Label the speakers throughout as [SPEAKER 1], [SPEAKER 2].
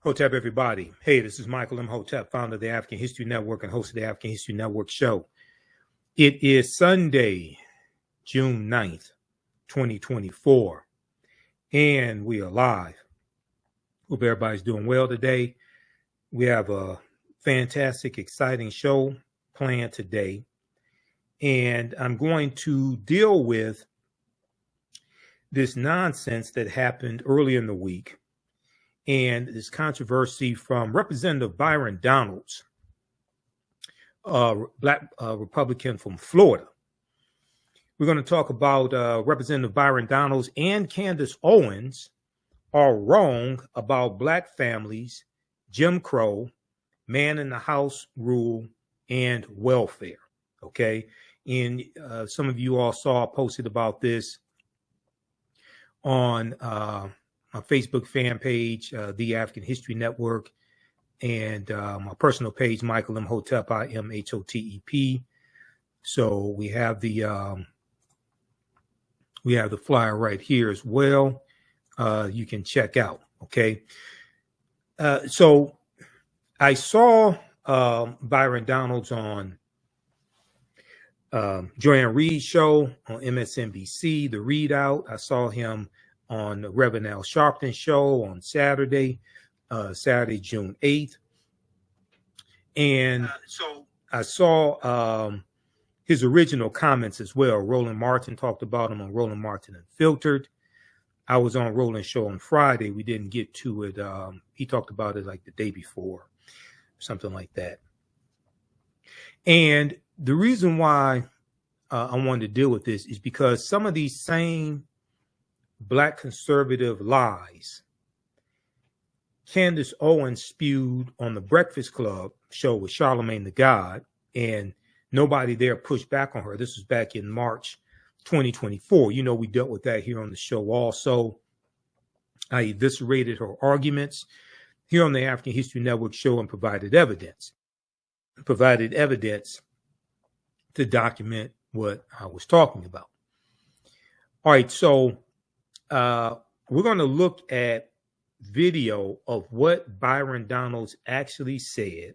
[SPEAKER 1] Hotep, everybody. Hey, this is Michael Imhotep, founder of the African History Network and host of the African History Network show. It is Sunday, June 9th, 2024, and we are live. Hope everybody's doing well today. We have a fantastic, exciting show planned today, and I'm going to deal with this nonsense that happened early in the week and this controversy from Representative Byron Donalds, Black Republican from Florida. We're going to talk about Representative Byron Donalds and Candace Owens are wrong about Black families, Jim Crow, man in the house rule, and welfare. Okay. And some of you all saw posted about this on my Facebook fan page, The African History Network, and my personal page, Michael Imhotep, IMHOTEP. So we have the flyer right here as well. You can check out. Okay. So I saw Byron Donalds on Joanne Reed's show on MSNBC, The Readout. I saw him on the Reverend Al Sharpton show on Saturday, June 8th. And so I saw his original comments as well. Roland Martin talked about him on Roland Martin Unfiltered. I was on Roland's show on Friday. We didn't get to it. He talked about it like the day before, something like that. And the reason why I wanted to deal with this is because some of these same Black conservative lies Candace Owens spewed on the Breakfast Club show with Charlemagne the God, and nobody there pushed back on her. This was back in March 2024. You know, we dealt with that here on the show also. I eviscerated her arguments here on the African History Network show and provided evidence to document what I was talking about. All right, so we're going to look at video of what Byron Donalds actually said,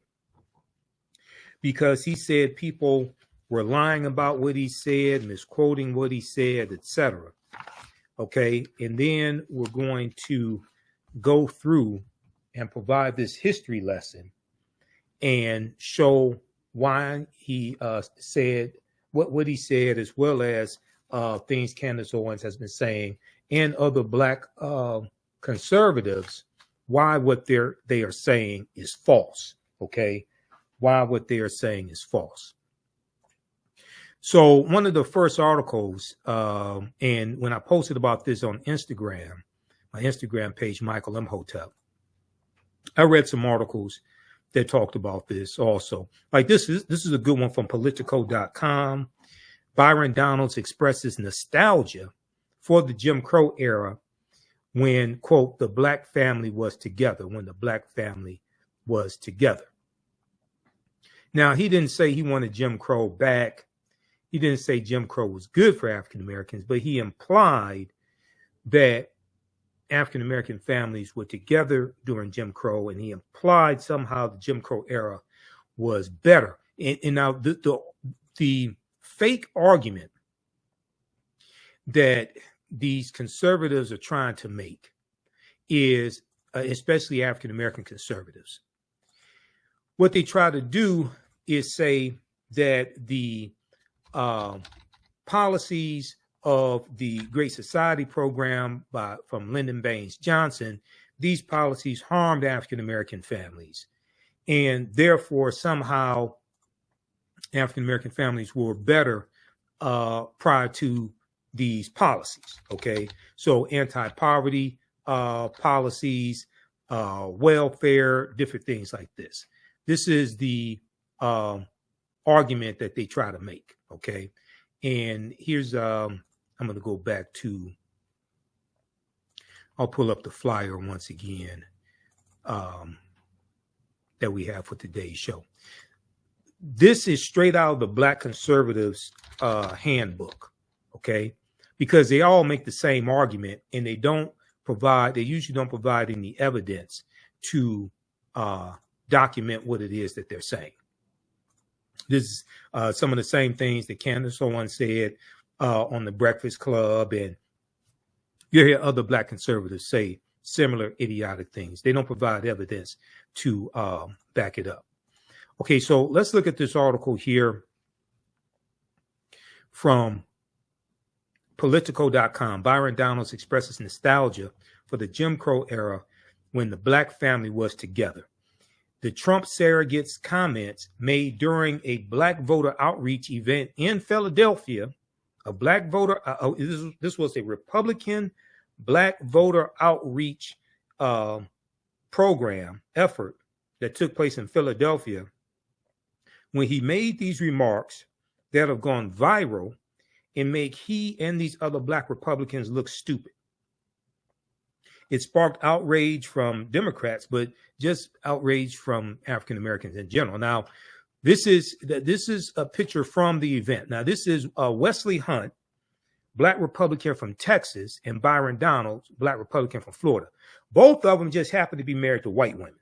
[SPEAKER 1] because he said people were lying about what he said, misquoting what he said, etc. Okay, and then we're going to go through and provide this history lesson and show why he said what he said, as well as things Candace Owens has been saying and other Black conservatives, why what they are saying is false. Okay, why what they are saying is false. So one of the first articles, and when I posted about this on Instagram, my Instagram page, Michael Imhotep, I read some articles that talked about this also. Like this is a good one from Politico.com. Byron Donalds expresses nostalgia for the Jim Crow era when, quote, the Black family was together, when the Black family was together. Now, he didn't say he wanted Jim Crow back. He didn't say Jim Crow was good for African Americans, but he implied that African American families were together during Jim Crow, and he implied somehow the Jim Crow era was better. And now the fake argument that these conservatives are trying to make is, especially African American conservatives, what they try to do is say that the policies of the Great Society program from Lyndon Baines Johnson, these policies harmed African American families, and therefore somehow African American families were better prior to these policies. Okay, so anti-poverty policies, welfare, different things like this. This is the argument that they try to make. Okay, and here's I'm going to go back to, I'll pull up the flyer once again that we have for today's show. This is straight out of the Black Conservatives handbook, okay? Because they all make the same argument, and they usually don't provide any evidence to document what it is that they're saying. This is some of the same things that Candace Owens said on the Breakfast Club, and you hear other Black conservatives say similar idiotic things. They don't provide evidence to back it up. Okay, so let's look at this article here from Politico.com. Byron Donalds expresses nostalgia for the Jim Crow era when the Black family was together. The Trump surrogate's comments made during a Black voter outreach event in Philadelphia, a Black voter, this was a Republican Black voter outreach program effort that took place in Philadelphia, when he made these remarks that have gone viral and make he and these other Black Republicans look stupid. It sparked outrage from Democrats, but just outrage from African Americans in general. Now, this is a picture from the event. Now, this is Wesley Hunt, Black Republican from Texas, and Byron Donalds, Black Republican from Florida. Both of them just happen to be married to white women.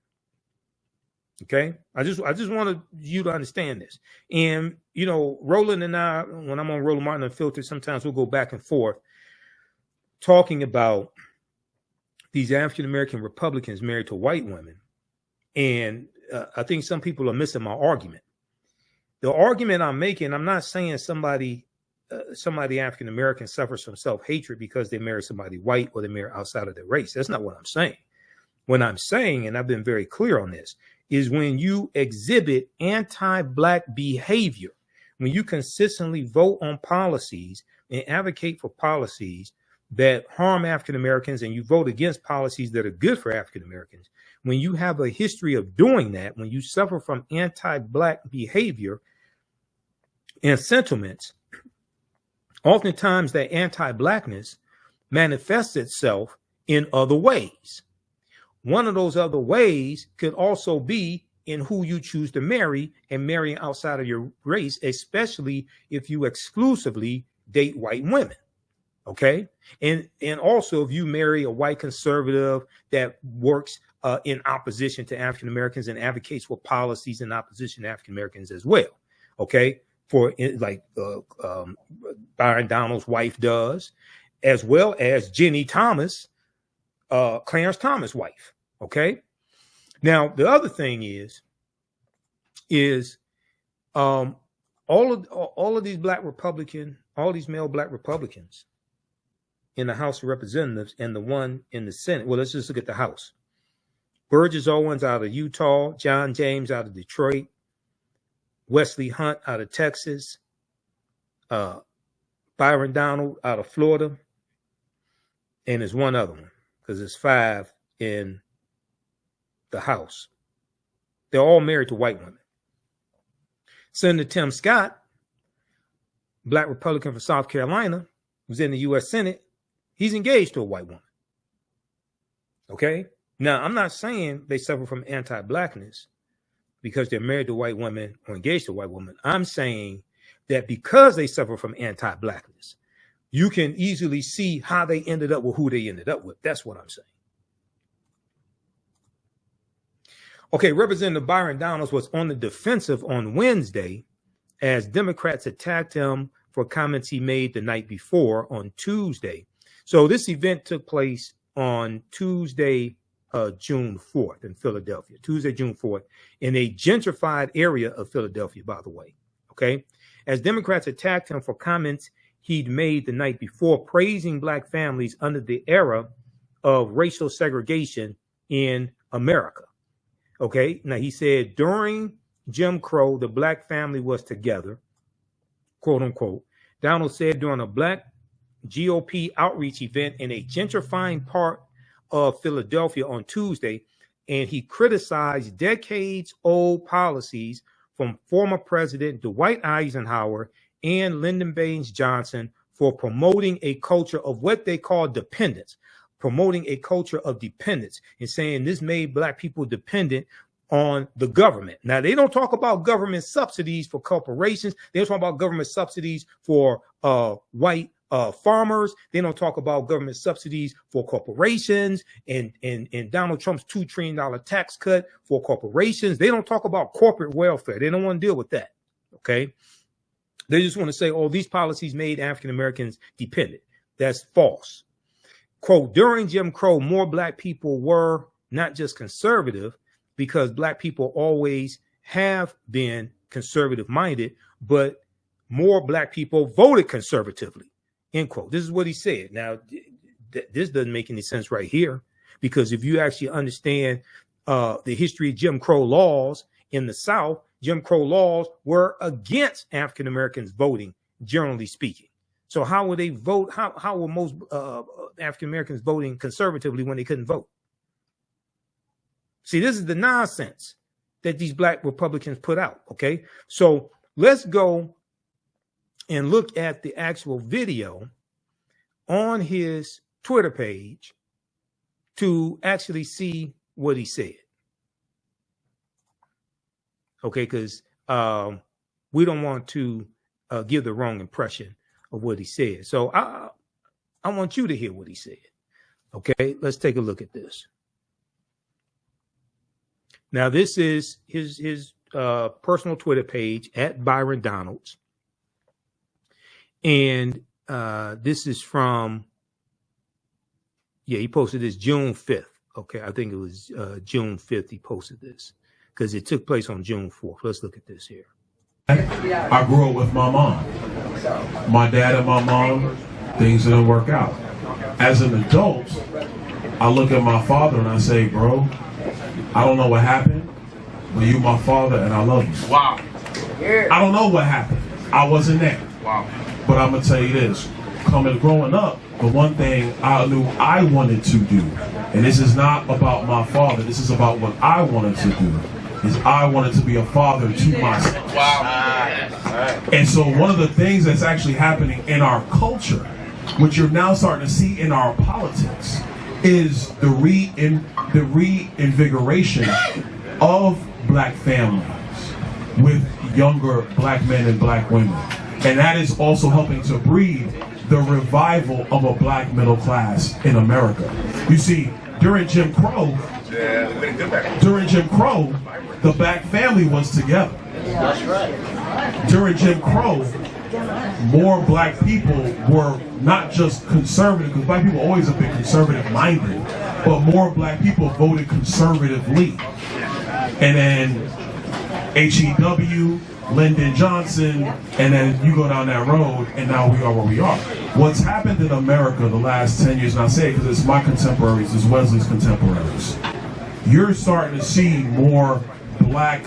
[SPEAKER 1] Okay, I just wanted you to understand this. And you know, Roland and I, when I'm on Roland Martin Unfiltered, sometimes we'll go back and forth talking about these African American Republicans married to white women, and I think some people are missing my argument. The argument I'm making, I'm not saying somebody African American suffers from self-hatred because they marry somebody white or they marry outside of their race. That's not what I'm saying. What I'm saying, and I've been very clear on this, is when you exhibit anti-Black behavior, when you consistently vote on policies and advocate for policies that harm African Americans, and you vote against policies that are good for African Americans, when you have a history of doing that, when you suffer from anti-Black behavior and sentiments, oftentimes that anti-Blackness manifests itself in other ways. One of those other ways could also be in who you choose to marry, and marrying outside of your race, especially if you exclusively date white women. Okay. And also if you marry a white conservative that works in opposition to African Americans and advocates for policies in opposition to African Americans as well. Okay. For like Byron Donalds' wife does, as well as Jenny Thomas, Clarence Thomas' wife. Okay. Now, the other thing is all of these Black Republican, all these male Black Republicans in the House of Representatives and the one in the Senate. Well, let's just look at the House. Burgess Owens out of Utah, John James out of Detroit, Wesley Hunt out of Texas, Byron Donald out of Florida, and there's one other one because there's 5 in the House. They're all married to white women. Senator Tim Scott, Black Republican from South Carolina, who's in the U.S. Senate, he's engaged to a white woman. Okay? Now, I'm not saying they suffer from anti-Blackness because they're married to white women or engaged to white women. I'm saying that because they suffer from anti-Blackness, you can easily see how they ended up with who they ended up with. That's what I'm saying. Okay, Representative Byron Donalds was on the defensive on Wednesday as Democrats attacked him for comments he made the night before on Tuesday. So this event took place on Tuesday, June 4th in Philadelphia, Tuesday, June 4th, in a gentrified area of Philadelphia, by the way. Okay, as Democrats attacked him for comments he'd made the night before, praising Black families under the era of racial segregation in America. Okay, now he said during Jim Crow, the Black family was together, quote unquote. Donald said during a Black GOP outreach event in a gentrifying part of Philadelphia on Tuesday, and he criticized decades-old policies from former President Dwight Eisenhower and Lyndon Baines Johnson for promoting a culture of what they call dependence, promoting a culture of dependence, and saying this made Black people dependent on the government. Now, they don't talk about government subsidies for corporations. They don't talk about government subsidies for white farmers. They don't talk about government subsidies for corporations and Donald Trump's $2 trillion tax cut for corporations. They don't talk about corporate welfare. They don't want to deal with that. Okay. They just want to say, oh, these policies made African Americans dependent. That's false. Quote, during Jim Crow, more black people were not just conservative, because black people always have been conservative minded, but more black people voted conservatively, end quote. This is what he said. Now, this doesn't make any sense right here, because if you actually understand the history of Jim Crow laws in the South, Jim Crow laws were against African Americans voting, generally speaking. So how would they vote? How were most African Americans voting conservatively when they couldn't vote? See, this is the nonsense that these black Republicans put out. Okay, so let's go and look at the actual video on his Twitter page to actually see what he said. Okay, because we don't want to give the wrong impression of what he said. So I want you to hear what he said. Okay, let's take a look at this. Now, this is his personal Twitter page at Byron Donalds. And this is from, he posted this June 5th. Okay, I think it was June 5th he posted this, because it took place on June 4th. Let's look at this here.
[SPEAKER 2] I grew up with my mom. My dad and my mom, things didn't work out. As an adult, I look at my father and I say, bro, I don't know what happened, but you my father and I love you. Wow. I don't know what happened. I wasn't there. Wow. But I'm going to tell you this. Growing up, the one thing I knew I wanted to do, and this is not about my father, this is about what I wanted to do, is I wanted to be a father to myself. Wow. And so one of the things that's actually happening in our culture, which you're now starting to see in our politics, is the reinvigoration of black families with younger black men and black women. And that is also helping to breed the revival of a black middle class in America. You see, during Jim Crow, the black family was together. That's right. During Jim Crow, more black people were not just conservative, because black people always have been conservative minded, but more black people voted conservatively. And then HEW, Lyndon Johnson, and then you go down that road, and now we are where we are. What's happened in America the last 10 years, and I say it because it's my contemporaries, it's Wesley's contemporaries, you're starting to see more black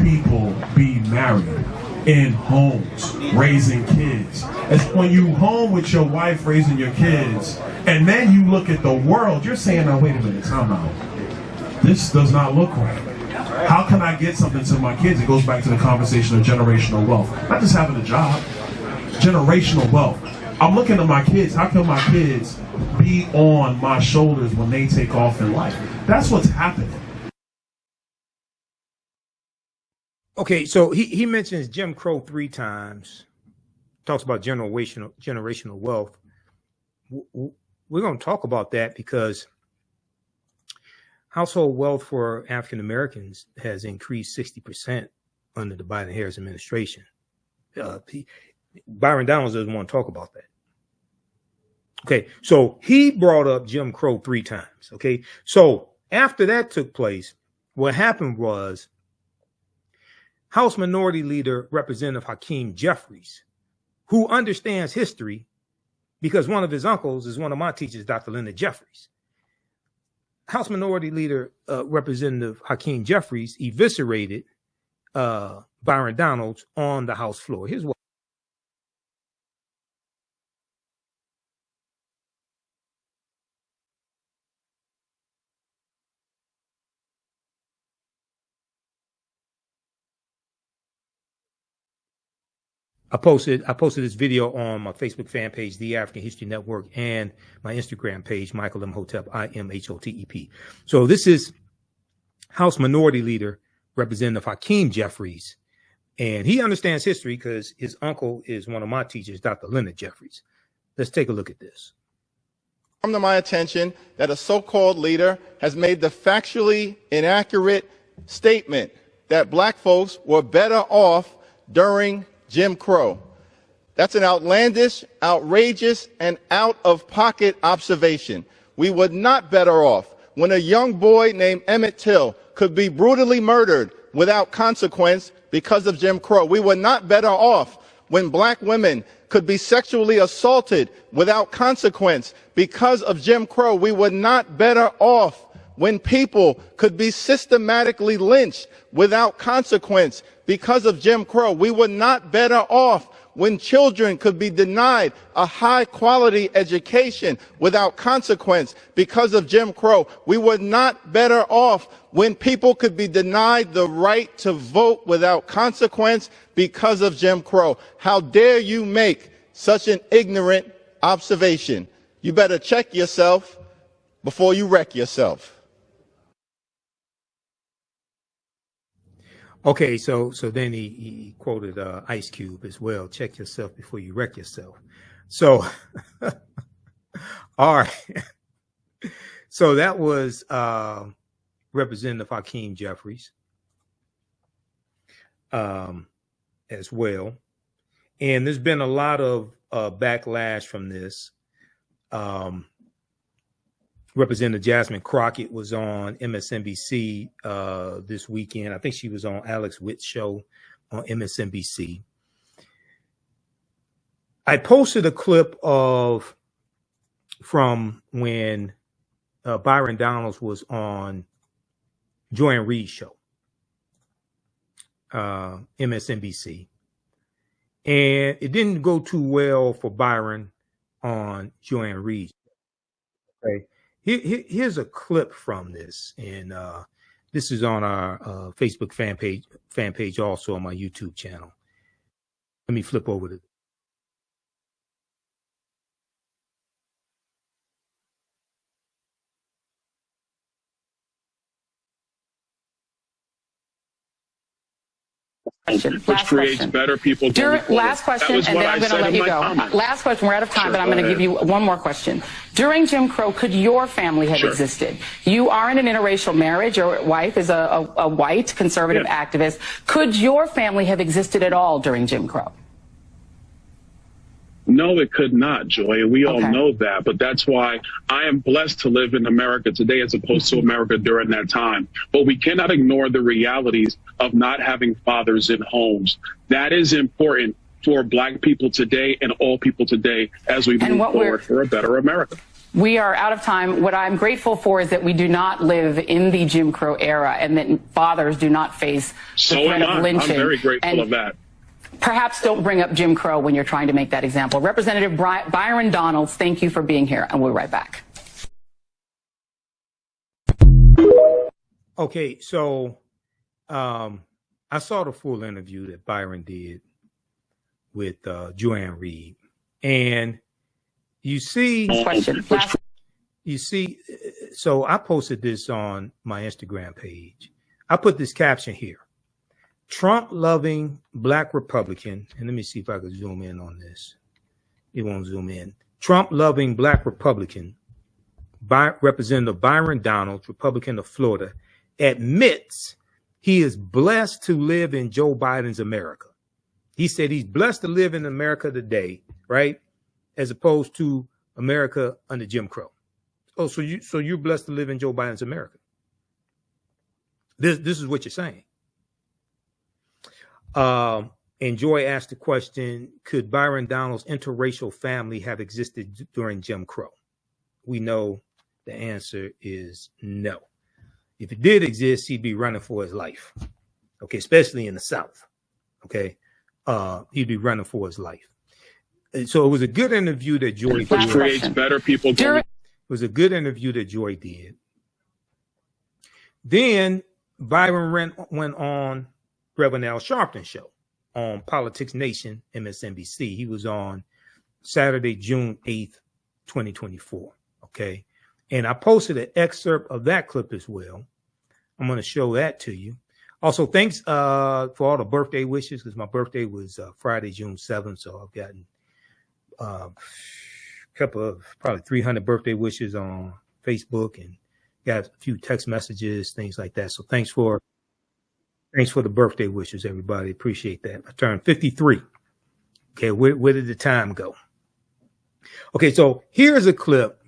[SPEAKER 2] people be married in homes, raising kids. It's when you home with your wife raising your kids, and then you look at the world, you're saying, now wait a minute, time out. This does not look right. How can I get something to my kids? It goes back to the conversation of generational wealth. Not just having a job, generational wealth. I'm looking at my kids. How can my kids be on my shoulders when they take off in life? That's what's happening.
[SPEAKER 1] Okay, so he mentions Jim Crow 3 times, talks about generational wealth. We're going to talk about that because household wealth for African Americans has increased 60% under the Biden-Harris administration. Byron Donalds doesn't want to talk about that. Okay, so he brought up Jim Crow 3 times. Okay, so after that took place, what happened was House Minority Leader Representative Hakeem Jeffries, who understands history because one of his uncles is one of my teachers, Dr. Lyndon Jeffries. House Minority Leader Representative Hakeem Jeffries eviscerated Byron Donalds on the House floor. Here's what. I posted this video on my Facebook fan page, The African History Network, and my Instagram page, Michael Imhotep, IMHOTEP. So this is House Minority Leader Representative Hakeem Jeffries, and he understands history because his uncle is one of my teachers, Dr. Lyndon Jeffries. Let's take a look at this.
[SPEAKER 3] Come to my attention that a so-called leader has made the factually inaccurate statement that black folks were better off during Jim Crow. That's an outlandish, outrageous, and out-of-pocket observation. We were not better off when a young boy named Emmett Till could be brutally murdered without consequence because of Jim Crow. We were not better off when black women could be sexually assaulted without consequence because of Jim Crow. We were not better off when people could be systematically lynched without consequence because of Jim Crow. We were not better off when children could be denied a high-quality education without consequence because of Jim Crow. We were not better off when people could be denied the right to vote without consequence because of Jim Crow. How dare you make such an ignorant observation? You better check yourself before you wreck yourself.
[SPEAKER 1] Okay, so then he quoted Ice Cube as well. Check yourself before you wreck yourself. So, all right. So that was Representative Hakeem Jeffries as well. And there's been a lot of backlash from this. Representative Jasmine Crockett was on MSNBC this weekend. I think she was on Alex Witt's show on MSNBC. I posted a clip from when Byron Donalds was on Joy and Reid's show, MSNBC. And it didn't go too well for Byron on Joy and Reid. Okay. Here's a clip from this, and this is on our Facebook fan page, also on my YouTube channel. Let me flip over to.
[SPEAKER 4] Which creates better people.
[SPEAKER 5] Last question, and then I'm going to let you go. Last question. We're out of time,
[SPEAKER 4] Sure,
[SPEAKER 5] but I'm going to give you one more question. During Jim Crow, could your family have existed? You are in an interracial marriage. Your wife is a white conservative activist. Could your family have existed at all during Jim Crow?
[SPEAKER 4] No, it could not, Joy, and we all know that. But that's why I am blessed to live in America today as opposed to America during that time. But we cannot ignore the realities of not having fathers in homes. That is important for black people today and all people today as we move forward for a better America.
[SPEAKER 5] We are out of time. What I'm grateful for is that we do not live in the Jim Crow era and that fathers do not face the threat of lynching.
[SPEAKER 4] I'm very grateful of that.
[SPEAKER 5] Perhaps don't bring up Jim Crow when you're trying to make that example. Representative Byron Donalds, thank you for being here, and we'll be right back.
[SPEAKER 1] Okay, so I saw the full interview that Byron did with Joanne Reid, and you see, so I posted this on my Instagram page. I put this caption here. Trump-loving black Republican, and let me see if I can zoom in on this. It won't zoom in. Trump-loving black Republican, Representative Byron Donalds, Republican of Florida, admits he is blessed to live in Joe Biden's America. He said he's blessed to live in America today, right, as opposed to America under Jim Crow. Oh, so you're blessed to live in Joe Biden's America. This is what you're saying. And Joy asked the question, could Byron Donalds' interracial family have existed during Jim Crow? We know the answer is no. If it did exist, he'd be running for his life. Okay, especially in the South. Okay, he'd be running for his life. And so it was a good interview that Joy did.
[SPEAKER 4] Which creates better people.
[SPEAKER 1] It was a good interview that Joy did. Then Byron went on Reverend Al Sharpton's show on Politics Nation, MSNBC. He was on Saturday, June 8th, 2024. Okay. And I posted an excerpt of that clip as well. I'm going to show that to you. Also, thanks for all the birthday wishes, because my birthday was Friday, June 7th. So I've gotten couple of probably 300 birthday wishes on Facebook, and got a few text messages, things like that. So thanks for the birthday wishes, everybody. Appreciate that. I turned 53. Okay, where did the time go? Okay, so here's a clip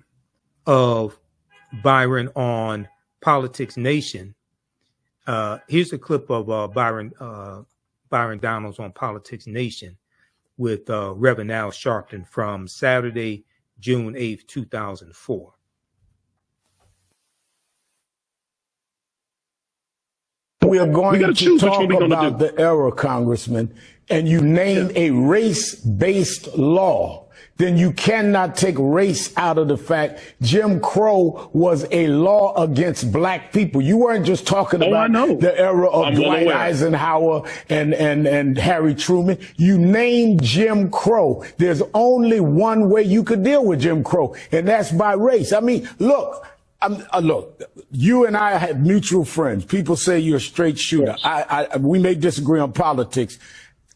[SPEAKER 1] of Byron on Politics Nation. Here's a clip of Byron Donalds on Politics Nation with Reverend Al Sharpton from Saturday, June 8th, 2004.
[SPEAKER 6] We are going to talk about the era, Congressman, and you name a race-based law, then you cannot take race out of the fact Jim Crow was a law against black people. You weren't just talking about the era of Dwight Eisenhower and Harry Truman. You named Jim Crow. There's only one way you could deal with Jim Crow, and that's by race. I mean, look. Look, you and I have mutual friends. People say you're a straight shooter. We may disagree on politics.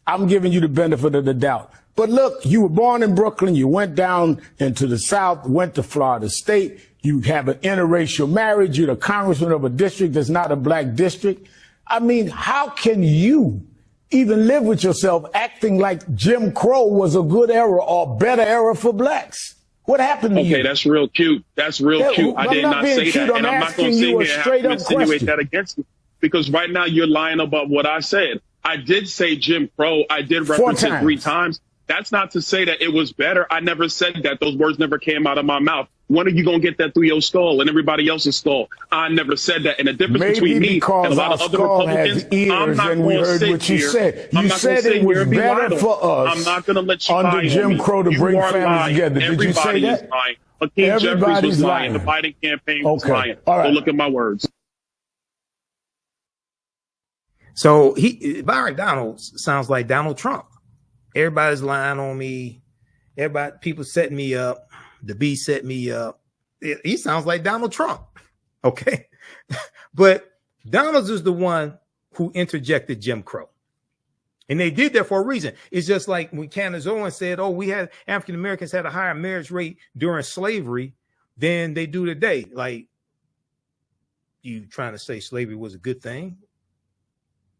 [SPEAKER 6] I'm giving you the benefit of the doubt. But look, you were born in Brooklyn. You went down into the South, went to Florida State. You have an interracial marriage. You're the congressman of a district that's not a black district. I mean, how can you even live with yourself acting like Jim Crow was a good era or better era for blacks? What happened to you?
[SPEAKER 4] Okay, that's real cute. That's real cute. I did not say that. And I'm not going to sit here and have to insinuate that against me, because right now you're lying about what I said. I did say Jim Crow. I did reference it 3 times. That's not to say that it was better. I never said that. Those words never came out of my mouth. When are you going to get that through your skull and everybody else's skull? I never said that. And the difference between me and a lot of other Republicans, I'm not going to sit here.
[SPEAKER 6] You said it was better for us.
[SPEAKER 4] I'm not going to let you
[SPEAKER 6] under Jim Crow to bring families together. Did you say that?
[SPEAKER 4] Hakeem Jeffries was lying. The Biden campaign was lying. All right. Go look at my words.
[SPEAKER 1] So Byron Donalds sounds like Donald Trump. Everybody's lying on me. People setting me up. The B set me up. He sounds like Donald Trump. Okay. But Donalds is the one who interjected Jim Crow. And they did that for a reason. It's just like when Candace Owens said, oh, we had African Americans had a higher marriage rate during slavery than they do today. Like, you trying to say slavery was a good thing?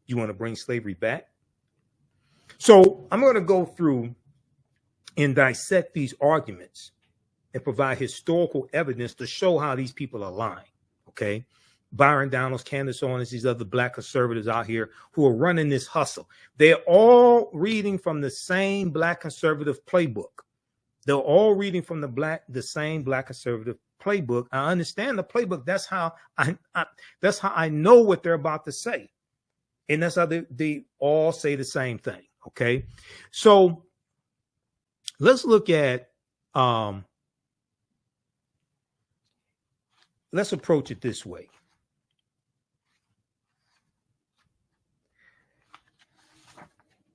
[SPEAKER 1] You want to bring slavery back? So I'm going to go through and dissect these arguments and provide historical evidence to show how these people are lying. Okay. Byron Donalds, Candace Owens, these other black conservatives out here who are running this hustle. They're all reading from the same black conservative playbook. They're all reading from the same black conservative playbook. I understand the playbook. That's how I know what they're about to say. And that's how they all say the same thing. Okay. So let's look at, let's approach it this way.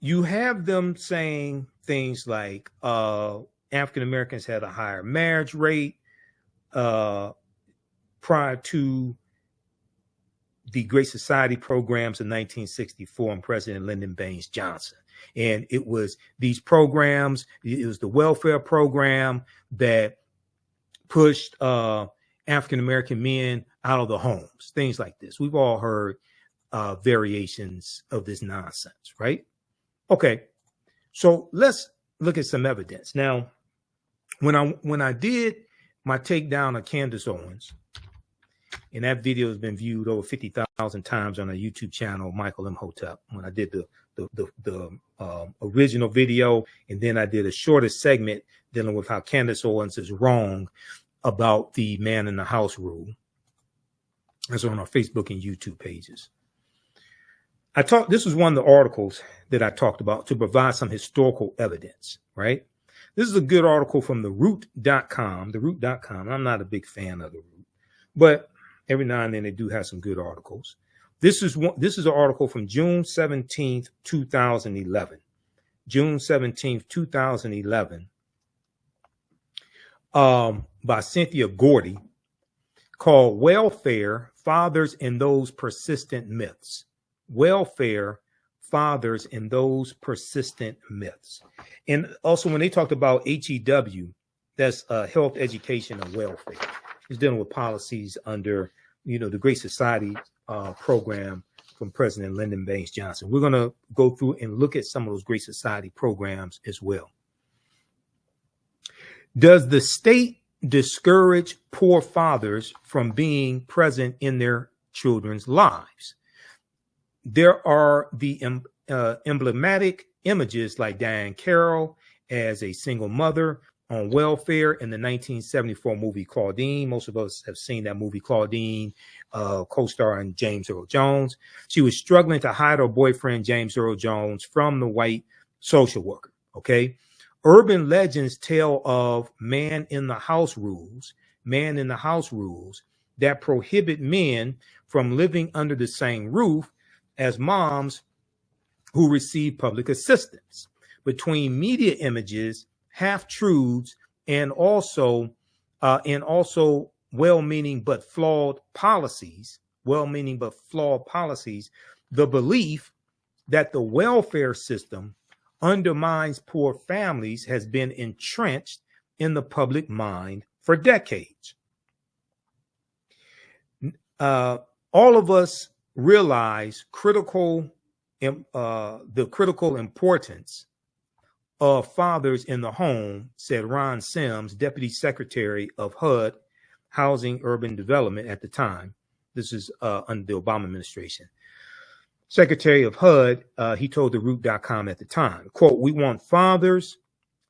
[SPEAKER 1] You have them saying things like African Americans had a higher marriage rate prior to the Great Society programs in 1964 and President Lyndon Baines Johnson. And it was these programs, it was the welfare program that pushed African American men out of the homes, things like this. We've all heard variations of this nonsense, right? Okay, so let's look at some evidence. Now, when I did my takedown of Candace Owens, and that video has been viewed over 50,000 times on our YouTube channel, Michael Imhotep, when I did the original video, and then I did a shorter segment dealing with how Candace Owens is wrong about the man in the house rule. That's on our Facebook and YouTube pages. This was one of the articles that I talked about to provide some historical evidence, right? This is a good article from theroot.com. Theroot.com. I'm not a big fan of The Root, but every now and then they do have some good articles. This is an article from June 17th, 2011. June 17th, 2011, by Cynthia Gordy, called Welfare, Fathers and Those Persistent Myths. Welfare, Fathers and Those Persistent Myths. And also when they talked about HEW, That's health, education, and welfare. It's dealing with policies under, the Great Society program from President Lyndon Baines Johnson. We're going to go through and look at some of those Great Society programs as well. Does the state discourage poor fathers from being present in their children's lives? There are the emblematic images like Diane Carroll as a single mother on welfare in the 1974 movie Claudine. Most of us have seen that movie Claudine, co-starring James Earl Jones. She was struggling to hide her boyfriend, James Earl Jones, from the white social worker, okay? Urban legends tell of man in the house rules that prohibit men from living under the same roof as moms who receive public assistance. Between media images, half-truths, and also well-meaning but flawed policies, the belief that the welfare system undermines poor families has been entrenched in the public mind for decades. All of us realize the critical importance of fathers in the home, said Ron Sims, Deputy Secretary of HUD, Housing Urban Development at the time. This is under the Obama administration. Secretary of HUD, he told theroot.com at the time, quote, "We want fathers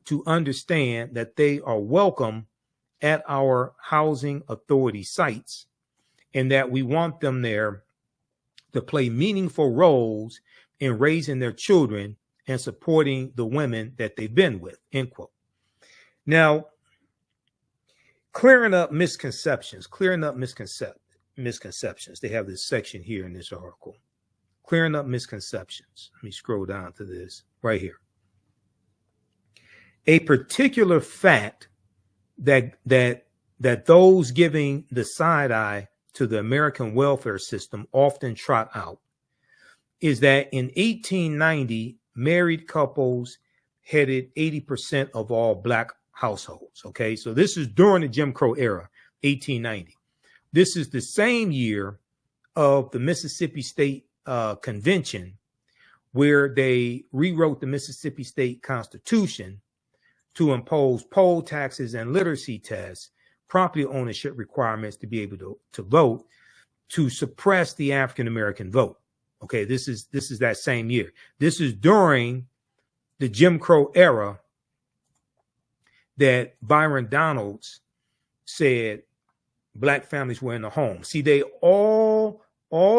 [SPEAKER 1] to understand that they are welcome at our housing authority sites and that we want them there to play meaningful roles in raising their children and supporting the women that they've been with," end quote. Now, clearing up misconceptions. They have this section here in this article. Clearing up misconceptions. Let me scroll down to this right here. A particular fact that those giving the side eye to the American welfare system often trot out is that in 1890, married couples headed 80% of all Black households. Okay, so this is during the Jim Crow era, 1890. This is the same year of the Mississippi State Convention, where they rewrote the Mississippi State Constitution to impose poll taxes and literacy tests, property ownership requirements to be able to vote, to suppress the African American vote. Okay, this is that same year. This is during the Jim Crow era that Byron Donalds said Black families were in the home. See, they all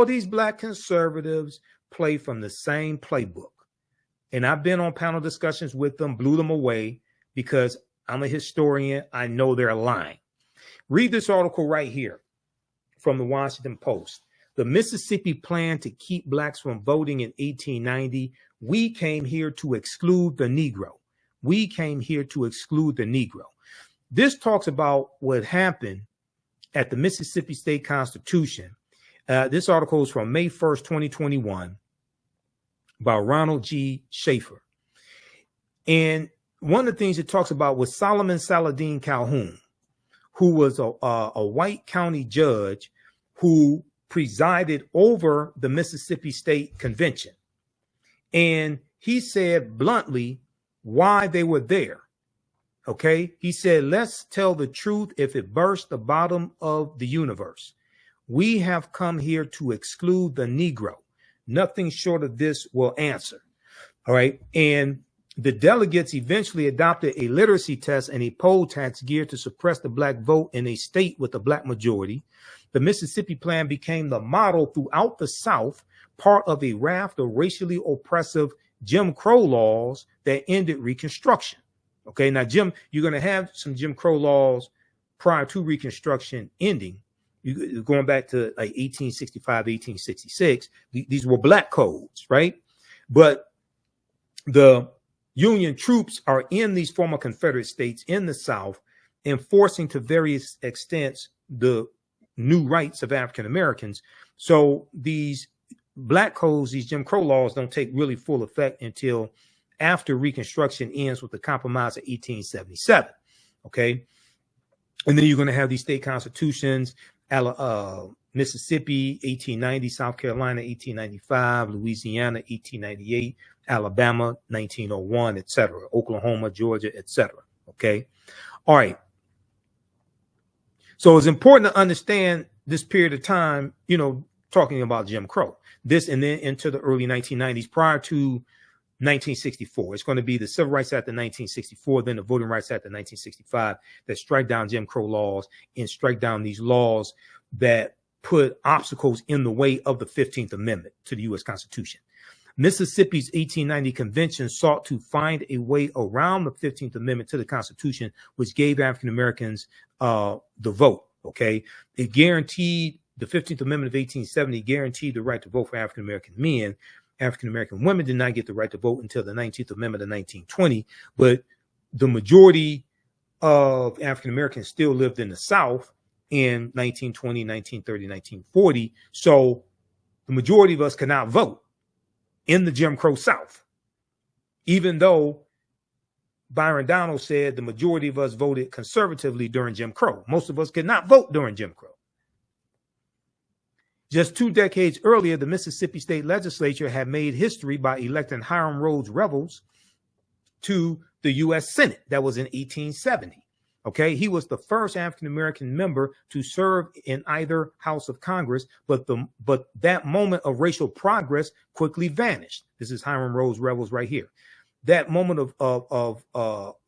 [SPEAKER 1] these Black conservatives play from the same playbook. And I've been on panel discussions with them, blew them away because I'm a historian. I know they're lying. Read this article right here from the Washington Post. The Mississippi plan to keep Blacks from voting in 1890. We came here to exclude the Negro. We came here to exclude the Negro. This talks about what happened at the Mississippi State Constitution. This article is from May 1st, 2021 by Ronald G. Schaefer. And one of the things it talks about was Solomon Saladin Calhoun, who was a white county judge who presided over the Mississippi State Convention. And he said bluntly why they were there. Okay, he said, "Let's tell the truth if it burst the bottom of the universe. We have come here to exclude the Negro. Nothing short of this will answer." All right. And the delegates eventually adopted a literacy test and a poll tax geared to suppress the Black vote in a state with a Black majority. The Mississippi Plan became the model throughout the South, part of a raft of racially oppressive Jim Crow laws that ended Reconstruction. Okay, now, you're going to have some Jim Crow laws prior to Reconstruction ending. Going back to like 1865, 1866, these were Black codes, right? But the Union troops are in these former Confederate states in the South, enforcing to various extents the new rights of African Americans. So these Black codes, these Jim Crow laws, don't take really full effect until after Reconstruction ends with the Compromise of 1877. Okay. And then you're going to have these state constitutions, Mississippi, 1890, South Carolina, 1895, Louisiana, 1898, Alabama, 1901, etc., Oklahoma, Georgia, etc. Okay. All right. So it's important to understand this period of time, you know, talking about Jim Crow, this and then into the early 1990s prior to 1964. It's going to be the Civil Rights Act of 1964, then the Voting Rights Act of 1965 that strike down Jim Crow laws and strike down these laws that put obstacles in the way of the 15th Amendment to the U.S. Constitution. Mississippi's 1890 convention sought to find a way around the 15th Amendment to the Constitution, which gave African Americans the vote. Okay. It guaranteed the 15th Amendment of 1870 guaranteed the right to vote for African American men. African American women did not get the right to vote until the 19th Amendment of 1920, but the majority of African Americans still lived in the South in 1920, 1930, 1940. So the majority of us could not vote in the Jim Crow South, even though Byron Donalds said the majority of us voted conservatively during Jim Crow. Most of us could not vote during Jim Crow. Just 2 decades earlier, the Mississippi State Legislature had made history by electing Hiram Rhodes Revels to the U.S. Senate. That was in 1870. Okay, he was the first African-American member to serve in either house of Congress, but that moment of racial progress quickly vanished. This is Hiram Rhodes Revels right here. That moment of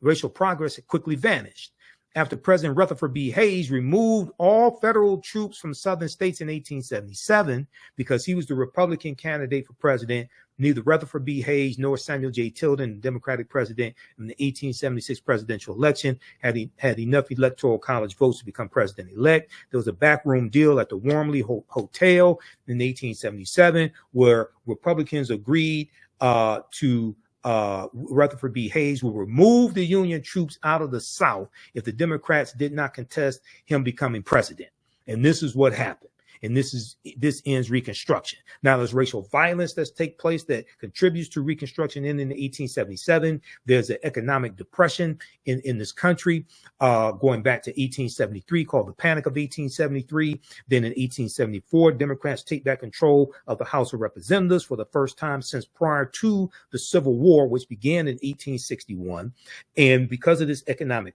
[SPEAKER 1] racial progress quickly vanished after President Rutherford B. Hayes removed all federal troops from southern states in 1877 because he was the Republican candidate for president. Neither Rutherford B. Hayes nor Samuel J. Tilden, the Democratic president in the 1876 presidential election, had enough electoral college votes to become president-elect. There was a backroom deal at the Wormley Hotel in 1877 where Republicans agreed to Rutherford B. Hayes will remove the Union troops out of the South if the Democrats did not contest him becoming president. And this is what happened. And this ends Reconstruction. Now there's racial violence that's take place that contributes to Reconstruction in 1877. There's an economic depression in this country going back to 1873 called the Panic of 1873. Then in 1874, Democrats take back control of the House of Representatives for the first time since prior to the Civil War, which began in 1861. And because of this economic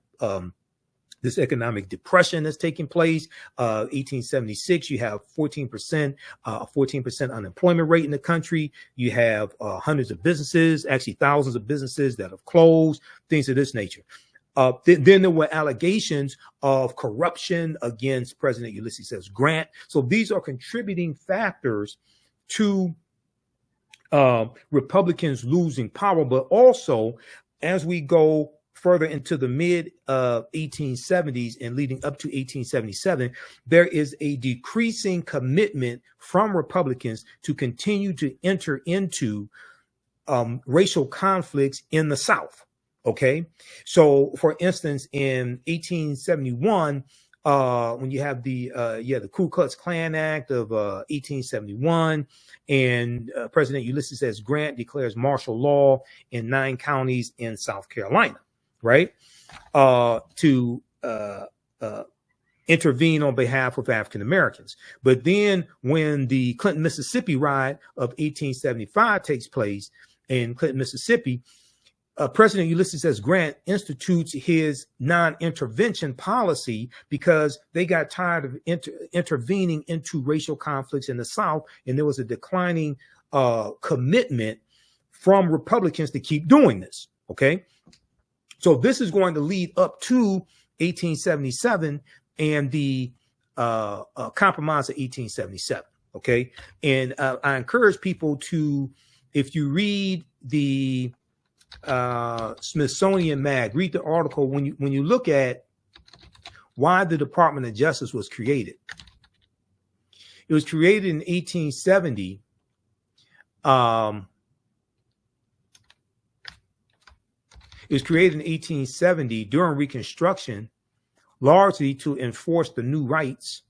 [SPEAKER 1] depression that's taking place, 1876, you have 14% unemployment rate in the country. You have hundreds of businesses, actually thousands of businesses that have closed, things of this nature. Then there were allegations of corruption against President Ulysses S. Grant. So these are contributing factors to Republicans losing power, but also as we go further into the mid 1870s and leading up to 1877, there is a decreasing commitment from Republicans to continue to enter into racial conflicts in the South. Okay, so for instance, in 1871, when you have the Ku Klux Klan Act of 1871, and President Ulysses S. Grant declares martial law in 9 counties in South Carolina, right, to intervene on behalf of African Americans. But then when the Clinton, Mississippi riot of 1875 takes place in Clinton, Mississippi, President Ulysses S. Grant institutes his non-intervention policy because they got tired of intervening into racial conflicts in the South, and there was a declining commitment from Republicans to keep doing this, okay? So this is going to lead up to 1877 and the Compromise of 1877, okay? And I encourage people to, if you read the Smithsonian Mag, read the article when you look at why the Department of Justice was created. It was created in 1870. It was created in 1870 during Reconstruction, largely to enforce the new rights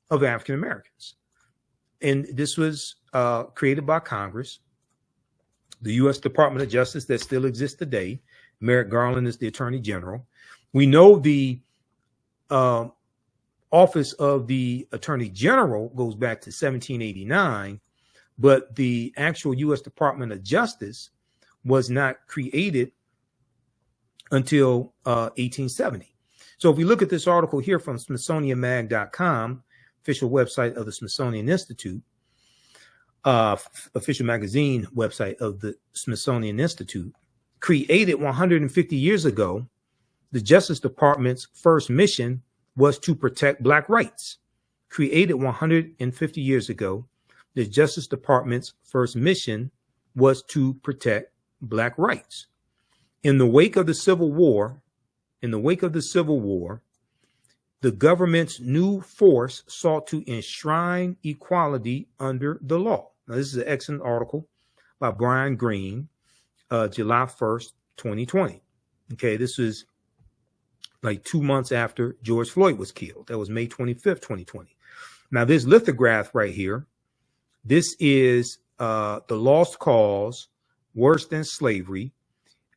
[SPEAKER 1] of African Americans. And this was created by Congress. The U.S. Department of Justice that still exists today. Merrick Garland is the Attorney General. We know the office of the Attorney General goes back to 1789, but the actual U.S. Department of Justice was not created until 1870. So if we look at this article here from SmithsonianMag.com, official website of the Smithsonian Institute, official magazine website of the Smithsonian Institute, created 150 years ago, the Justice Department's first mission was to protect Black rights. Created 150 years ago, the Justice Department's first mission was to protect Black rights. In the wake of the Civil War, the government's new force sought to enshrine equality under the law. Now, this is an excellent article by Brian Greene, July 1st, 2020. Okay, this is like 2 months after George Floyd was killed. That was May 25th, 2020. Now, this lithograph right here, this is the Lost Cause, Worse Than Slavery.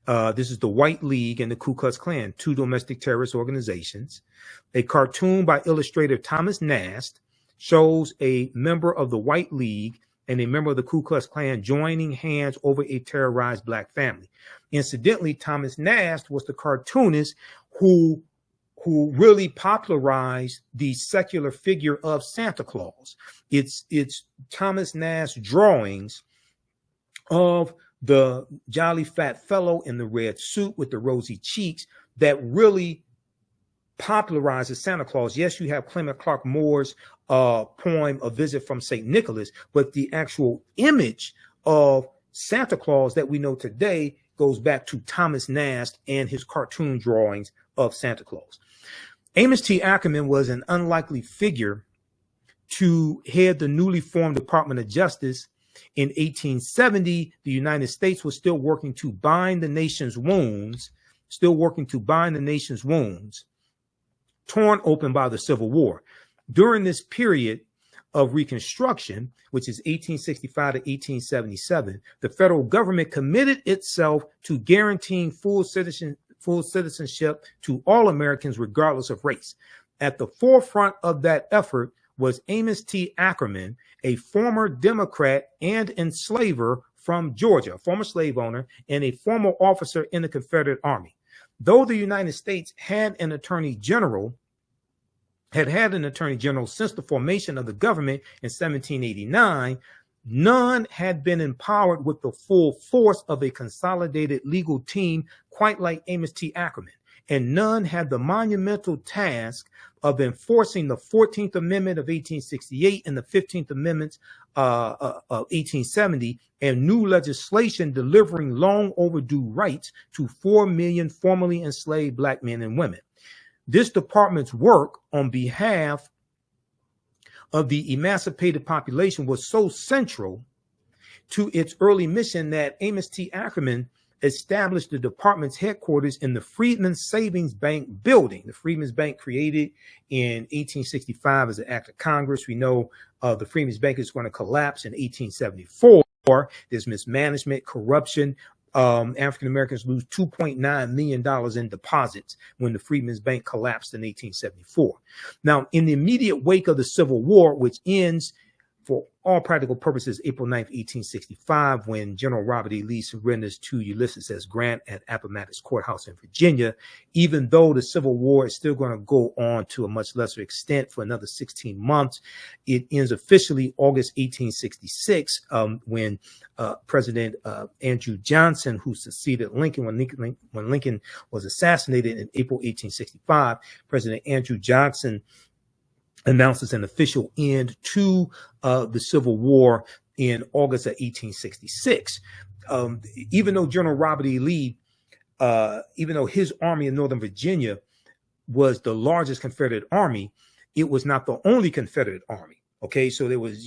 [SPEAKER 1] This is the White League and the Ku Klux Klan, two domestic terrorist organizations. A cartoon by illustrator Thomas Nast shows a member of the White League and a member of the Ku Klux Klan joining hands over a terrorized Black family. Incidentally, Thomas Nast was the cartoonist who really popularized the secular figure of Santa Claus. It's Thomas Nast's drawings of the jolly fat fellow in the red suit with the rosy cheeks that really popularizes Santa Claus. Yes, you have Clement Clark Moore's poem, A Visit from St. Nicholas, but the actual image of Santa Claus that we know today goes back to Thomas Nast and his cartoon drawings of Santa Claus. Amos T. Ackerman was an unlikely figure to head the newly formed Department of Justice. In 1870, the United States was still working to bind the nation's wounds, torn open by the Civil War. During this period of Reconstruction, which is 1865 to 1877, the federal government committed itself to guaranteeing full citizenship to all Americans, regardless of race. At the forefront of that effort was Amos T. Ackerman, a former Democrat and enslaver from Georgia, a former slave owner and a former officer in the Confederate Army. Though the United States had an attorney general since the formation of the government in 1789, none had been empowered with the full force of a consolidated legal team quite like Amos T. Ackerman, and none had the monumental task of enforcing the 14th Amendment of 1868 and the 15th Amendments of 1870 and new legislation delivering long overdue rights to 4 million formerly enslaved Black men and women. This department's work on behalf of the emancipated population was so central to its early mission that Amos T. Ackerman established the department's headquarters in the Freedmen's Savings Bank building. The Freedmen's Bank, created in 1865 as an act of Congress. We know the Freedmen's Bank is going to collapse in 1874. There's mismanagement, corruption. African Americans lose $2.9 million in deposits when the Freedmen's Bank collapsed in 1874. Now, in the immediate wake of the Civil War, which ends for all practical purposes April 9th, 1865, when General Robert E. Lee surrenders to Ulysses S. Grant at Appomattox Courthouse in Virginia, even though the Civil War is still going to go on to a much lesser extent for another 16 months. It ends officially August 1866, when President Andrew Johnson, who succeeded Lincoln when Lincoln was assassinated in April 1865, President Andrew Johnson announces an official end to the Civil War in August of 1866. Even though General Robert E. Lee, even though his army in Northern Virginia was the largest Confederate army, it was not the only Confederate army. Okay, so there was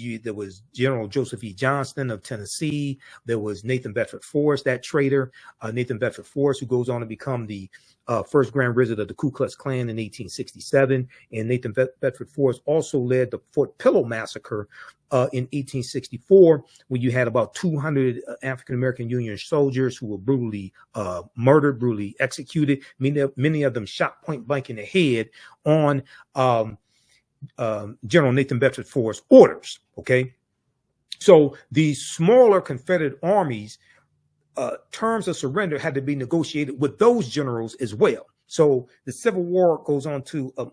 [SPEAKER 1] General Joseph E. Johnston of Tennessee. There was Nathan Bedford Forrest, that traitor, Nathan Bedford Forrest, who goes on to become the first Grand Wizard of the Ku Klux Klan in 1867. And Nathan Bedford Forrest also led the Fort Pillow Massacre in 1864, when you had about 200 African-American Union soldiers who were brutally murdered, brutally executed, many of them shot point blank in the head on General Nathan Bedford Forrest's orders. Okay, so these smaller Confederate armies, terms of surrender had to be negotiated with those generals as well. So the Civil War goes on for a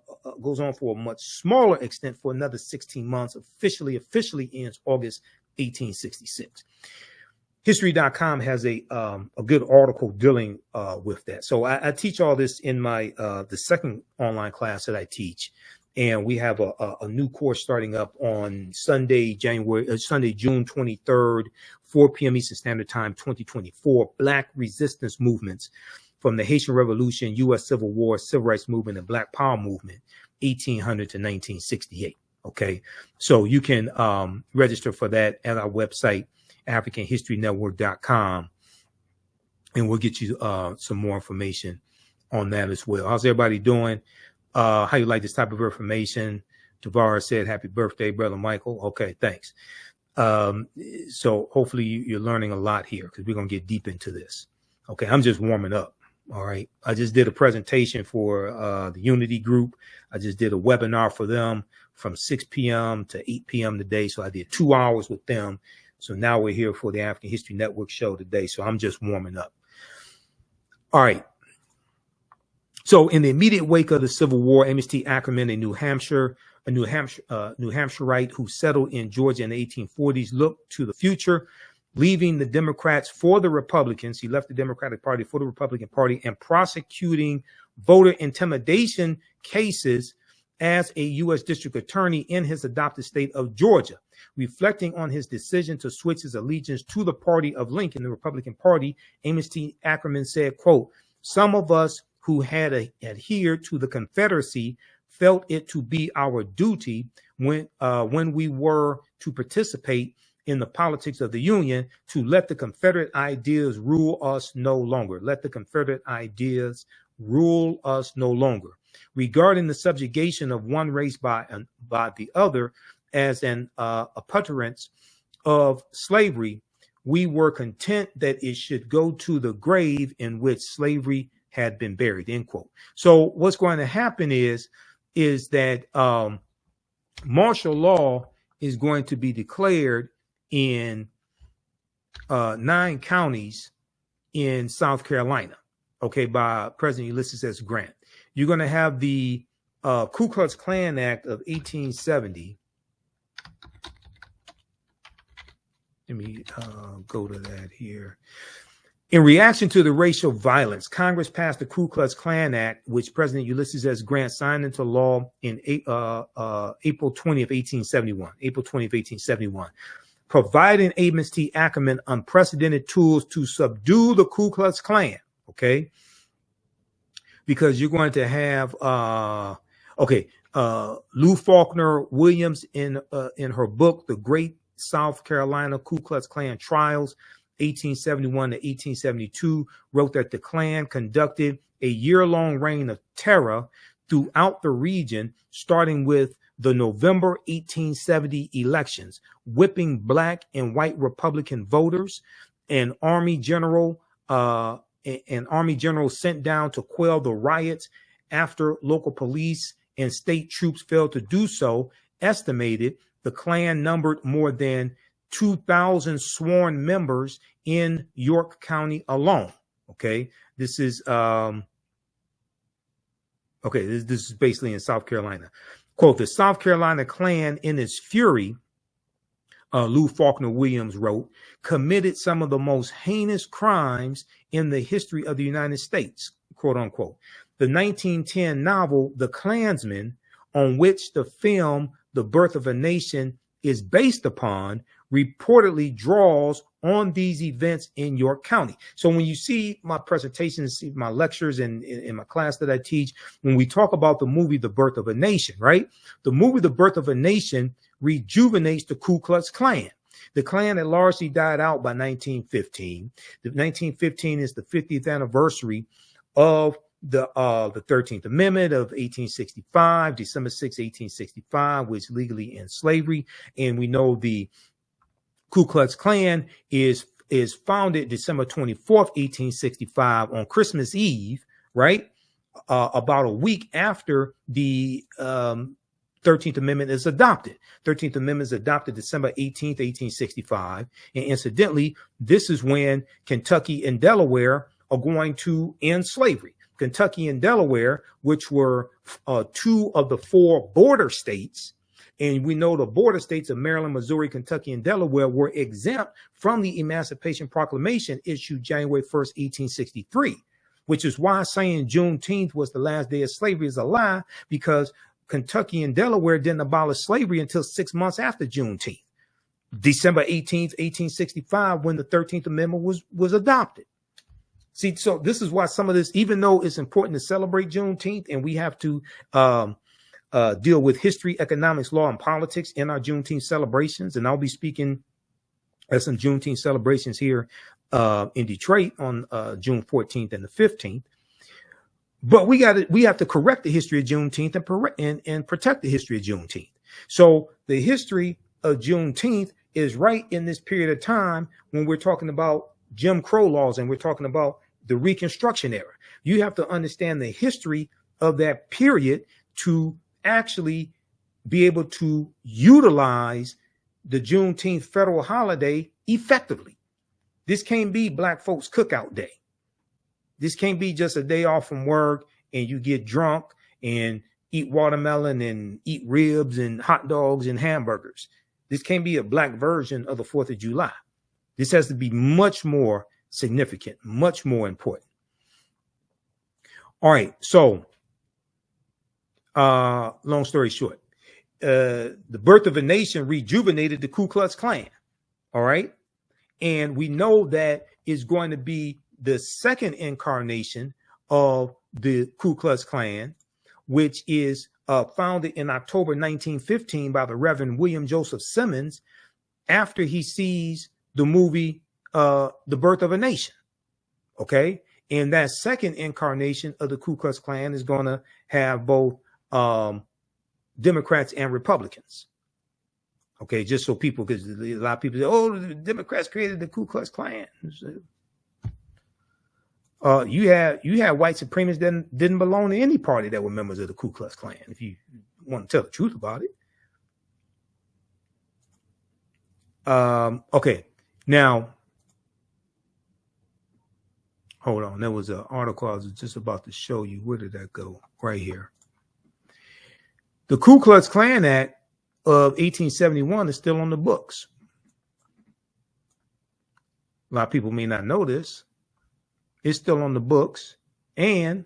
[SPEAKER 1] much smaller extent for another 16 months. Officially ends August 1866. History.com has a good article dealing with that. So I teach all this in my the second online class that I teach. And we have a new course starting up on Sunday, June 23rd, 4 p.m. Eastern Standard Time, 2024. Black resistance movements from the Haitian Revolution, U.S. Civil War, Civil Rights Movement, and Black Power Movement, 1800 to 1968. Okay, so you can register for that at our website, AfricanHistoryNetwork.com, and we'll get you some more information on that as well. How's everybody doing? How you like this type of information? Tavara said, happy birthday, Brother Michael. Okay, thanks. So hopefully you're learning a lot here, because we're going to get deep into this. Okay, I'm just warming up. All right. I just did a presentation for the Unity group. I just did a webinar for them from 6 p.m. to 8 p.m. today. So I did 2 hours with them. So now we're here for the African History Network show today. So I'm just warming up. All right. So in the immediate wake of the Civil War, Amos T. Ackerman, a New Hampshireite who settled in Georgia in the 1840s, looked to the future, leaving the Democrats for the Republicans. He left the Democratic Party for the Republican Party and prosecuting voter intimidation cases as a U.S. district attorney in his adopted state of Georgia. Reflecting on his decision to switch his allegiance to the party of Lincoln, the Republican Party, Amos T. Ackerman said, quote, "Some of us who had adhered to the Confederacy felt it to be our duty when we were to participate in the politics of the Union to let the Confederate ideas rule us no longer. Let the Confederate ideas rule us no longer. Regarding the subjugation of one race by the other as an appurtenance of slavery, we were content that it should go to the grave in which slavery had been buried," end quote. So what's going to happen is that martial law is going to be declared in 9 counties in South Carolina, okay, by President Ulysses S. Grant. You're going to have the Ku Klux Klan Act of 1870. Let me go to that here. In reaction to the racial violence, Congress passed the Ku Klux Klan Act, which President Ulysses S. Grant signed into law in April 20 of 1871, providing Amos T. Ackerman unprecedented tools to subdue the Ku Klux Klan, okay? Because you're going to have, Lou Faulkner Williams in her book, The Great South Carolina Ku Klux Klan Trials, 1871 to 1872, wrote that the Klan conducted a year-long reign of terror throughout the region, starting with the November 1870 elections, whipping black and white Republican voters. An army general sent down to quell the riots after local police and state troops failed to do so, estimated the Klan numbered more than 2,000 sworn members in York County alone. Okay, this is this is basically in South Carolina. Quote, "The South Carolina Klan, in its fury," Lou Faulkner Williams wrote, "committed some of the most heinous crimes in the history of the United States," quote unquote. The 1910 novel The Klansman, on which the film The Birth of a Nation is based upon, reportedly draws on these events in York County. So when you see my presentations, see my lectures and in my class that I teach, when we talk about the movie The Birth of a Nation, right? The movie The Birth of a Nation rejuvenates the Ku Klux Klan. The Klan had largely died out by 1915. The 1915 is the 50th anniversary of the 13th Amendment of 1865, December 6, 1865, which legally ends slavery. And we know the Ku Klux Klan is founded December 24th, 1865 on Christmas Eve, right? About a week after the 13th Amendment is adopted. 13th Amendment is adopted December 18th, 1865. And incidentally, this is when Kentucky and Delaware are going to end slavery. Kentucky and Delaware, which were two of the four border states, and we know the border states of Maryland, Missouri, Kentucky, and Delaware were exempt from the Emancipation Proclamation issued January 1st, 1863, which is why saying Juneteenth was the last day of slavery is a lie, because Kentucky and Delaware didn't abolish slavery until 6 months after Juneteenth, December 18th, 1865, when the 13th Amendment was adopted. See, so this is why some of this, even though it's important to celebrate Juneteenth and we have to deal with history, economics, law, and politics in our Juneteenth celebrations. And I'll be speaking at some Juneteenth celebrations here in Detroit on June 14th and the 15th. But we have to correct the history of Juneteenth and protect the history of Juneteenth. So the history of Juneteenth is right in this period of time when we're talking about Jim Crow laws and we're talking about the Reconstruction era. You have to understand the history of that period to actually be able to utilize the Juneteenth federal holiday effectively. This can't be Black folks cookout day. This can't be just a day off from work and you get drunk and eat watermelon and eat ribs and hot dogs and hamburgers. This can't be a Black version of the 4th of July. This has to be much more significant, much more important. All right, so long story short, the Birth of a Nation rejuvenated the Ku Klux Klan. All right. And we know that is going to be the second incarnation of the Ku Klux Klan, which is founded in October 1915 by the Reverend William Joseph Simmons after he sees the movie The Birth of a Nation. Okay. And that second incarnation of the Ku Klux Klan is going to have both Democrats and Republicans. Okay, just so people, because a lot of people say, oh, the Democrats created the Ku Klux Klan. You had white supremacists that didn't belong to any party that were members of the Ku Klux Klan, if you want to tell the truth about it. Okay, now, hold on. There was an article I was just about to show you. Where did that go? Right here. The Ku Klux Klan Act of 1871 is still on the books. A lot of people may not know this. It's still on the books. And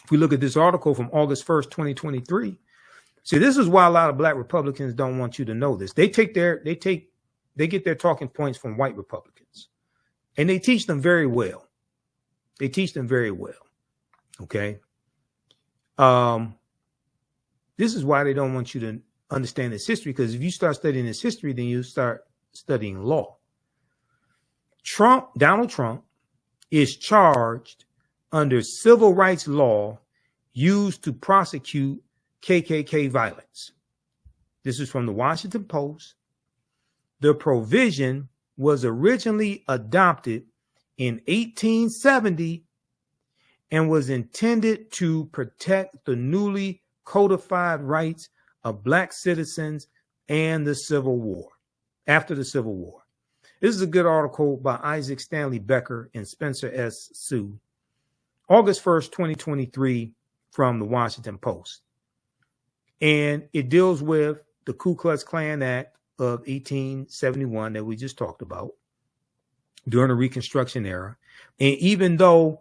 [SPEAKER 1] if we look at this article from August 1st, 2023, see, this is why a lot of Black Republicans don't want you to know this. They get their talking points from white Republicans, and they teach them very well. They teach them very well. Okay. This is why they don't want you to understand this history, because if you start studying this history, then you start studying law. Donald Trump is charged under civil rights law used to prosecute KKK violence. This is from the Washington Post. The provision was originally adopted in 1870 and was intended to protect the newly codified rights of Black citizens and the Civil War, after the Civil War. This is a good article by Isaac Stanley Becker and Spencer S. Sue, August 1st, 2023, from the Washington Post. And it deals with the Ku Klux Klan Act of 1871 that we just talked about during the Reconstruction era. And even though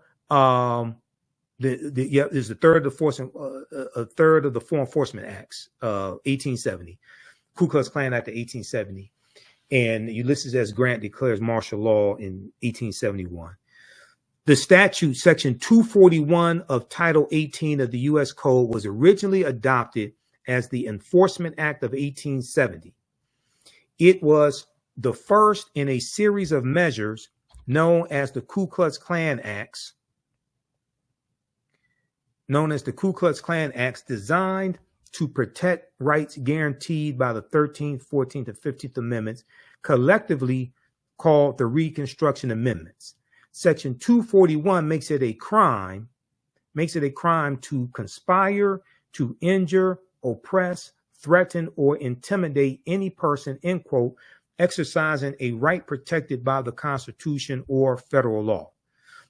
[SPEAKER 1] there's a third of the Four Enforcement Acts, 1870, Ku Klux Klan Act of 1870. and Ulysses S. Grant declares martial law in 1871. The statute, Section 241 of Title 18 of the U.S. Code, was originally adopted as the Enforcement Act of 1870. It was the first in a series of measures known as the Ku Klux Klan Acts, designed to protect rights guaranteed by the 13th, 14th, and 15th Amendments, collectively called the Reconstruction Amendments. Section 241 makes it a crime to conspire, to injure, oppress, threaten, or intimidate any person, end quote, exercising a right protected by the Constitution or federal law.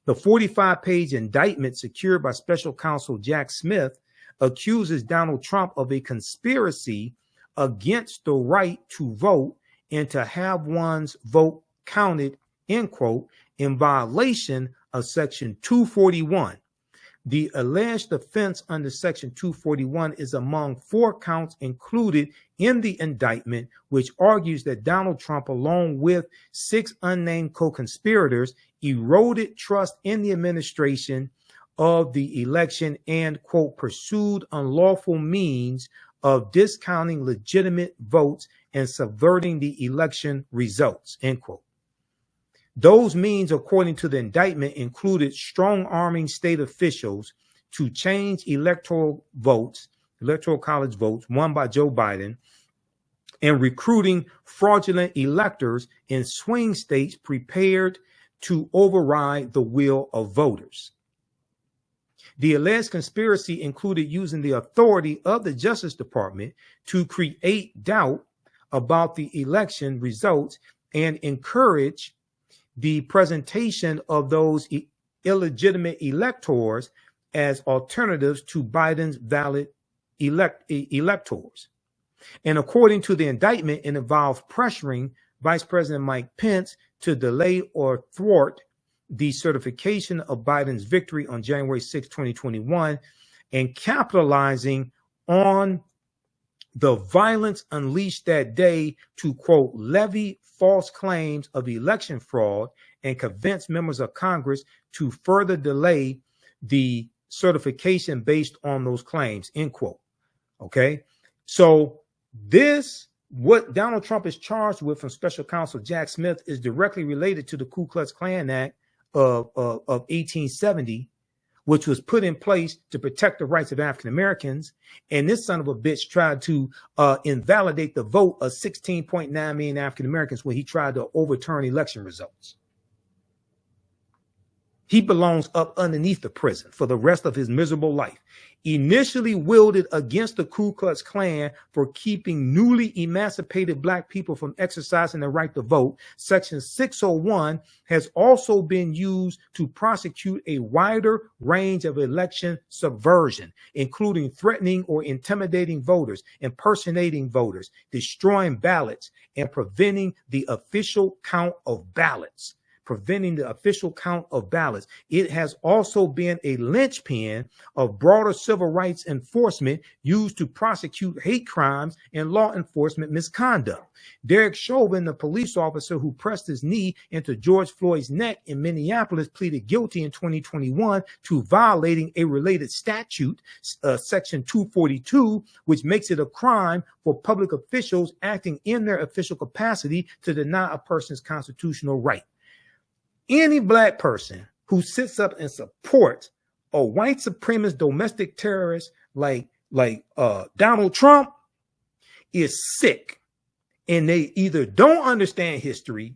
[SPEAKER 1] The 45-page indictment secured by Special Counsel Jack Smith accuses Donald Trump of a conspiracy against the right to vote and to have one's vote counted, end quote, in violation of Section 241. The alleged offense under Section 241 is among 4 counts included in the indictment, which argues that Donald Trump, along with 6 unnamed co-conspirators, eroded trust in the administration of the election and, quote, pursued unlawful means of discounting legitimate votes and subverting the election results, end quote. Those means, according to the indictment, included strong-arming state officials to change electoral college votes won by Joe Biden, and recruiting fraudulent electors in swing states prepared to override the will of voters. The alleged conspiracy included using the authority of the Justice Department to create doubt about the election results and encourage the presentation of those illegitimate electors as alternatives to Biden's valid electors. And according to the indictment, it involved pressuring Vice President Mike Pence to delay or thwart the certification of Biden's victory on January 6, 2021, and capitalizing on the violence unleashed that day to, quote, levy false claims of election fraud and convince members of Congress to further delay the certification based on those claims, end quote. Okay. So what Donald Trump is charged with from Special Counsel Jack Smith is directly related to the Ku Klux Klan Act of 1870, which was put in place to protect the rights of African Americans. And this son of a bitch tried to invalidate the vote of 16.9 million African Americans when he tried to overturn election results. He belongs up underneath the prison for the rest of his miserable life. Initially wielded against the Ku Klux Klan for keeping newly emancipated Black people from exercising their right to vote, Section 601 has also been used to prosecute a wider range of election subversion, including threatening or intimidating voters, impersonating voters, destroying ballots, and preventing the official count of ballots. It has also been a linchpin of broader civil rights enforcement used to prosecute hate crimes and law enforcement misconduct. Derek Chauvin, the police officer who pressed his knee into George Floyd's neck in Minneapolis, pleaded guilty in 2021 to violating a related statute, Section 242, which makes it a crime for public officials acting in their official capacity to deny a person's constitutional right. Any Black person who sits up and supports a white supremacist domestic terrorist like Donald Trump is sick, and they either don't understand history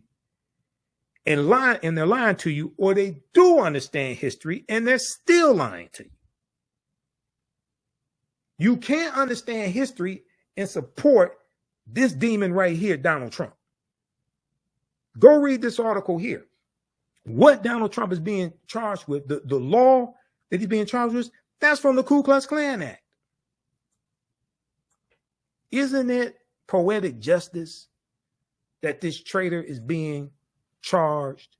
[SPEAKER 1] and they're lying to you, or they do understand history and they're still lying to you. You can't understand history and support this demon right here, Donald Trump. Go read this article here. What Donald Trump is being charged with, the law that he's being charged with, that's from the Ku Klux Klan Act. Isn't it poetic justice that this traitor is being charged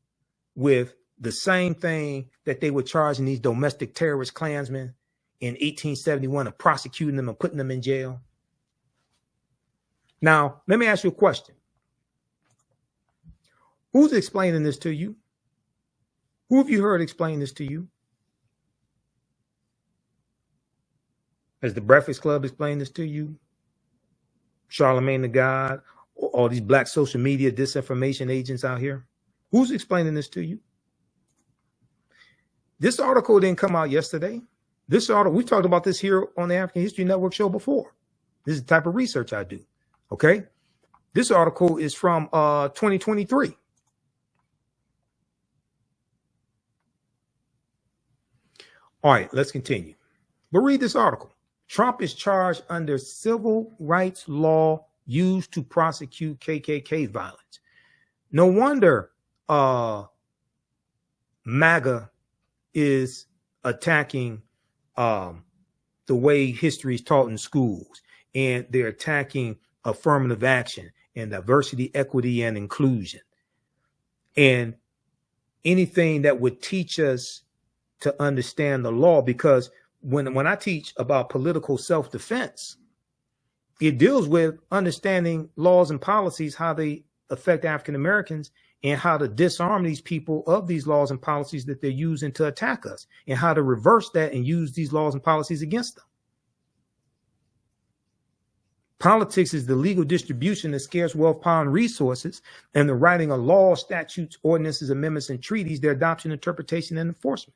[SPEAKER 1] with the same thing that they were charging these domestic terrorist Klansmen in 1871 of prosecuting them and putting them in jail? Now, let me ask you a question. Who's explaining this to you? Who have you heard explain this to you? Has the Breakfast Club explained this to you? Charlemagne the God, all these black social media disinformation agents out here? Who's explaining this to you? This article didn't come out yesterday. This article, we talked about this here on the African History Network show before. This is the type of research I do. Okay. This article is from 2023. All right, let's continue. But read this article. Trump is charged under civil rights law used to prosecute KKK violence. No wonder MAGA is attacking the way history is taught in schools, and they're attacking affirmative action and diversity, equity, and inclusion, and anything that would teach us to understand the law. Because when I teach about political self-defense, it deals with understanding laws and policies, how they affect African Americans, and how to disarm these people of these laws and policies that they're using to attack us, and how to reverse that and use these laws and policies against them. Politics is the legal distribution of scarce wealth, power, and resources, and the writing of laws, statutes, ordinances, amendments, and treaties, their adoption, interpretation, and enforcement.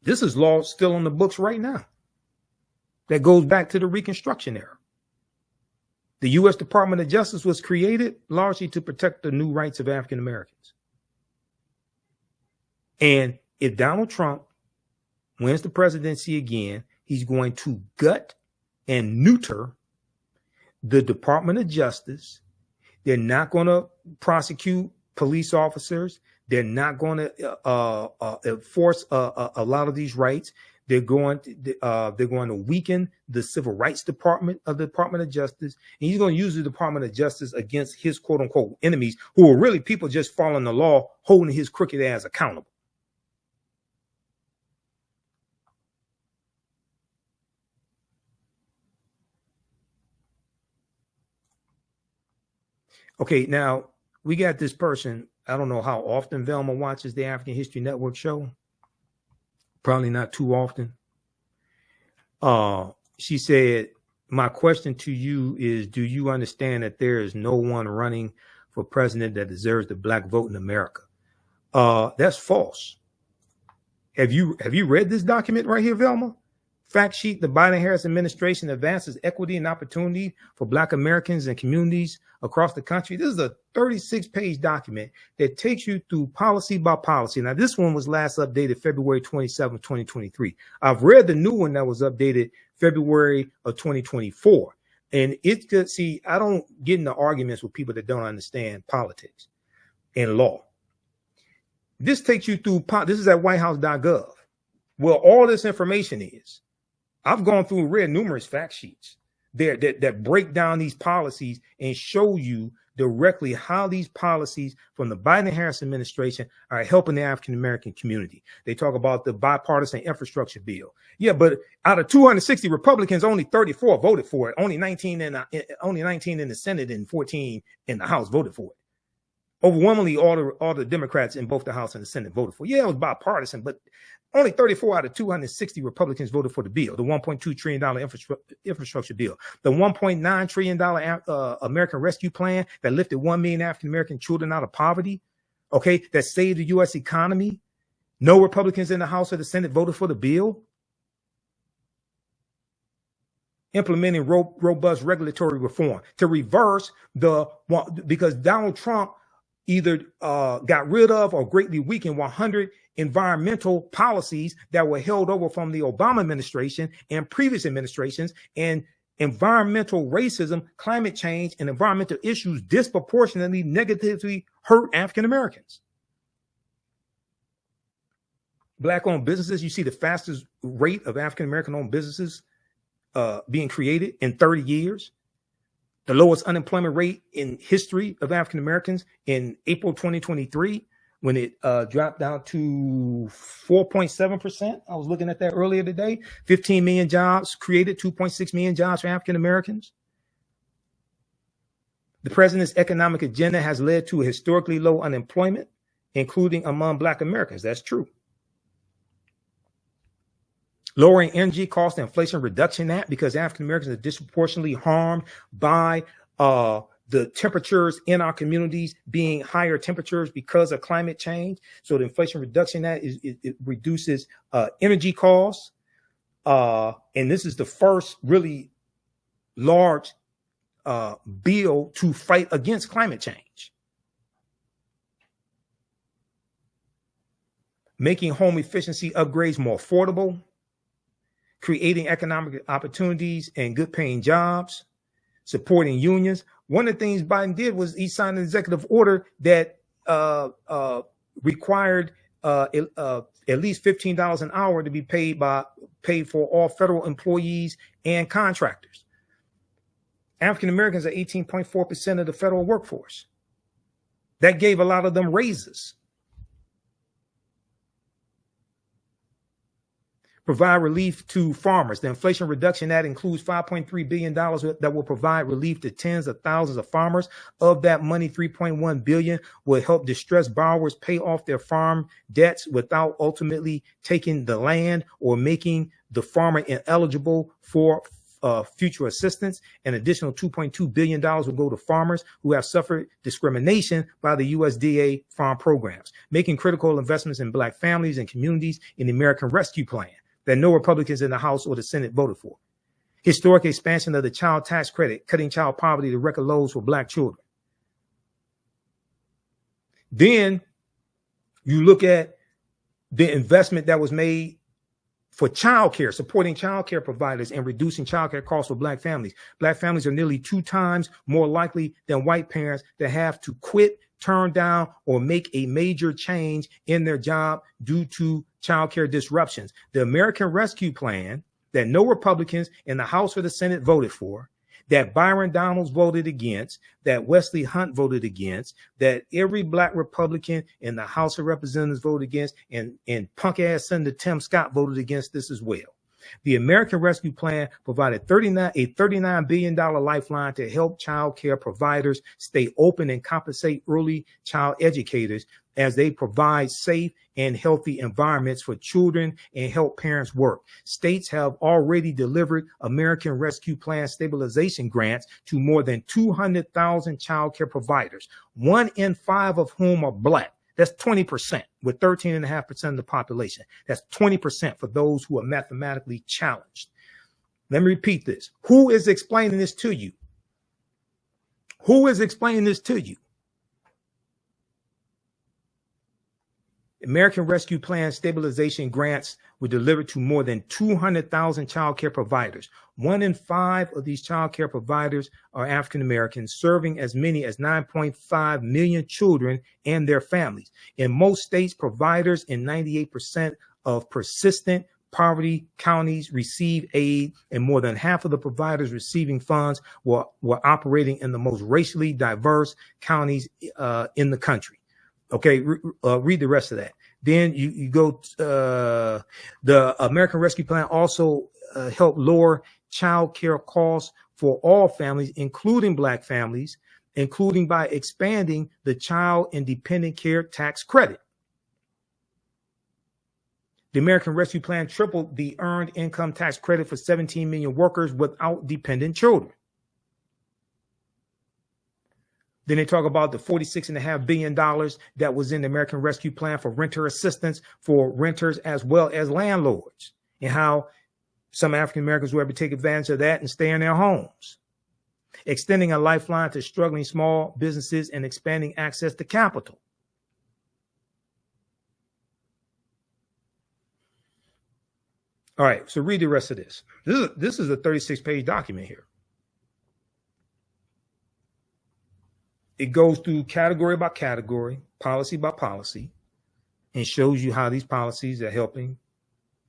[SPEAKER 1] This is law still on the books right now that goes back to the Reconstruction era. The U.S. Department of Justice was created largely to protect the new rights of African Americans. And if Donald Trump wins the presidency again, he's going to gut and neuter the Department of Justice. They're not going to prosecute police officers. They're not going to enforce a lot of these rights. They're going to weaken the civil rights department of the Department of Justice. And he's going to use the Department of Justice against his quote unquote enemies, who are really people just following the law, holding his crooked ass accountable. Okay, now we got this person. I don't know how often Velma watches the African History Network show. Probably not too often. She said, my question to you is, do you understand that there is no one running for president that deserves the black vote in America? That's false. Have you read this document right here, Velma? Fact sheet: the Biden-Harris administration advances equity and opportunity for black Americans and communities across the country. This is a 36-page document that takes you through policy by policy. Now, this one was last updated February 27, 2023. I've read the new one that was updated February of 2024. And it's good. See, I don't get into arguments with people that don't understand politics and law. This takes you through, this is at whitehouse.gov, where all this information is. I've gone through and read numerous fact sheets there that break down these policies and show you directly how these policies from the Biden-Harris administration are helping the African-American community. They talk about the bipartisan infrastructure bill. Yeah, but out of 260 Republicans, only 34 voted for it. Only 19 in the Senate and 14 in the House voted for it. Overwhelmingly, all the Democrats in both the House and the Senate voted for it. Yeah, it was bipartisan, but only 34 out of 260 Republicans voted for the bill, the $1.2 trillion infrastructure bill, the $1.9 trillion American Rescue Plan that lifted 1 million African-American children out of poverty, okay, that saved the U.S. economy. No Republicans in the House or the Senate voted for the bill. Implementing robust regulatory reform to reverse because Donald Trump either got rid of or greatly weakened 100 environmental policies that were held over from the Obama administration and previous administrations, and environmental racism, climate change, and environmental issues disproportionately negatively hurt African Americans. Black-owned businesses, you see the fastest rate of African American-owned businesses being created in 30 years. The lowest unemployment rate in history of African Americans in April 2023, when it dropped down to 4.7%. I was looking at that earlier today. 15 million jobs created, 2.6 million jobs for African Americans. The president's economic agenda has led to historically low unemployment, including among Black Americans. That's true. Lowering energy cost, the Inflation Reduction Act, because African Americans are disproportionately harmed by the temperatures in our communities being higher temperatures because of climate change. So the Inflation Reduction Act it reduces energy costs. And this is the first really large bill to fight against climate change. Making home efficiency upgrades more affordable, creating economic opportunities and good paying jobs, supporting unions. One of the things Biden did was he signed an executive order that required at least $15 an hour to be paid for all federal employees and contractors. African Americans are 18.4% of the federal workforce. That gave a lot of them raises. Provide relief to farmers. The Inflation Reduction Act includes $5.3 billion that will provide relief to tens of thousands of farmers. Of that money, $3.1 billion will help distressed borrowers pay off their farm debts without ultimately taking the land or making the farmer ineligible for future assistance. An additional $2.2 billion will go to farmers who have suffered discrimination by the USDA farm programs, making critical investments in Black families and communities in the American Rescue Plan that no Republicans in the House or the Senate voted for. Historic expansion of the child tax credit, cutting child poverty to record lows for Black children. Then you look at the investment that was made for childcare, supporting childcare providers and reducing childcare costs for Black families. Black families are nearly 2 times more likely than white parents to have to quit, turn down, or make a major change in their job due to childcare disruptions. The American Rescue Plan that no Republicans in the House or the Senate voted for, that Byron Donalds voted against, that Wesley Hunt voted against, that every Black Republican in the House of Representatives voted against, and punk ass Senator Tim Scott voted against this as well. The American Rescue Plan provided a $39 billion lifeline to help child care providers stay open and compensate early child educators as they provide safe and healthy environments for children and help parents work. States have already delivered American Rescue Plan stabilization grants to more than 200,000 child care providers, 1 in 5 of whom are Black. That's 20%, with 13.5% of the population. That's 20% for those who are mathematically challenged. Let me repeat this. Who is explaining this to you? Who is explaining this to you? American Rescue Plan stabilization grants were delivered to more than 200,000 child care providers. 1 in 5 of these child care providers are African Americans, serving as many as 9.5 million children and their families. In most states, providers in 98% of persistent poverty counties receive aid, and more than half of the providers receiving funds were operating in the most racially diverse counties in the country. Okay, read the rest of that. Then you go, the American Rescue Plan also helped lower child care costs for all families, including Black families, including by expanding the child and dependent care tax credit. The American Rescue Plan tripled the earned income tax credit for 17 million workers without dependent children. Then they talk about the $46.5 billion that was in the American Rescue Plan for renter assistance for renters as well as landlords, and how some African Americans were able to take advantage of that and stay in their homes. Extending a lifeline to struggling small businesses and expanding access to capital. All right, so read the rest of this. This is a 36-page document here. It goes through category by category, policy by policy, and shows you how these policies are helping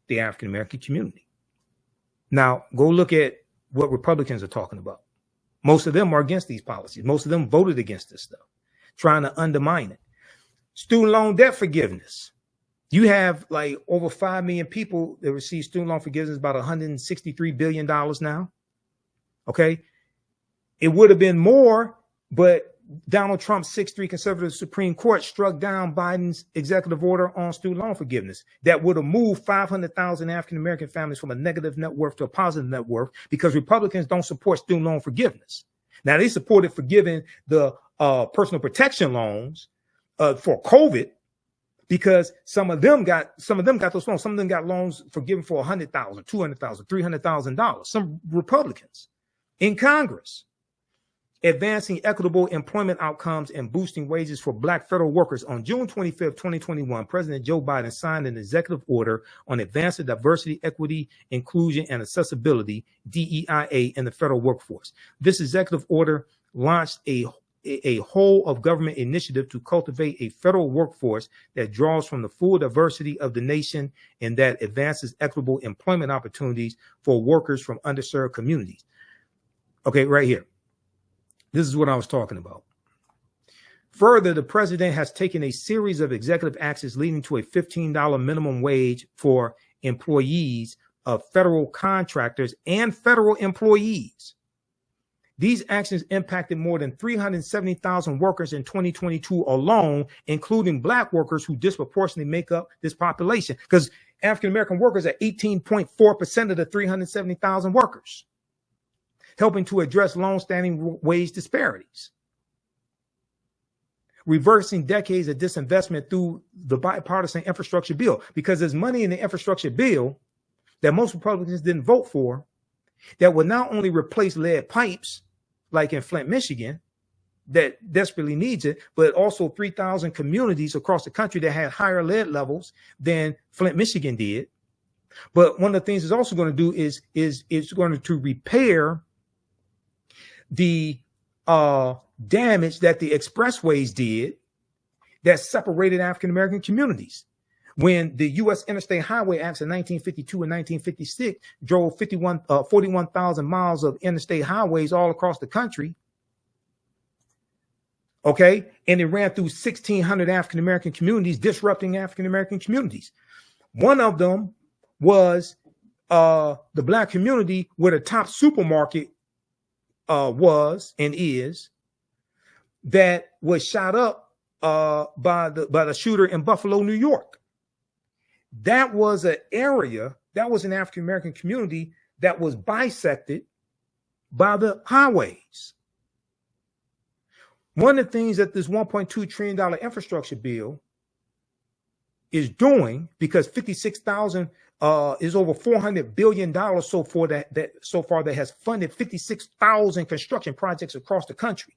[SPEAKER 1] the African American community. Now, go look at what Republicans are talking about. Most of them are against these policies. Most of them voted against this stuff, trying to undermine it. Student loan debt forgiveness. You have like over 5 million people that receive student loan forgiveness, about $163 billion now. Okay. It would have been more But Donald Trump's 6-3 conservative Supreme Court struck down Biden's executive order on student loan forgiveness that would have moved 500,000 African-American families from a negative net worth to a positive net worth, because Republicans don't support student loan forgiveness. Now, they supported forgiving the personal protection loans for COVID, because some of them got those loans. Some of them got loans forgiven for $100,000, $200,000, $300,000. Some Republicans in Congress. Advancing equitable employment outcomes and boosting wages for Black federal workers. On June 25th, 2021, President Joe Biden signed an executive order on advancing diversity, equity, inclusion, and accessibility, DEIA, in the federal workforce. This executive order launched a whole of government initiative to cultivate a federal workforce that draws from the full diversity of the nation and that advances equitable employment opportunities for workers from underserved communities. Okay, right here. This is what I was talking about. Further, the president has taken a series of executive actions leading to a $15 minimum wage for employees of federal contractors and federal employees. These actions impacted more than 370,000 workers in 2022 alone, including Black workers who disproportionately make up this population, because African-American workers are 18.4% of the 370,000 workers, helping to address long-standing wage disparities, reversing decades of disinvestment through the bipartisan infrastructure bill, because there's money in the infrastructure bill that most Republicans didn't vote for that would not only replace lead pipes like in Flint, Michigan, that desperately needs it, but also 3,000 communities across the country that had higher lead levels than Flint, Michigan did. But one of the things it's also going to do is it's going to repair the damage that the expressways did that separated African-American communities. When the U.S. Interstate Highway Acts of 1952 and 1956 drove 41,000 miles of interstate highways all across the country, okay, and it ran through 1,600 African-American communities, disrupting African-American communities. One of them was the Black community where the top supermarket was and is, that was shot up by the shooter in Buffalo, New York. That was an area, that was an African-American community that was bisected by the highways. One of the things that this $1.2 trillion infrastructure bill is doing, because 56,000 is over $400 billion so far that has funded 56,000 construction projects across the country.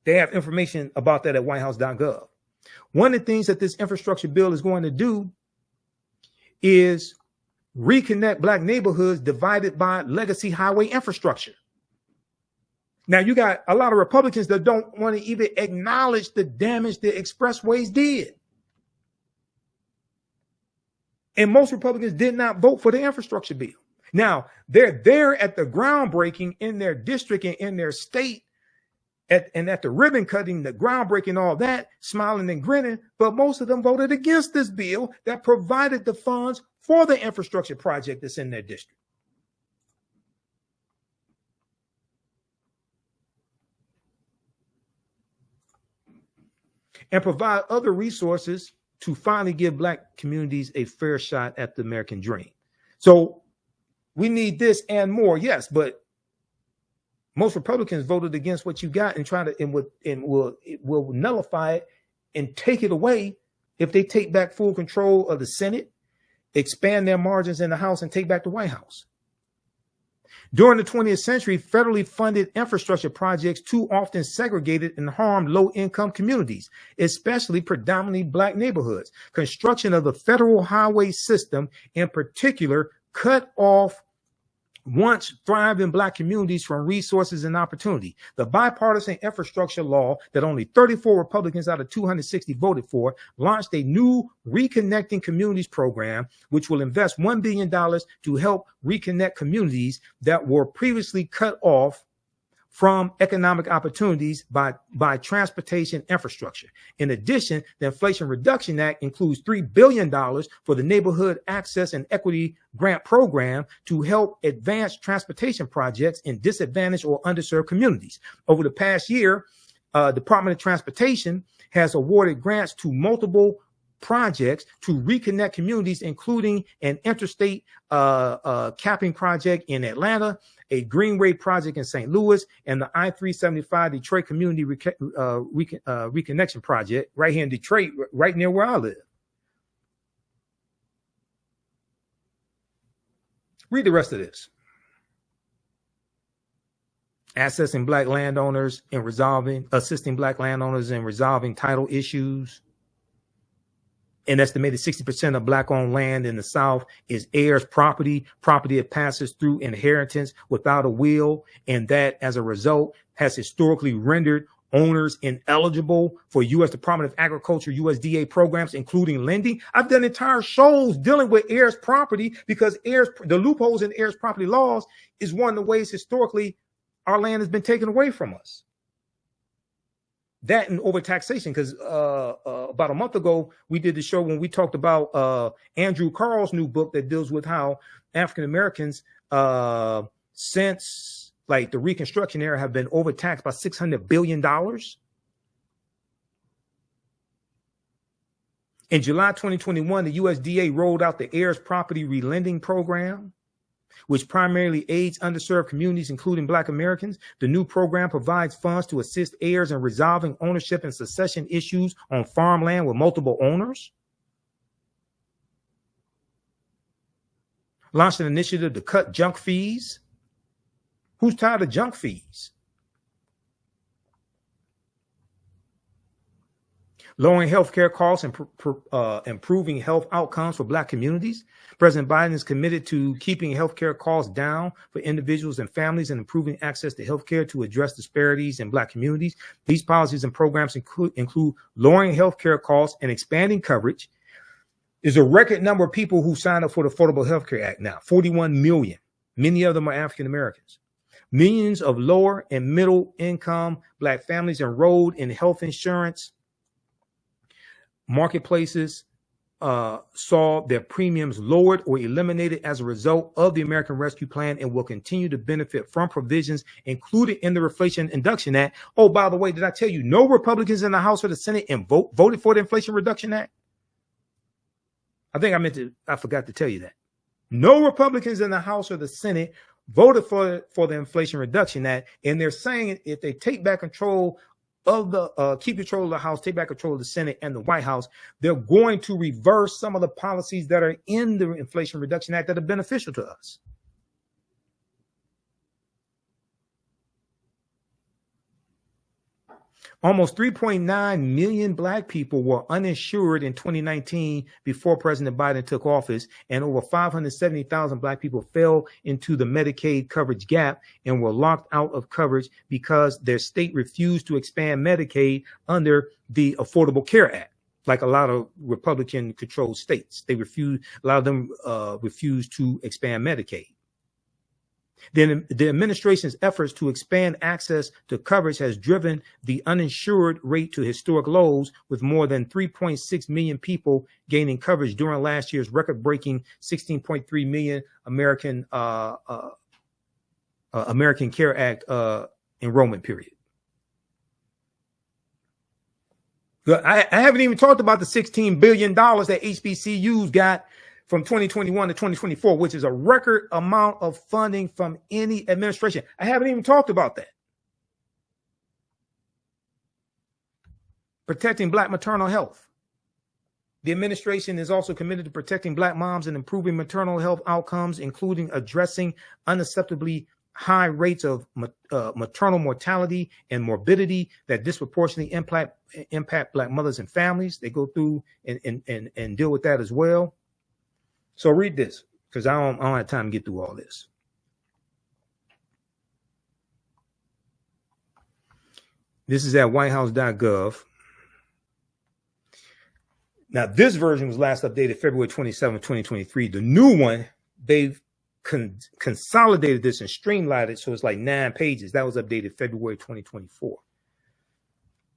[SPEAKER 1] They have information about that at whitehouse.gov. One of the things that this infrastructure bill is going to do is reconnect Black neighborhoods divided by legacy highway infrastructure. Now, you got a lot of Republicans that don't want to even acknowledge the damage the expressways did. And most Republicans did not vote for the infrastructure bill. Now, they're there at the groundbreaking in their district and in their state, and at the ribbon cutting, the groundbreaking, all that, smiling and grinning. But most of them voted against this bill that provided the funds for the infrastructure project that's in their district. And provide other resources to finally give Black communities a fair shot at the American dream. So we need this and more, yes, but most Republicans voted against what you got and will nullify it and take it away if they take back full control of the Senate, expand their margins in the House, and take back the White House. During the 20th century, federally funded infrastructure projects too often segregated and harmed low-income communities, especially predominantly Black neighborhoods. Construction of the federal highway system, in particular, cut off once thriving Black communities from resources and opportunity. The bipartisan infrastructure law that only 34 Republicans out of 260 voted for launched a new Reconnecting Communities program, which will invest $1 billion to help reconnect communities that were previously cut off from economic opportunities by transportation infrastructure. In addition, the Inflation Reduction Act includes $3 billion for the Neighborhood Access and Equity Grant Program to help advance transportation projects in disadvantaged or underserved communities. Over the past year, Department of Transportation has awarded grants to multiple projects to reconnect communities, including an interstate capping project in Atlanta, a Greenway project in St. Louis, and the I-375 Detroit Community Reconnection Project right here in Detroit, right near where I live. Read the rest of this. Assisting black landowners in resolving title issues. An estimated 60% of black-owned land in the South is heirs' property that passes through inheritance without a will, and that, as a result, has historically rendered owners ineligible for U.S. Department of Agriculture, USDA programs, including lending. I've done entire shows dealing with heirs' property because the loopholes in heirs' property laws is one of the ways historically our land has been taken away from us. That and overtaxation, because about a month ago, we did the show when we talked about Andrew Carl's new book that deals with how African Americans, since like the Reconstruction era, have been overtaxed by $600 billion. In July 2021, the USDA rolled out the heirs property relending program, which primarily aids underserved communities, including Black Americans. The new program provides funds to assist heirs in resolving ownership and succession issues on farmland with multiple owners. Launched an initiative to cut junk fees. Who's tired of junk fees? Lowering healthcare costs and improving health outcomes for Black communities. President Biden is committed to keeping healthcare costs down for individuals and families and improving access to healthcare to address disparities in Black communities. These policies and programs include lowering healthcare costs and expanding coverage. There's a record number of people who signed up for the Affordable Health Care Act now, 41 million. Many of them are African Americans. Millions of lower and middle income Black families enrolled in health insurance marketplaces saw their premiums lowered or eliminated as a result of the American Rescue Plan and will continue to benefit from provisions included in the Inflation Reduction Act. Oh, by the way, did I tell you no Republicans in the House or the Senate voted for the Inflation Reduction Act? I forgot to tell you that. No Republicans in the House or the Senate voted for the Inflation Reduction Act, and they're saying if they take back control of the keep control of the House, take back control of the Senate and the White House, they're going to reverse some of the policies that are in the Inflation Reduction Act that are beneficial to us. Almost 3.9 million Black people were uninsured in 2019 before President Biden took office, and over 570,000 Black people fell into the Medicaid coverage gap and were locked out of coverage because their state refused to expand Medicaid under the Affordable Care Act. Like a lot of Republican-controlled states, a lot of them refused to expand Medicaid. Then the administration's efforts to expand access to coverage has driven the uninsured rate to historic lows, with more than 3.6 million people gaining coverage during last year's record-breaking 16.3 million American Care Act enrollment period. I haven't even talked about the $16 billion that HBCUs got from 2021 to 2024, which is a record amount of funding from any administration. I haven't even talked about that. Protecting Black maternal health. The administration is also committed to protecting Black moms and improving maternal health outcomes, including addressing unacceptably high rates of maternal mortality and morbidity that disproportionately impact Black mothers and families. They go through and deal with that as well. So read this, because I don't have time to get through all this. This is at whitehouse.gov. Now, this version was last updated February 27, 2023. The new one, they've consolidated this and streamlined it so it's like 9 pages. That was updated February 2024.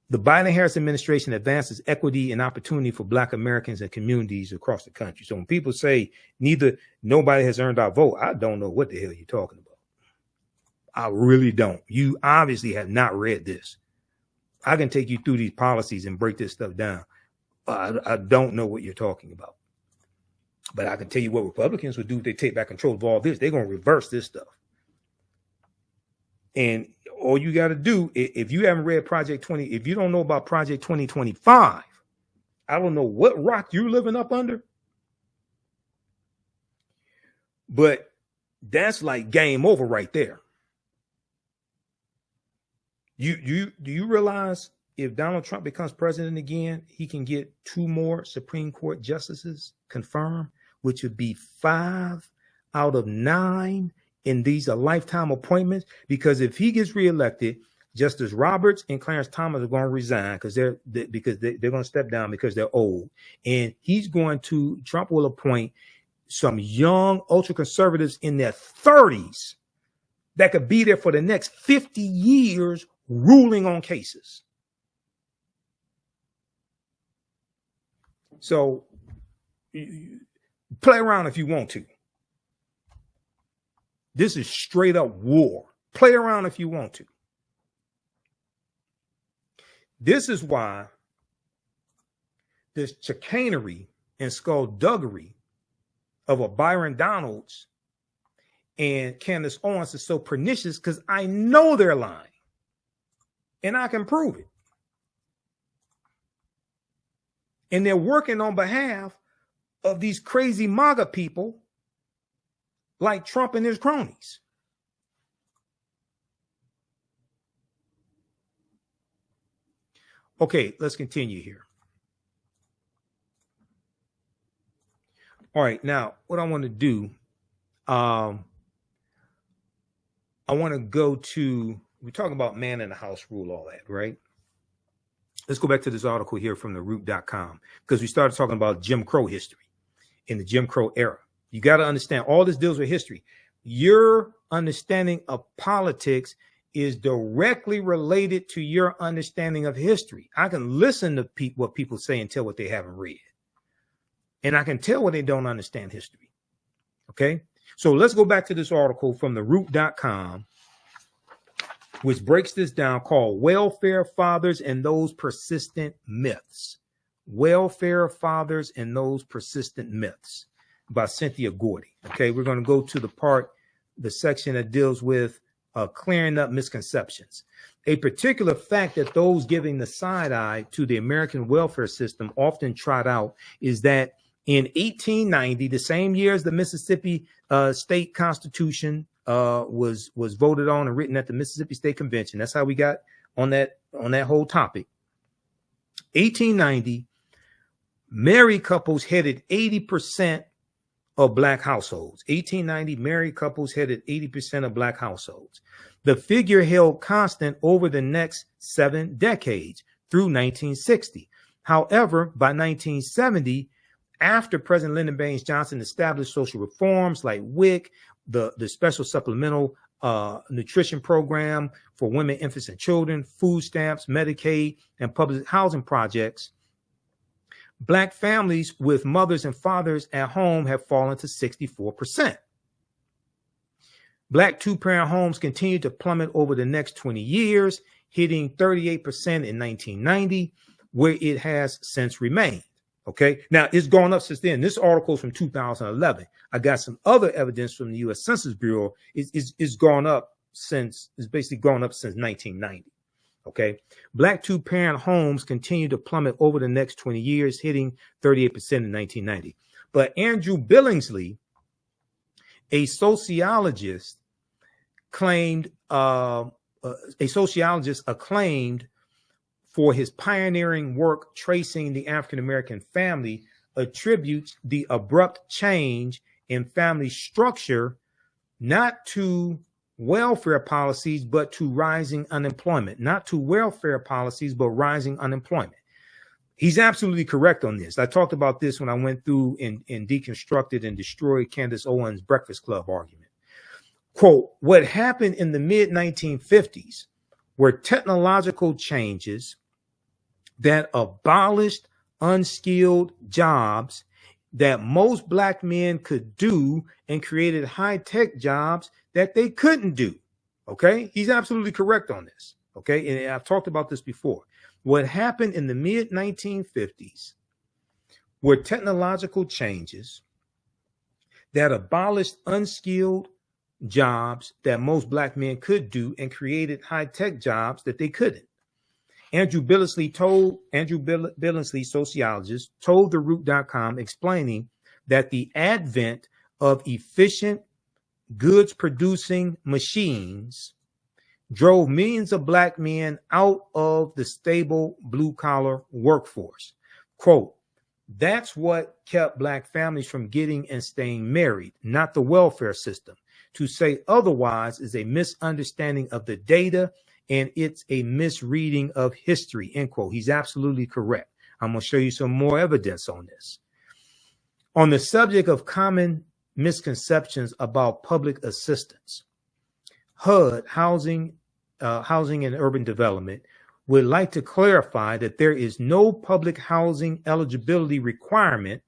[SPEAKER 1] The Biden-Harris administration advances equity and opportunity for Black Americans and communities across the country. So when people say nobody has earned our vote, I don't know what the hell you're talking about. I really don't. You obviously have not read this. I can take you through these policies and break this stuff down. I don't know what you're talking about. But I can tell you what Republicans would do if they take back control of all this. They're going to reverse this stuff. And all you got to do, if you haven't read Project 20, if you don't know about Project 2025, I don't know what rock you're living up under. But that's like game over right there. Do you realize if Donald Trump becomes president again, he can get 2 more Supreme Court justices confirmed, which would be 5 out of 9. And these are lifetime appointments, because if he gets reelected, Justice Roberts and Clarence Thomas are going to resign because they're going to step down because they're old. And Trump will appoint some young ultra conservatives in their 30s that could be there for the next 50 years ruling on cases. So play around if you want to. This is straight up war. Play around if you want to. This is why this chicanery and skullduggery of a Byron Donalds and Candace Owens is so pernicious, because I know they're lying. And I can prove it. And they're working on behalf of these crazy MAGA people like Trump and his cronies. Okay, let's continue here. All right, now what I want to do, I want to go to, we're talking about man in the house rule, all that, right? Let's go back to this article here from theroot.com, because we started talking about Jim Crow history in the Jim Crow era. You got to understand, all this deals with history. Your understanding of politics is directly related to your understanding of history. I can listen to what people say and tell what they haven't read. And I can tell when they don't understand history. Okay? So let's go back to this article from theroot.com, which breaks this down, called Welfare Fathers and Those Persistent Myths. Welfare Fathers and Those Persistent Myths, by Cynthia Gordy. Okay, we're going to go to the section that deals with clearing up misconceptions. A particular fact that those giving the side eye to the American welfare system often trot out is that in 1890, the same year as the Mississippi state constitution was voted on and written at the Mississippi State Convention. That's how we got on that whole topic. 1890, married couples headed 80% of Black households. 1890, married couples headed 80% of Black households. The figure held constant over the next 7 decades through 1960. However, by 1970, after President Lyndon Baines Johnson established social reforms like WIC, the special supplemental nutrition program for women, infants, and children, food stamps, Medicaid, and public housing projects, Black families with mothers and fathers at home have fallen to 64%. Black 2-parent homes continue to plummet over the next 20 years, hitting 38% in 1990, where it has since remained. Okay, now it's gone up since then. This article is from 2011. I got some other evidence from the U.S. Census Bureau. It's gone up since, it's basically gone up since 1990. Okay, Black 2-parent homes continue to plummet over the next 20 years, hitting 38% in 1990. But Andrew Billingsley, a sociologist, acclaimed for his pioneering work tracing the African-American family, attributes the abrupt change in family structure not to welfare policies, but to rising unemployment. Not to welfare policies, but rising unemployment. He's absolutely correct on this. I talked about this when I went through and deconstructed and destroyed Candace Owens' Breakfast Club argument. Quote, what happened in the mid-1950s were technological changes that abolished unskilled jobs that most black men could do and created high-tech jobs that they couldn't do. Okay, he's absolutely correct on this. Okay, and I've talked about this before. What happened in the mid-1950s were technological changes that abolished unskilled jobs that most black men could do and created high-tech jobs that they couldn't. Andrew Billingsley, sociologist, told TheRoot.com, explaining that the advent of efficient goods-producing machines drove millions of black men out of the stable blue-collar workforce. Quote, that's what kept black families from getting and staying married, not the welfare system. To say otherwise is a misunderstanding of the data, and it's a misreading of history, end quote. He's absolutely correct. I'm going to show you some more evidence on this. On the subject of common misconceptions about public assistance, HUD, Housing and Urban Development, would like to clarify that there is no public housing eligibility requirement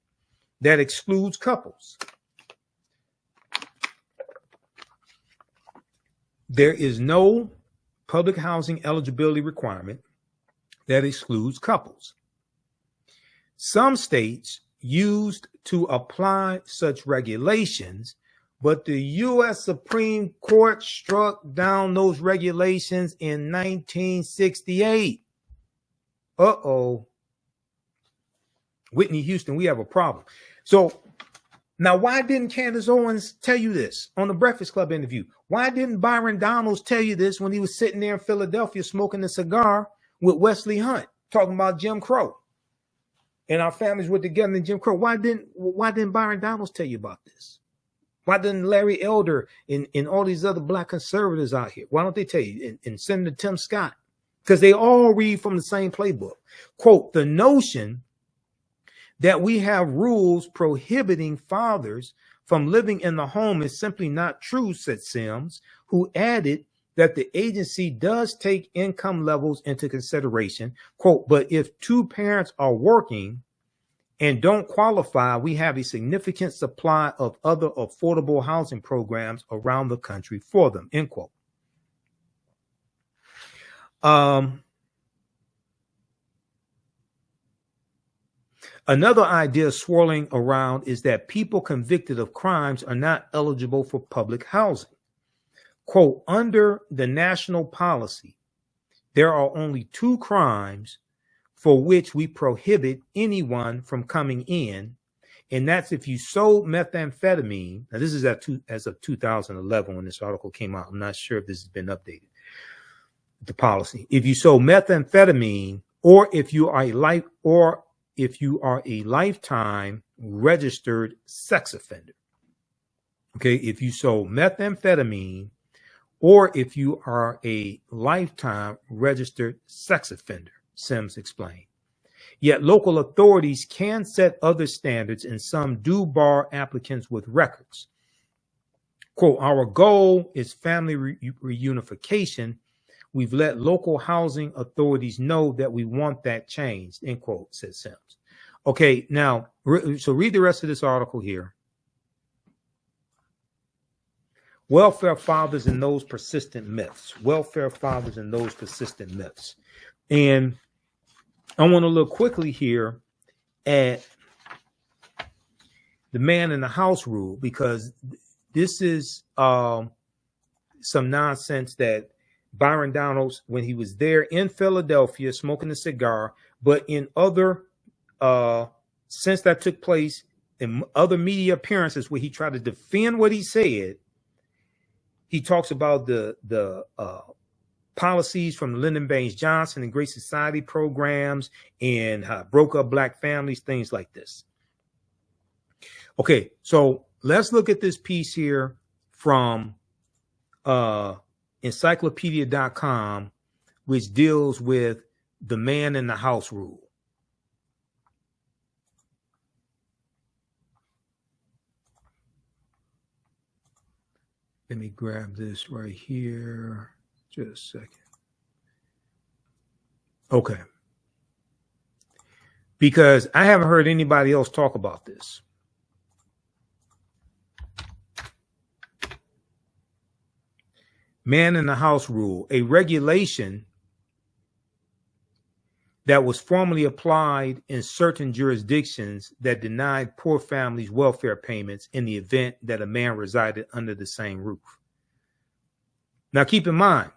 [SPEAKER 1] that excludes couples. There is no public housing eligibility requirement that excludes couples. Some states used to apply such regulations, but the U.S. Supreme Court struck down those regulations in 1968. Uh-oh. Whitney Houston, we have a problem. So now, why didn't Candace Owens tell you this on the Breakfast Club interview? Why didn't Byron Donalds tell you this when he was sitting there in Philadelphia smoking a cigar with Wesley Hunt, talking about Jim Crow? And our families were together in Jim Crow. Why didn't Byron Donalds tell you about this? Why didn't Larry Elder and all these other black conservatives out here? Why don't they tell you? And Senator Tim Scott? Because they all read from the same playbook. Quote, the notion that we have rules prohibiting fathers from living in the home is simply not true, said Sims, who added that the agency does take income levels into consideration. Quote, but if two parents are working and don't qualify, we have a significant supply of other affordable housing programs around the country for them, end quote. Another idea swirling around is that people convicted of crimes are not eligible for public housing. Quote, under the national policy, there are only 2 crimes for which we prohibit anyone from coming in, and that's if you sold methamphetamine. Now, this is as of 2011 when this article came out. I'm not sure if this has been updated. The policy: if you sold methamphetamine, or if you are a lifetime registered sex offender. Okay, if you sold methamphetamine, or if you are a lifetime registered sex offender, Sims explained. Yet local authorities can set other standards, and some do bar applicants with records. Quote, our goal is family reunification. We've let local housing authorities know that we want that changed, end quote, said Sims. Okay, now, so read the rest of this article here. Welfare fathers and those persistent myths. Welfare fathers and those persistent myths. And I want to look quickly here at the man in the house rule, because this is some nonsense that Byron Donalds, when he was there in Philadelphia smoking a cigar, but in other since that took place in other media appearances where he tried to defend what he said, he talks about the policies from the Lyndon Baines Johnson and Great Society programs and how it broke up black families, things like this. Okay, so let's look at this piece here from encyclopedia.com, which deals with the man in the house rule. Let me grab this right here. Just a second. Okay. Because I haven't heard anybody else talk about this. Man in the house rule, a regulation that was formally applied in certain jurisdictions that denied poor families welfare payments in the event that a man resided under the same roof. Now, keep in mind,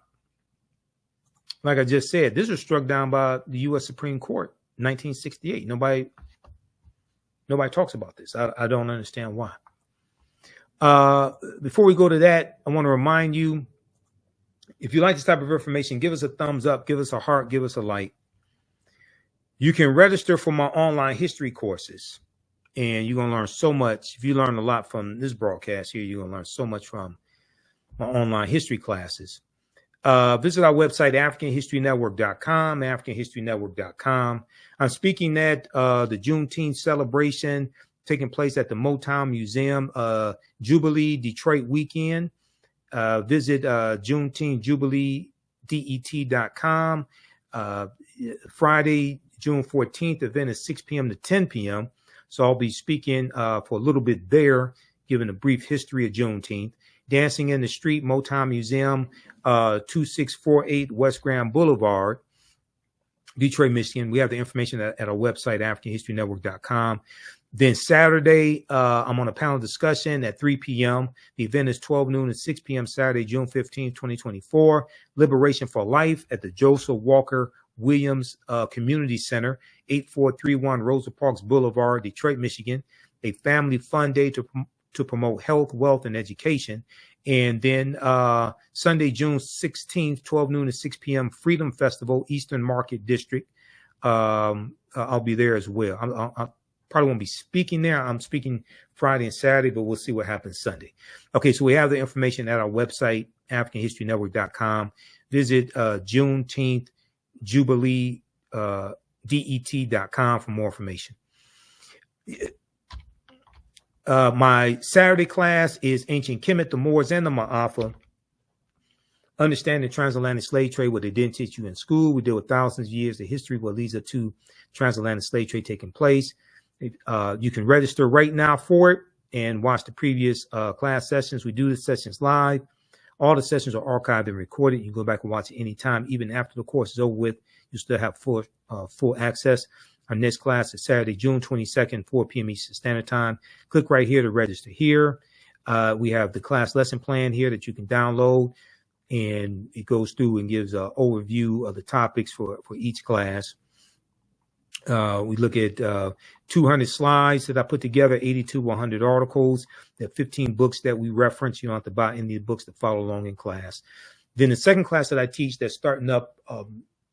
[SPEAKER 1] like I just said, this was struck down by the U.S. Supreme Court in 1968. Nobody talks about this. I don't understand why. Before we go to that, I want to remind you, if you like this type of information, give us a thumbs up, give us a heart, give us a like. You can register for my online history courses, and you're going to learn so much. If you learn a lot from this broadcast here, you're going to learn so much from my online history classes. Visit our website, AfricanHistoryNetwork.com, AfricanHistoryNetwork.com. I'm speaking at the Juneteenth celebration taking place at the Motown Museum, Jubilee Detroit weekend. Visit JuneteenthJubileeDET.com. Friday, June 14th, event is 6 p.m. to 10 p.m. So I'll be speaking for a little bit there, giving a brief history of Juneteenth. Dancing in the Street, Motown Museum, 2648 West Grand Boulevard, Detroit, Michigan. We have the information at our website, AfricanHistoryNetwork.com. Then Saturday, I'm on a panel discussion at 3 p.m. The event is 12 noon to 6 p.m. Saturday, June 15, 2024. Liberation for Life at the Joseph Walker Williams Community Center, 8431 Rosa Parks Boulevard, Detroit, Michigan. A family fun day to promote health, wealth, and education. And then Sunday, June 16th, 12 noon to 6 p.m. Freedom Festival, Eastern Market District. I'll be there as well. I probably won't be speaking there. I'm speaking Friday and Saturday, but we'll see what happens Sunday. Okay, so we have the information at our website, AfricanHistoryNetwork.com. Visit Juneteenth Jubilee DET.com for more information. My Saturday class is Ancient Kemet, the Moors, and the Ma'afa. Understanding transatlantic slave trade, what they didn't teach you in school. We deal with thousands of years of history, what leads up to transatlantic slave trade taking place. You can register right now for it and watch the previous class sessions. We do the sessions live. All the sessions are archived and recorded. You can go back and watch it anytime. Even after the course is over with, you still have full access. Our next class is Saturday, June 22nd, 4 p.m. Eastern Standard Time. Click right here to register here. We have the class lesson plan here that you can download, and it goes through and gives an overview of the topics for each class. We look at 200 slides that I put together, 80 to 100 articles. There are 15 books that we reference. You don't have to buy any books to follow along in class. Then the second class that I teach that's starting up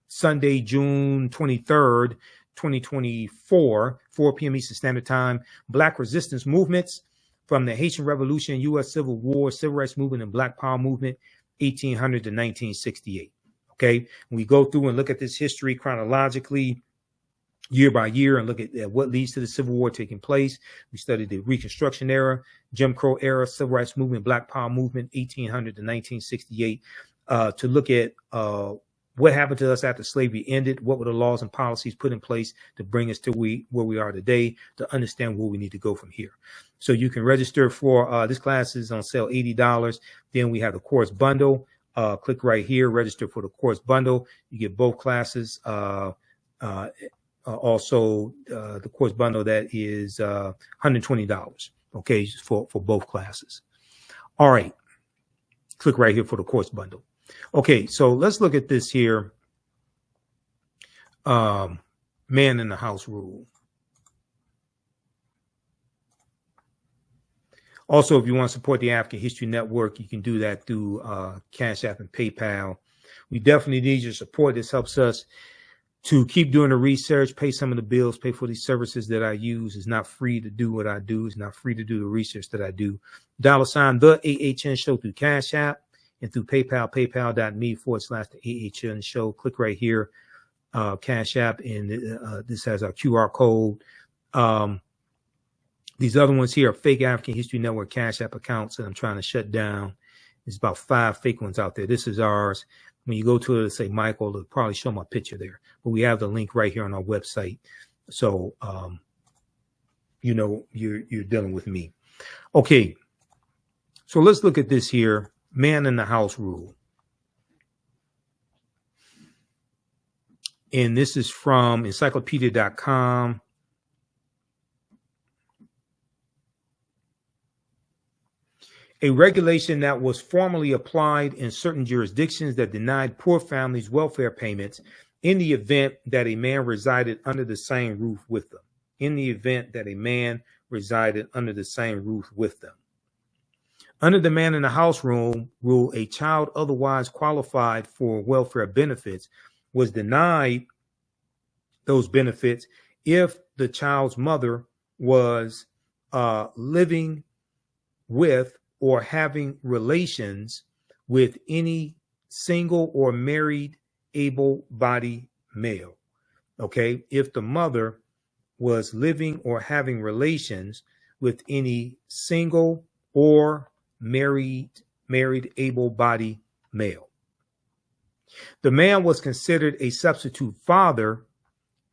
[SPEAKER 1] Sunday, June 23rd, 2024, 4 p.m. Eastern Standard Time, Black Resistance Movements from the Haitian Revolution, U.S. Civil War, Civil Rights Movement, and Black Power Movement, 1800 to 1968. Okay, we go through and look at this history chronologically, year by year, and look at what leads to the Civil War taking place. We studied the Reconstruction era, Jim Crow era, Civil Rights Movement, Black Power Movement, 1800 to 1968, to look at what happened to us after slavery ended, what were the laws and policies put in place to bring us to where we are today, to understand where we need to go from here. So you can register for this class is on sale, $80. Then we have the course bundle. Click right here, register for the course bundle. You get both classes. Also, the course bundle that is $120, okay, for both classes. All right, click right here for the course bundle. Okay, so let's look at this here. Man in the house rule. Also, if you want to support the African History Network, you can do that through Cash App and PayPal. We definitely need your support. This helps us to keep doing the research, pay some of the bills, pay for these services that I use. It's not free to do what I do. It's not free to do the research that I do. $, the AHN Show through Cash App and through PayPal, paypal.me/the AHN Show. Click right here, Cash App, and this has our QR code. These other ones here are fake African History Network Cash App accounts that I'm trying to shut down There's about 5 fake ones out there. This is ours. When you go to it, say Michael, it'll probably show my picture there. But we have the link right here on our website. So, you know, you're dealing with me. Okay. So let's look at this here. Man in the house rule. And this is from encyclopedia.com. A regulation that was formally applied in certain jurisdictions that denied poor families welfare payments in the event that a man resided under the same roof with them. In the event that a man resided under the same roof with them. Under the man in the house rule, a child otherwise qualified for welfare benefits was denied those benefits if the child's mother was living with or having relations with any single or married able-bodied male. Okay, if the mother was living or having relations with any single or married able-bodied male. The man was considered a substitute father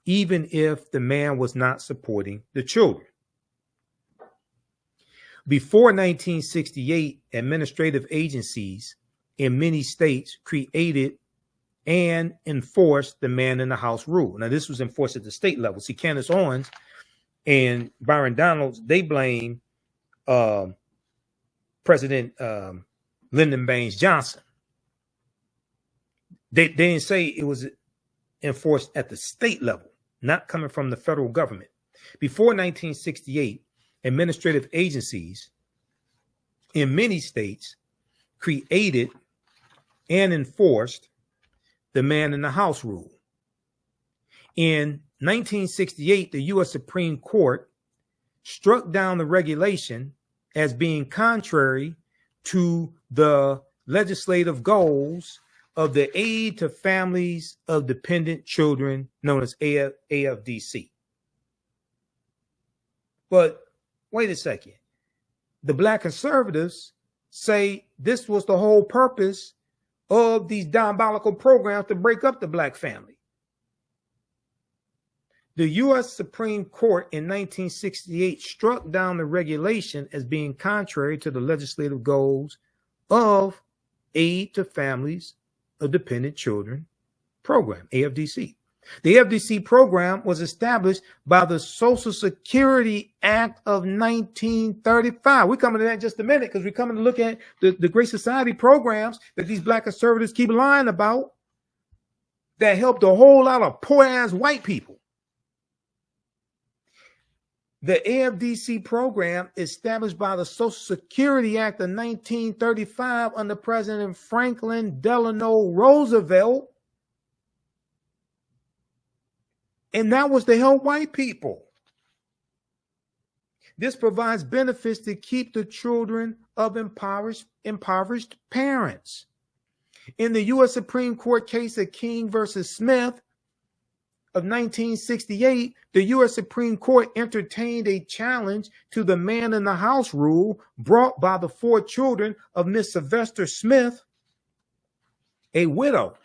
[SPEAKER 1] even if the man was not supporting the children. Before 1968, administrative agencies in many states created and enforced the man in the house rule. Now, this was enforced at the state level. See, Candace Owens and Byron Donalds, they blame President Lyndon Baines Johnson. They didn't say it was enforced at the state level, not coming from the federal government. Before 1968, administrative agencies in many states created and enforced the man in the house rule. In 1968, the U.S. Supreme Court struck down the regulation as being contrary to the legislative goals of the Aid to Families of Dependent Children, known as AFDC. But wait a second. The Black conservatives say this was the whole purpose of these diabolical programs to break up the Black family. The U.S. Supreme Court in 1968 struck down the regulation as being contrary to the legislative goals of Aid to Families of Dependent Children program, AFDC. The AFDC program was established by the Social Security Act of 1935. We're coming to that in just a minute because we're coming to look at the Great Society programs that these Black conservatives keep lying about that helped a whole lot of poor-ass white people. The AFDC program, established by the Social Security Act of 1935 under President Franklin Delano Roosevelt, and that was to help white people. This provides benefits to keep the children of impoverished parents. In the U.S. Supreme Court case of King versus Smith of 1968, the U.S. Supreme Court entertained a challenge to the man in the house rule brought by the 4 children of Miss Sylvester Smith, a widow.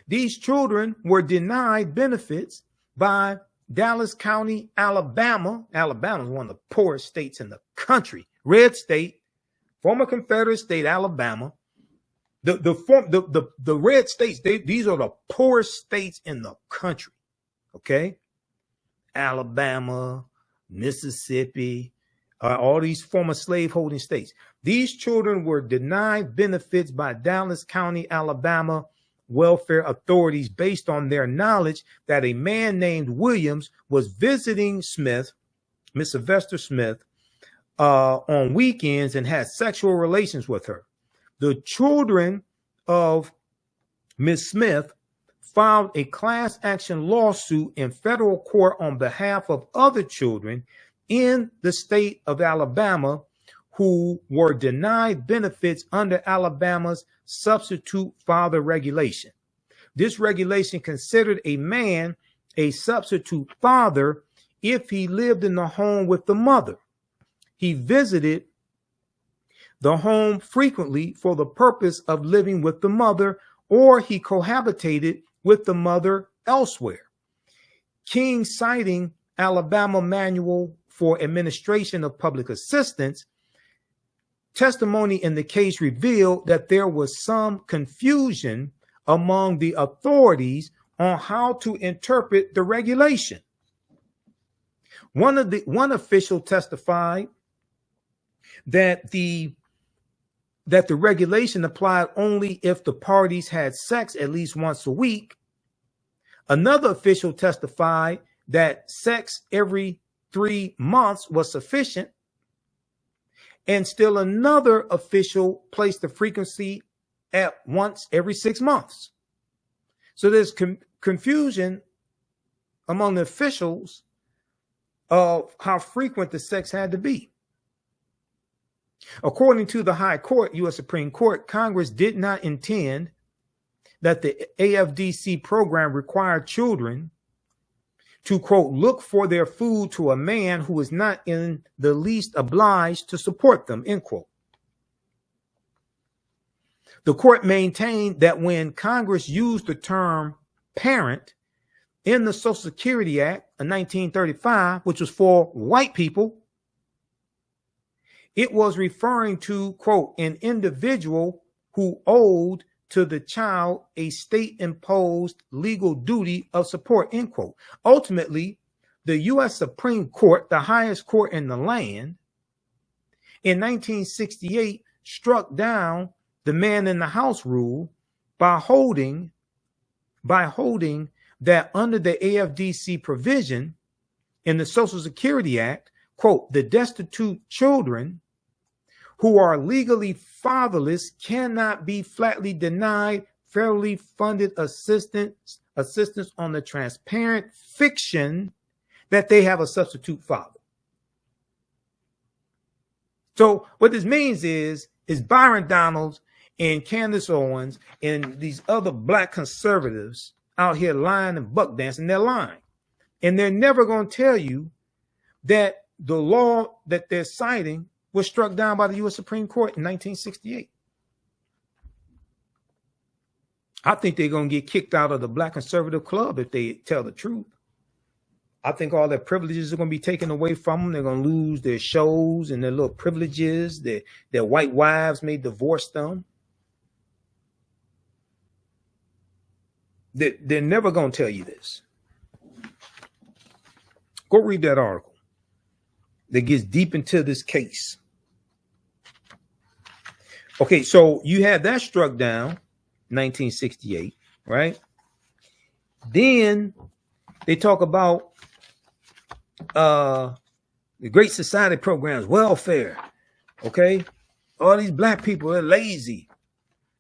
[SPEAKER 1] These children were denied benefits by Dallas County, Alabama. Alabama is one of the poorest states in the country. Red state, former Confederate state, Alabama. The red states, these are the poorest states in the country. Okay? Alabama, Mississippi, all these former slaveholding states. These children were denied benefits by Dallas County, Alabama welfare authorities based on their knowledge that a man named Williams was visiting Smith, Miss Sylvester Smith, on weekends and had sexual relations with her. The children of Miss Smith filed a class action lawsuit in federal court on behalf of other children in the state of Alabama who were denied benefits under Alabama's substitute father regulation. This regulation considered a man a substitute father if he lived in the home with the mother. He visited the home frequently for the purpose of living with the mother, or he cohabitated with the mother elsewhere. King, citing Alabama Manual for Administration of Public Assistance, testimony in the case revealed that there was some confusion among the authorities on how to interpret the regulation. One official testified that the regulation applied only if the parties had sex at least once a week. Another official testified that sex every 3 months was sufficient. And still another official placed the frequency at once every 6 months. So there's confusion among the officials of how frequent the sex had to be. According to the High Court, U.S. Supreme Court, Congress did not intend that the AFDC program required children to, quote, look for their food to a man who is not in the least obliged to support them, end quote. The court maintained that when Congress used the term parent in the Social Security Act of 1935, which was for white people, it was referring to, quote, an individual who owed to the child a state-imposed legal duty of support, end quote. Ultimately, the U.S. Supreme Court, the highest court in the land, in 1968 struck down the man in the house rule by holding that under the AFDC provision in the Social Security Act, quote, the destitute children who are legally fatherless cannot be flatly denied federally funded assistance on the transparent fiction that they have a substitute father. So what this means is Byron Donalds and Candace Owens and these other black conservatives out here lying and buck dancing, they're lying. And they're never going to tell you that the law that they're citing was struck down by the U.S. Supreme Court in 1968. I think they're going to get kicked out of the Black Conservative Club if they tell the truth. I think all their privileges are going to be taken away from them. They're going to lose their shows and their little privileges. Their white wives may divorce them. They're never going to tell you this. Go read that article that gets deep into this case. Okay, so you had that struck down, 1968, right? Then they talk about the Great Society programs, welfare, okay? All these black people are lazy.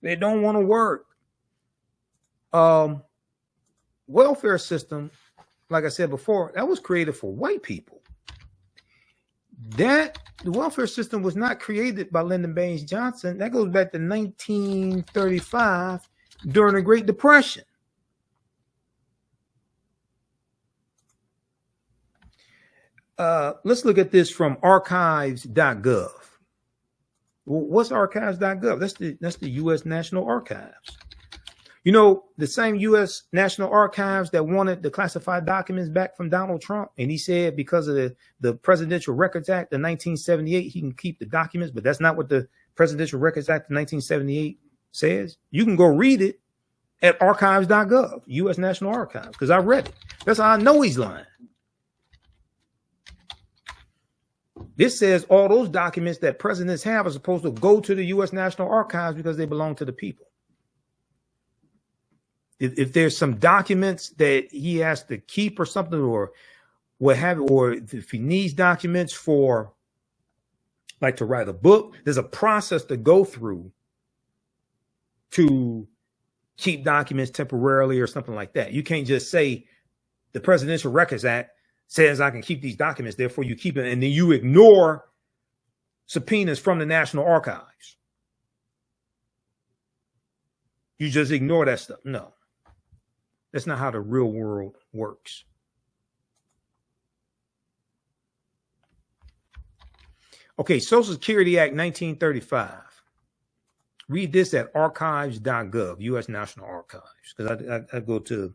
[SPEAKER 1] They don't want to work. Welfare system, like I said before, that was created for white people. The welfare system was not created by Lyndon Baines Johnson. That goes back to 1935 during the Great Depression. Let's look at this from archives.gov. What's archives.gov? That's the U.S. National Archives. You know, the same U.S. National Archives that wanted the classified documents back from Donald Trump. And he said because of the Presidential Records Act of 1978, he can keep the documents. But that's not what the Presidential Records Act of 1978 says. You can go read it at archives.gov, U.S. National Archives, because I read it. That's how I know he's lying. This says all those documents that presidents have are supposed to go to the U.S. National Archives because they belong to the people. If there's some documents that he has to keep or something, or what have you, or if he needs documents for, like, to write a book, there's a process to go through to keep documents temporarily or something like that. You can't just say the Presidential Records Act says I can keep these documents, therefore you keep it, and then you ignore subpoenas from the National Archives. You just ignore that stuff. No. That's not how the real world works. Okay, Social Security Act 1935. Read this at archives.gov, U.S. National Archives, because I go to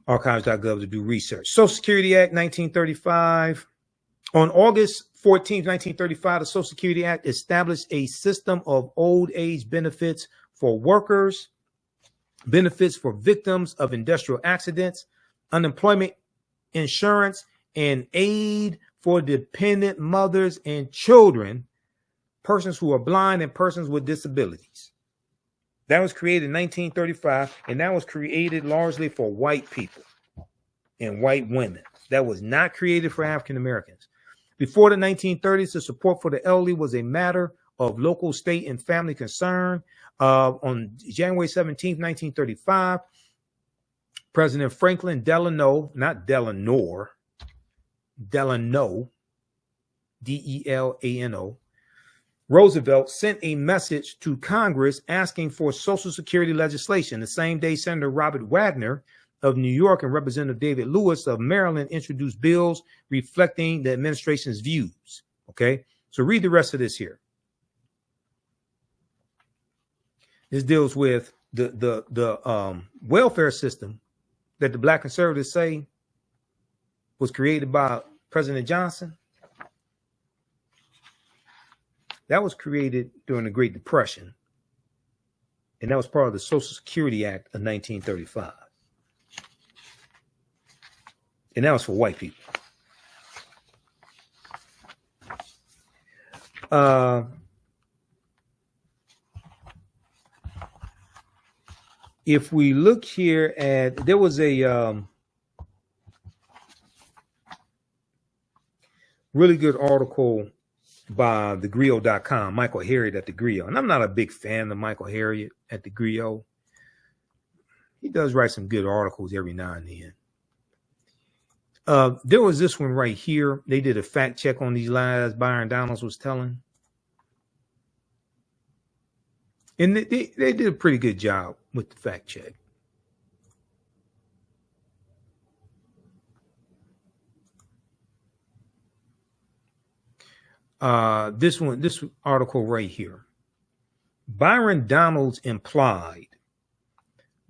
[SPEAKER 1] archives.gov to do research. Social Security Act 1935. On August 14, 1935, the Social Security Act established a system of old age benefits for workers, benefits for victims of industrial accidents, unemployment insurance, and aid for dependent mothers and children, persons who are blind, and persons with disabilities. That was created in 1935, and that was created largely for white people and white women. That was not created for African Americans. Before the 1930s, the support for the elderly was a matter of local, state, and family concern. On January 17, 1935, President Franklin Delano, not Delano, Delano, Delano, Roosevelt sent a message to Congress asking for Social Security legislation. The same day, Senator Robert Wagner of New York and Representative David Lewis of Maryland introduced bills reflecting the administration's views. Okay, so read the rest of this here. This deals with the welfare system that the Black conservatives say was created by President Johnson. That was created during the Great Depression, and that was part of the Social Security Act of 1935. And that was for white people. If we look here at, there was a really good article by thegrio.com, Michael Harriot at the Grio. And I'm not a big fan of Michael Harriot at the Grio. He does write some good articles every now and then. There was this one right here. They did a fact check on these lies Byron Donalds was telling. And they did a pretty good job with the fact check. This article right here. Byron Donalds implied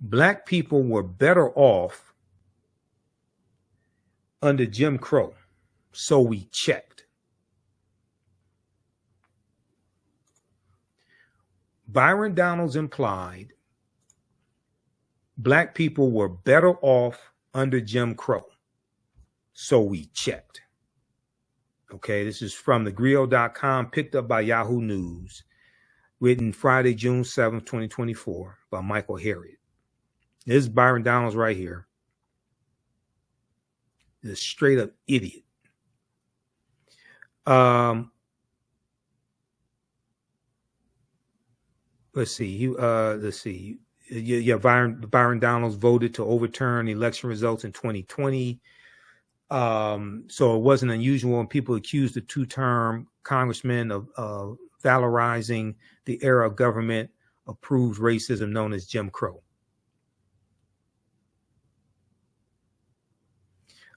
[SPEAKER 1] Black people were better off under Jim Crow, so we checked. Byron Donalds implied Black people were better off under Jim Crow, so we checked. Okay, this is from thegrio.com, picked up by Yahoo News, written Friday, June 7th, 2024, by Michael Harriot. This is Byron Donalds right here. This straight up idiot. Let's see. Byron Donalds voted to overturn election results in 2020. So it wasn't unusual when people accused the two-term congressman of valorizing the era of government-approved racism known as Jim Crow.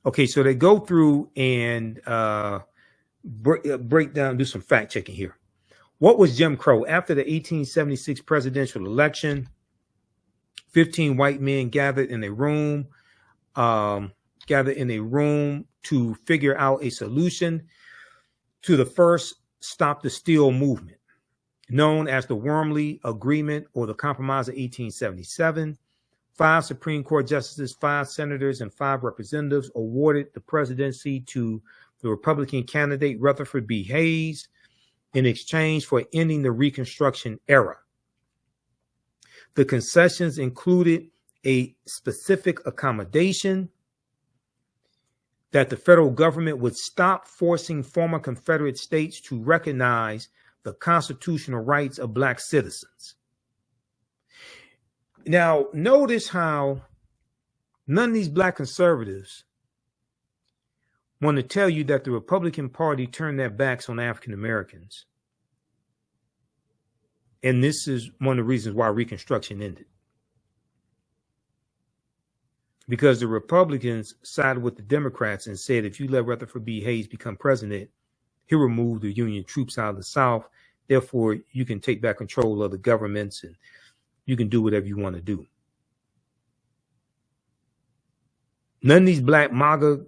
[SPEAKER 1] Okay, so they go through and break down, do some fact checking here. What was Jim Crow? After the 1876 presidential election, 15 white men gathered in a room to figure out a solution to the first Stop the Steal movement, known as the Wormley Agreement or the Compromise of 1877. 5 Supreme Court justices, 5 senators, and 5 representatives awarded the presidency to the Republican candidate Rutherford B. Hayes in exchange for ending the Reconstruction era. The concessions included a specific accommodation that the federal government would stop forcing former Confederate states to recognize the constitutional rights of Black citizens. Now, notice how none of these Black conservatives want to tell you that the Republican Party turned their backs on African Americans. And this is one of the reasons why Reconstruction ended. Because the Republicans sided with the Democrats and said, if you let Rutherford B. Hayes become president, He removed the Union troops out of the South. Therefore, you can take back control of the governments and you can do whatever you want to do. None of these black MAGA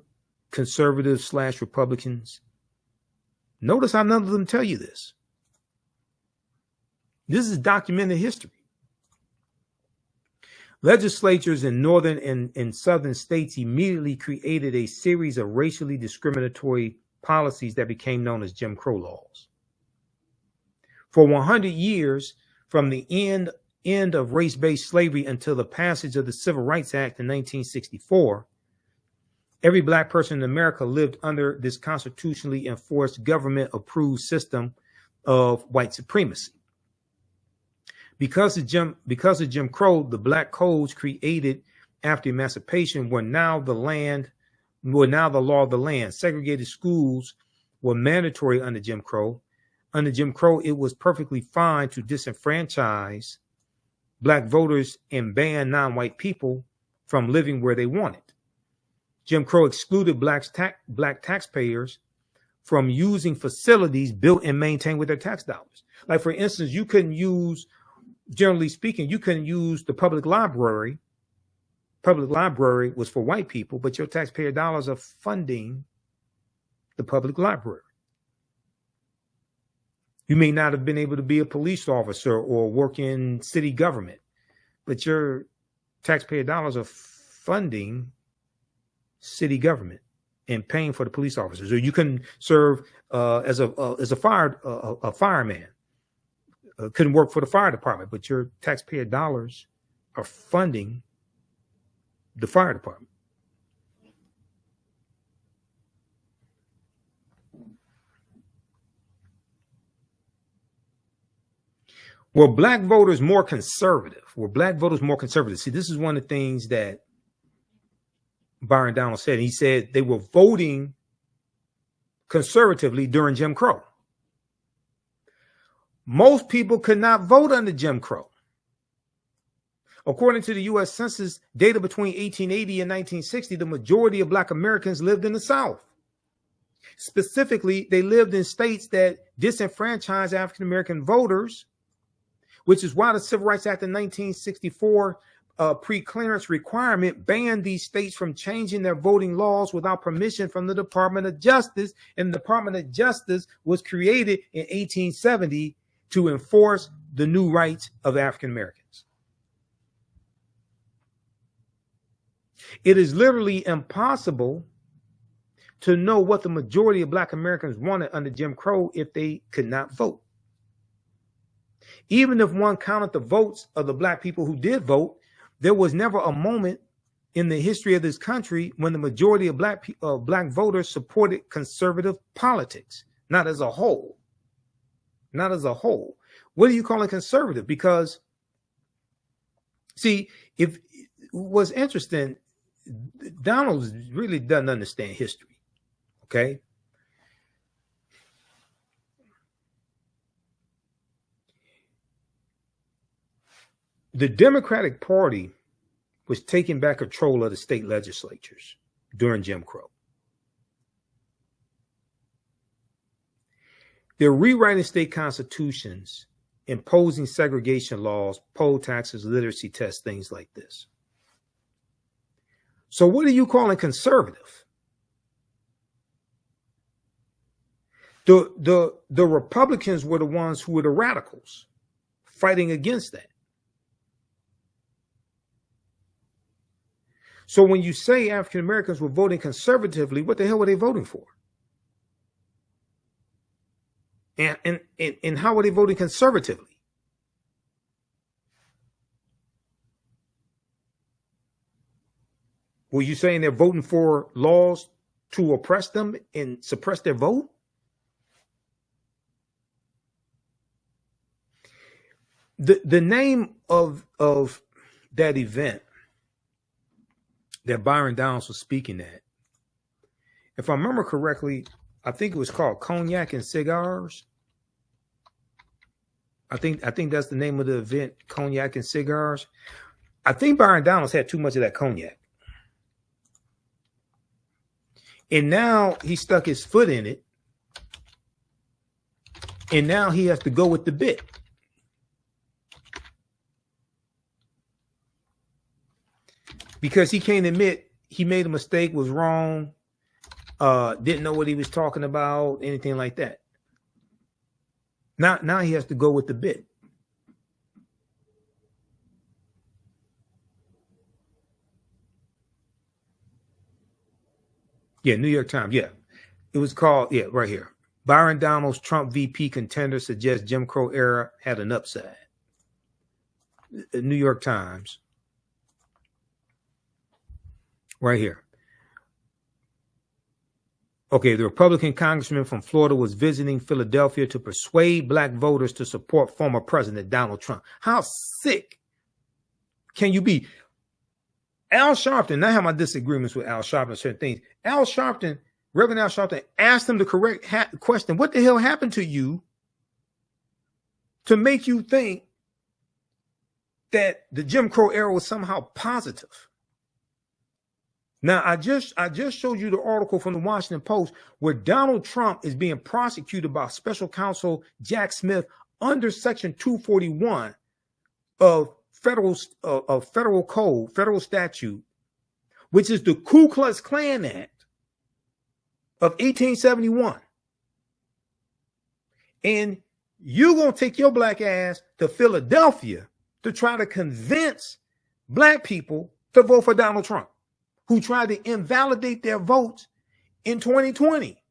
[SPEAKER 1] conservatives / Republicans, notice how none of them tell you this. This is documented history. Legislatures in northern and southern states immediately created a series of racially discriminatory policies that became known as Jim Crow laws. For 100 years, from the end of race-based slavery until the passage of the Civil Rights Act in 1964, every black person in America lived under this constitutionally enforced government-approved system of white supremacy. Because of Jim Crow, the black codes created after emancipation were now the law of the land. Segregated schools were mandatory under Jim Crow. Under Jim Crow, it was perfectly fine to disenfranchise black voters and ban non-white people from living where they wanted. Jim Crow excluded black taxpayers from using facilities built and maintained with their tax dollars. Like, for instance, you couldn't use, generally speaking, you couldn't use the public library. Public library was for white people, but your taxpayer dollars are funding the public library. You may not have been able to be a police officer or work in city government, but your taxpayer dollars are funding city government and paying for the police officers. Or you can serve as a fireman. Couldn't work for the fire department, but your taxpayer dollars are funding the fire department. Were black voters more conservative? See, this is one of the things that Byron Donalds said. He said they were voting conservatively during Jim Crow. Most people could not vote under Jim Crow. According to the U.S. Census data between 1880 and 1960, the majority of black Americans lived in the South. Specifically, they lived in states that disenfranchised African-American voters, which is why the Civil Rights Act of 1964 pre-clearance requirement banned these states from changing their voting laws without permission from the Department of Justice. And the Department of Justice was created in 1870 to enforce the new rights of African Americans. It is literally impossible to know what the majority of black Americans wanted under Jim Crow if they could not vote. Even if one counted the votes of the black people who did vote, there was never a moment in the history of this country when the majority of black voters supported conservative politics. Not as a whole. Not as a whole. What do you call it conservative? Because, see, if what's interesting, Donald really doesn't understand history. Okay. The Democratic Party was taking back control of the state legislatures during Jim Crow. They're rewriting state constitutions, imposing segregation laws, poll taxes, literacy tests, things like this. So what are you calling conservative? The Republicans were the ones who were the radicals fighting against that. So when you say African Americans were voting conservatively, what the hell were they voting for? And how were they voting conservatively? Were you saying they're voting for laws to oppress them and suppress their vote? The name of that event that Byron Donalds was speaking at, if I remember correctly, I think it was called Cognac and Cigars. I think that's the name of the event, Cognac and Cigars. I think Byron Donalds had too much of that cognac. And now he stuck his foot in it And now he has to go with the bit. Because he can't admit he made a mistake, was wrong, didn't know what he was talking about, anything like that. Now he has to go with the bit. Yeah, New York Times. Yeah. It was called, yeah, right here. Byron Donalds, Trump VP contender, suggests Jim Crow era had an upside. The New York Times. Right here. Okay, the Republican congressman from Florida was visiting Philadelphia to persuade black voters to support former President Donald Trump. How sick can you be? Al Sharpton, I have my disagreements with Al Sharpton on certain things. Al Sharpton, Reverend Al Sharpton, asked him the correct question. What the hell happened to you to make you think that the Jim Crow era was somehow positive? Now, I just showed you the article from the Washington Post where Donald Trump is being prosecuted by Special Counsel Jack Smith under Section 241 of federal code, federal statute, which is the Ku Klux Klan Act of 1871. And you're going to take your black ass to Philadelphia to try to convince black people to vote for Donald Trump, who tried to invalidate their votes in 2020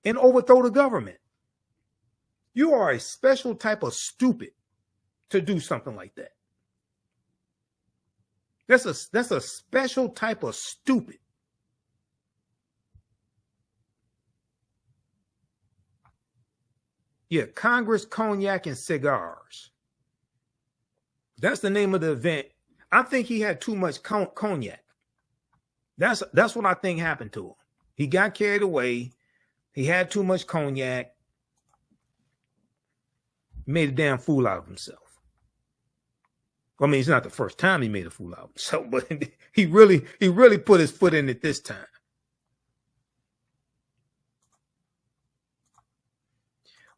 [SPEAKER 1] and overthrow the government. You are a special type of stupid to do something like that. That's a special type of stupid. Yeah, Congress, Cognac, and Cigars. That's the name of the event. I think he had too much cognac. That's what I think happened to him. He got carried away. He had too much cognac. Made a damn fool out of himself. I mean, it's not the first time he made a fool out of himself, but he really put his foot in it this time.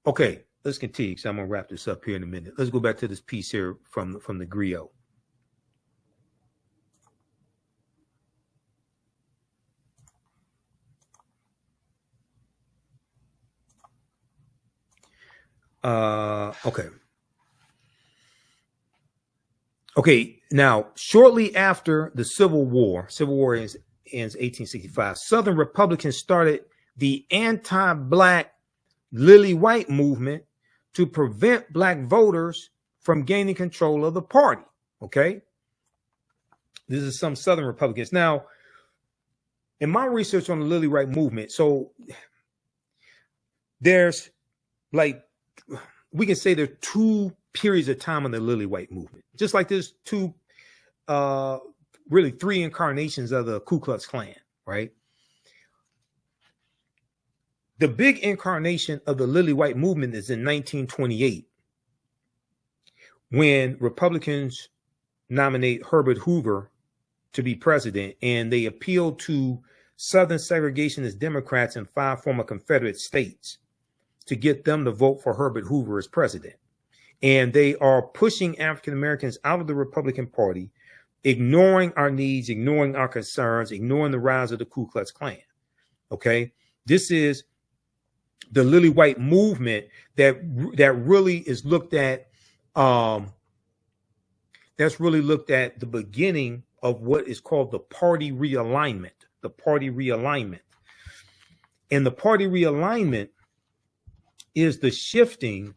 [SPEAKER 1] Okay, let's continue. So I'm gonna wrap this up here in a minute. Let's go back to this piece here from the griot. Okay. Now, shortly after the Civil War ends 1865, Southern Republicans started the anti-black Lily White movement to prevent black voters from gaining control of the party. Okay. This is some Southern Republicans. Now, in my research on the Lily White movement, so there's like, we can say there are two periods of time in the Lily White movement, just like there's two, really three incarnations of the Ku Klux Klan, right? The big incarnation of the Lily White movement is in 1928, when Republicans nominate Herbert Hoover to be president, and they appeal to Southern segregationist Democrats in 5 former Confederate states to get them to vote for Herbert Hoover as president. And they are pushing African Americans out of the Republican Party, ignoring our needs, ignoring our concerns, ignoring the rise of the Ku Klux Klan. Okay, this is the Lily White movement that really is looked at. That's really looked at the beginning of what is called the party realignment. The party realignment, and the party realignment is the shifting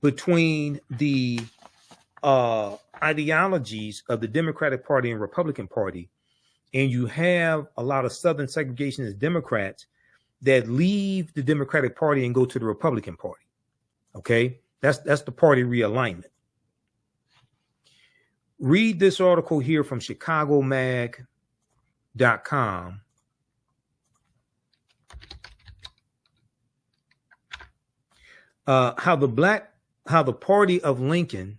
[SPEAKER 1] between the ideologies of the Democratic Party and Republican Party. And you have a lot of Southern segregationist Democrats that leave the Democratic Party and go to the Republican Party. Okay, that's the party realignment. Read this article here from ChicagoMag.com. How the party of Lincoln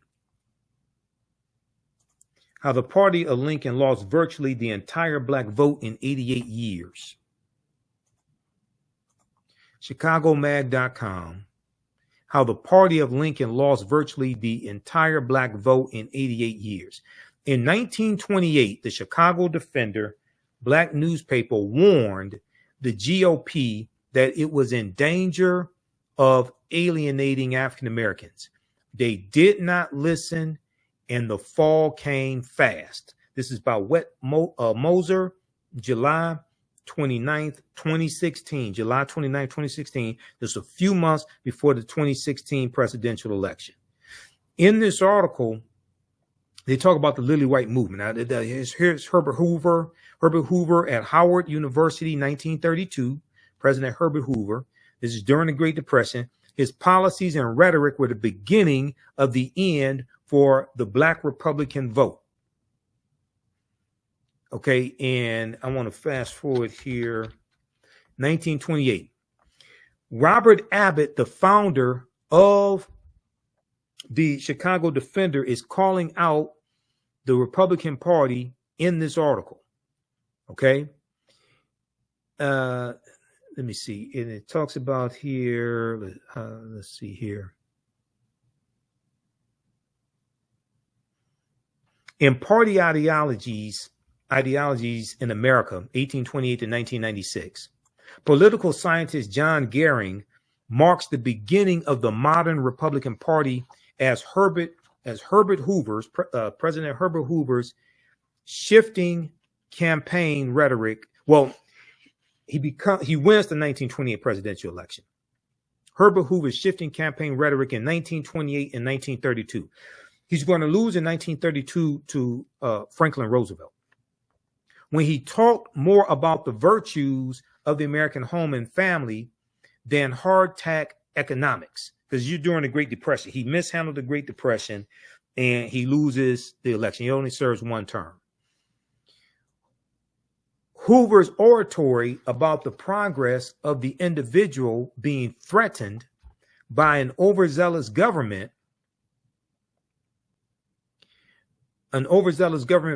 [SPEAKER 1] lost virtually the entire black vote in 88 years. ChicagoMag.com. how the party of Lincoln lost virtually the entire black vote in 88 years. In 1928, the Chicago Defender, black newspaper, warned the GOP that it was in danger of alienating African Americans. They did not listen, and the fall came fast. This is by Wet Moser, July 29th, 2016. July 29th, 2016. This is a few months before the 2016 presidential election. In this article, they talk about the Lily White movement. Now, here's Herbert Hoover. Herbert Hoover at Howard University, 1932. President Herbert Hoover. This is during the Great Depression. His policies and rhetoric were the beginning of the end for the black Republican vote. Okay, and I want to fast forward here. 1928. Robert Abbott, the founder of the Chicago Defender, is calling out the Republican Party in this article. Okay. Let me see. And it talks about here. Let's see here. In party ideologies in America, 1828 to 1996, political scientist John Gehring marks the beginning of the modern Republican Party as President Herbert Hoover's shifting campaign rhetoric. Well, he wins the 1928 presidential election. Herbert Hoover's shifting campaign rhetoric in 1928 and 1932. He's going to lose in 1932 to Franklin Roosevelt. When he talked more about the virtues of the American home and family than hardtack economics, because you're during the Great Depression. He mishandled the Great Depression and he loses the election. He only serves one term. Hoover's oratory about the progress of the individual being threatened by an overzealous government,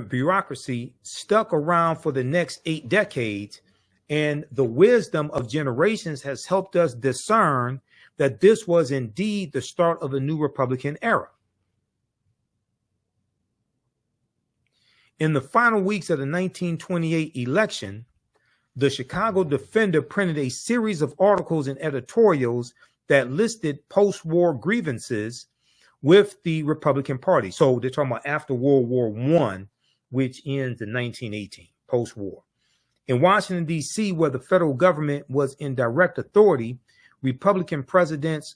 [SPEAKER 1] bureaucracy stuck around for the next 8 decades, and the wisdom of generations has helped us discern that this was indeed the start of a new Republican era. In the final weeks of the 1928 election, the Chicago Defender printed a series of articles and editorials that listed post-war grievances with the Republican Party. So they're talking about after World War I, which ends in 1918, post-war. In Washington, D.C., where the federal government was in direct authority, Republican presidents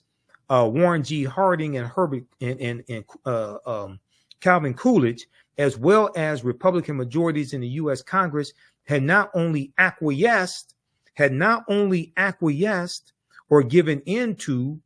[SPEAKER 1] Warren G. Harding and Calvin Coolidge, as well as Republican majorities in the U.S. Congress, had not only acquiesced or given into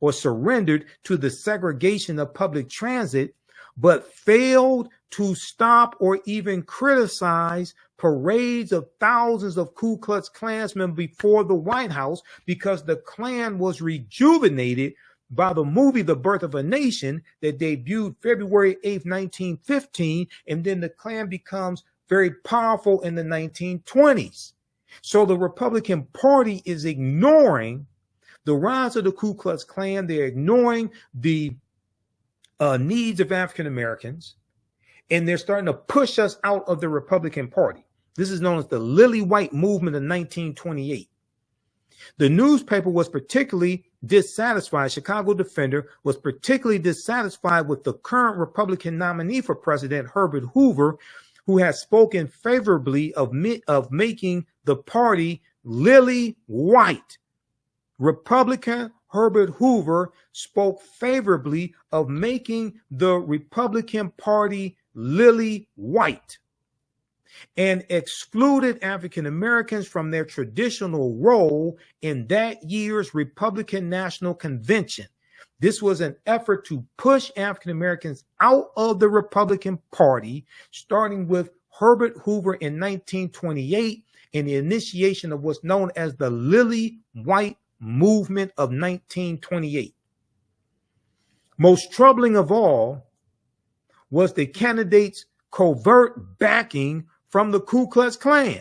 [SPEAKER 1] or surrendered to the segregation of public transit, but failed to stop or even criticize parades of thousands of Ku Klux Klansmen before the White House, because the Klan was rejuvenated by the movie The Birth of a Nation that debuted February 8th, 1915, and then the Klan becomes very powerful in the 1920s. So the Republican Party is ignoring the rise of the Ku Klux Klan. They're ignoring the needs of African Americans, and they're starting to push us out of the Republican Party. This is known as the Lily White movement of 1928. The newspaper was particularly dissatisfied. Chicago Defender was particularly dissatisfied with the current Republican nominee for president, Herbert Hoover, who has spoken favorably of making the party lily white. Republican Herbert Hoover spoke favorably of making the Republican Party lily white and excluded African Americans from their traditional role in that year's Republican National Convention. This was an effort to push African Americans out of the Republican Party, starting with Herbert Hoover in 1928 and the initiation of what's known as the Lily White movement of 1928. Most troubling of all was the candidate's covert backing from the Ku Klux Klan,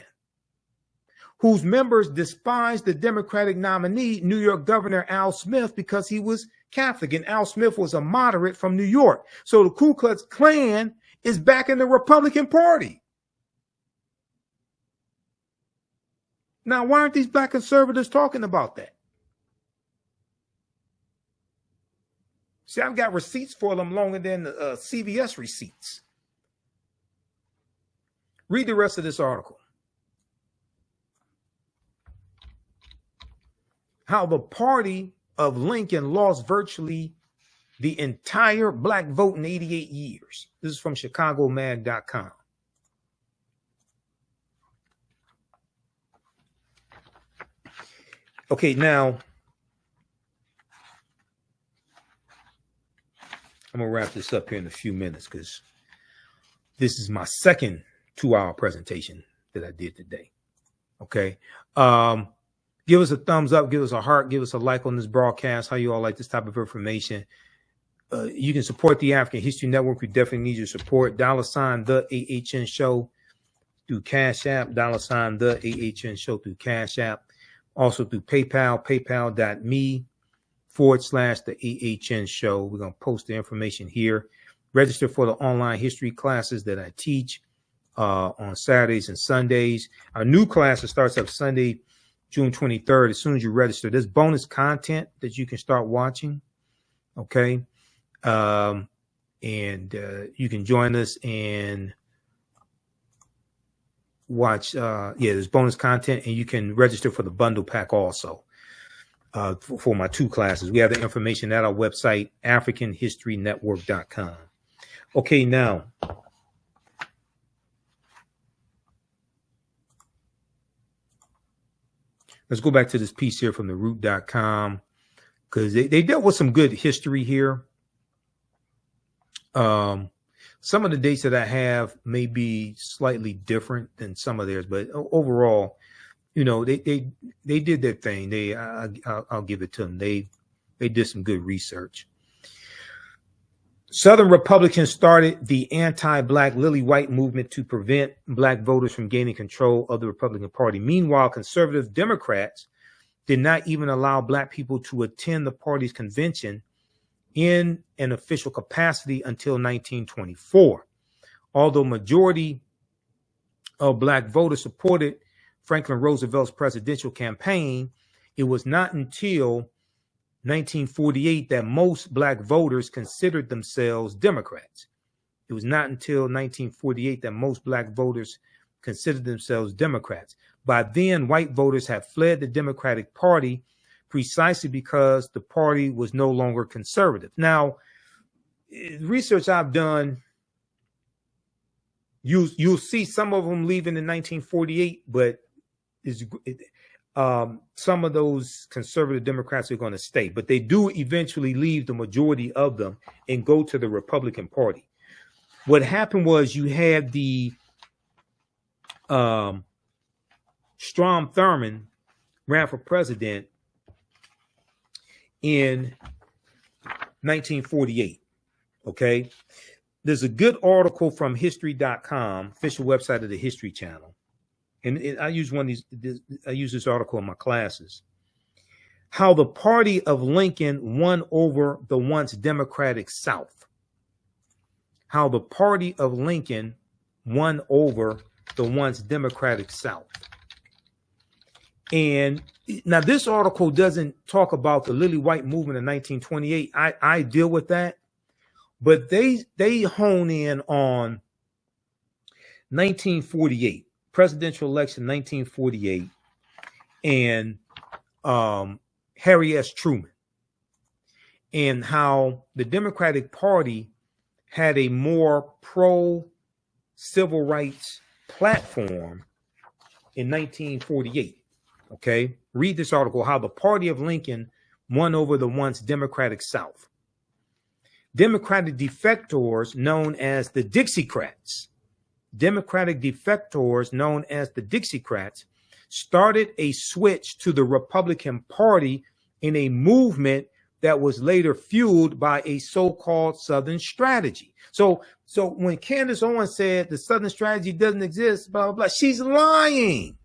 [SPEAKER 1] whose members despised the Democratic nominee, New York Governor Al Smith, because he was Catholic, and Al Smith was a moderate from New York. So the Ku Klux Klan is back in the Republican Party. Now, why aren't these black conservatives talking about that? See, I've got receipts for them longer than CVS receipts. Read the rest of this article. How the party of Lincoln lost virtually the entire black vote in 88 years. This is from ChicagoMag.com. Okay, now I'm going to wrap this up here in a few minutes because this is my second 2-hour presentation that I did today. Okay. Give us a thumbs up, give us a heart, give us a like on this broadcast. How you all like this type of information? You can support the African History Network. We definitely need your support. $, the AHN Show through Cash App. $, the AHN Show through Cash App. Also through PayPal, paypal.me/the AHN Show. We're going to post the information here. Register for the online history classes that I teach on Saturdays and Sundays. Our new class starts up Sunday, June 23rd. As soon as you register, there's bonus content that you can start watching. Okay. And you can join us and watch. There's bonus content, and you can register for the bundle pack also for my 2 classes. We have the information at our website, AfricanHistoryNetwork.com. Okay, now let's go back to this piece here from theroot.com because they dealt with some good history here. Some of the dates that I have may be slightly different than some of theirs, but overall, you know, they did their thing. I'll give it to them. They did some good research. Southern Republicans started the anti-black Lily White movement to prevent black voters from gaining control of the Republican Party. Meanwhile, conservative Democrats did not even allow black people to attend the party's convention in an official capacity until 1924. Although majority of black voters supported Franklin Roosevelt's presidential campaign, it was not until 1948 that most black voters considered themselves Democrats. It was not until 1948 that most black voters considered themselves Democrats. By then, white voters had fled the Democratic Party precisely because the party was no longer conservative. Now, research I've done, you'll see some of them leaving in 1948, but some of those conservative Democrats are going to stay. But they do eventually leave, the majority of them, and go to the Republican Party. What happened was you had the Strom Thurmond ran for president in 1948. Okay. There's a good article from history.com, official website of the History Channel. And I use I use this article in my classes. How the party of Lincoln won over the once Democratic South. How the party of Lincoln won over the once Democratic South. And now this article doesn't talk about the Lily White movement in 1928. I deal with that, but they hone in on 1948, presidential election 1948, and Harry S. Truman, and how the Democratic Party had a more pro-civil rights platform in 1948. Okay, read this article, how the party of Lincoln won over the once Democratic South. Democratic defectors known as the Dixiecrats, started a switch to the Republican Party in a movement that was later fueled by a so-called Southern strategy. So when Candace Owens said the Southern strategy doesn't exist, blah, blah, blah, she's lying.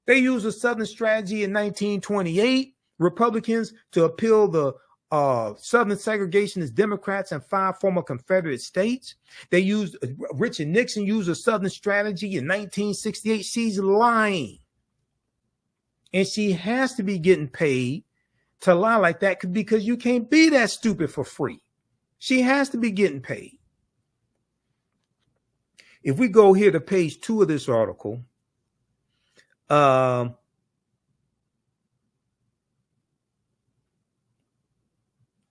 [SPEAKER 1] They used a Southern strategy in 1928, Republicans, to appeal the Southern segregationist Democrats and 5 former Confederate states. They used, Richard Nixon used a Southern strategy in 1968. She's lying. And she has to be getting paid to lie like that because you can't be that stupid for free. She has to be getting paid. If we go here to page 2 of this article,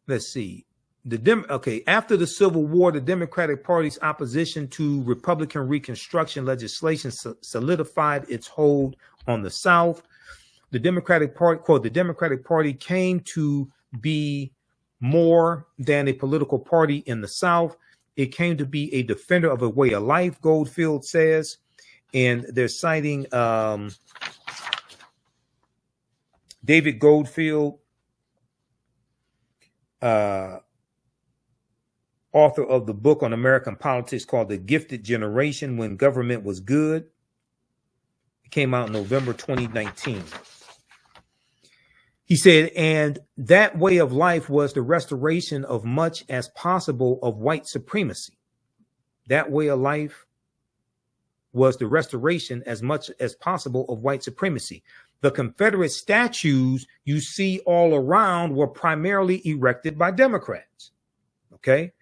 [SPEAKER 1] let's see. After the Civil War, the Democratic Party's opposition to Republican Reconstruction legislation solidified its hold on the South. The Democratic Party, quote, the Democratic Party came to be more than a political party in the South. It came to be a defender of a way of life, Goldfield says. And they're citing David Goldfield, author of the book on American politics called The Gifted Generation When Government Was Good. It came out in November 2019. He said, and that way of life was the restoration of much as possible of white supremacy. That way of life was the restoration as much as possible of white supremacy. The Confederate statues you see all around were primarily erected by Democrats. Okay.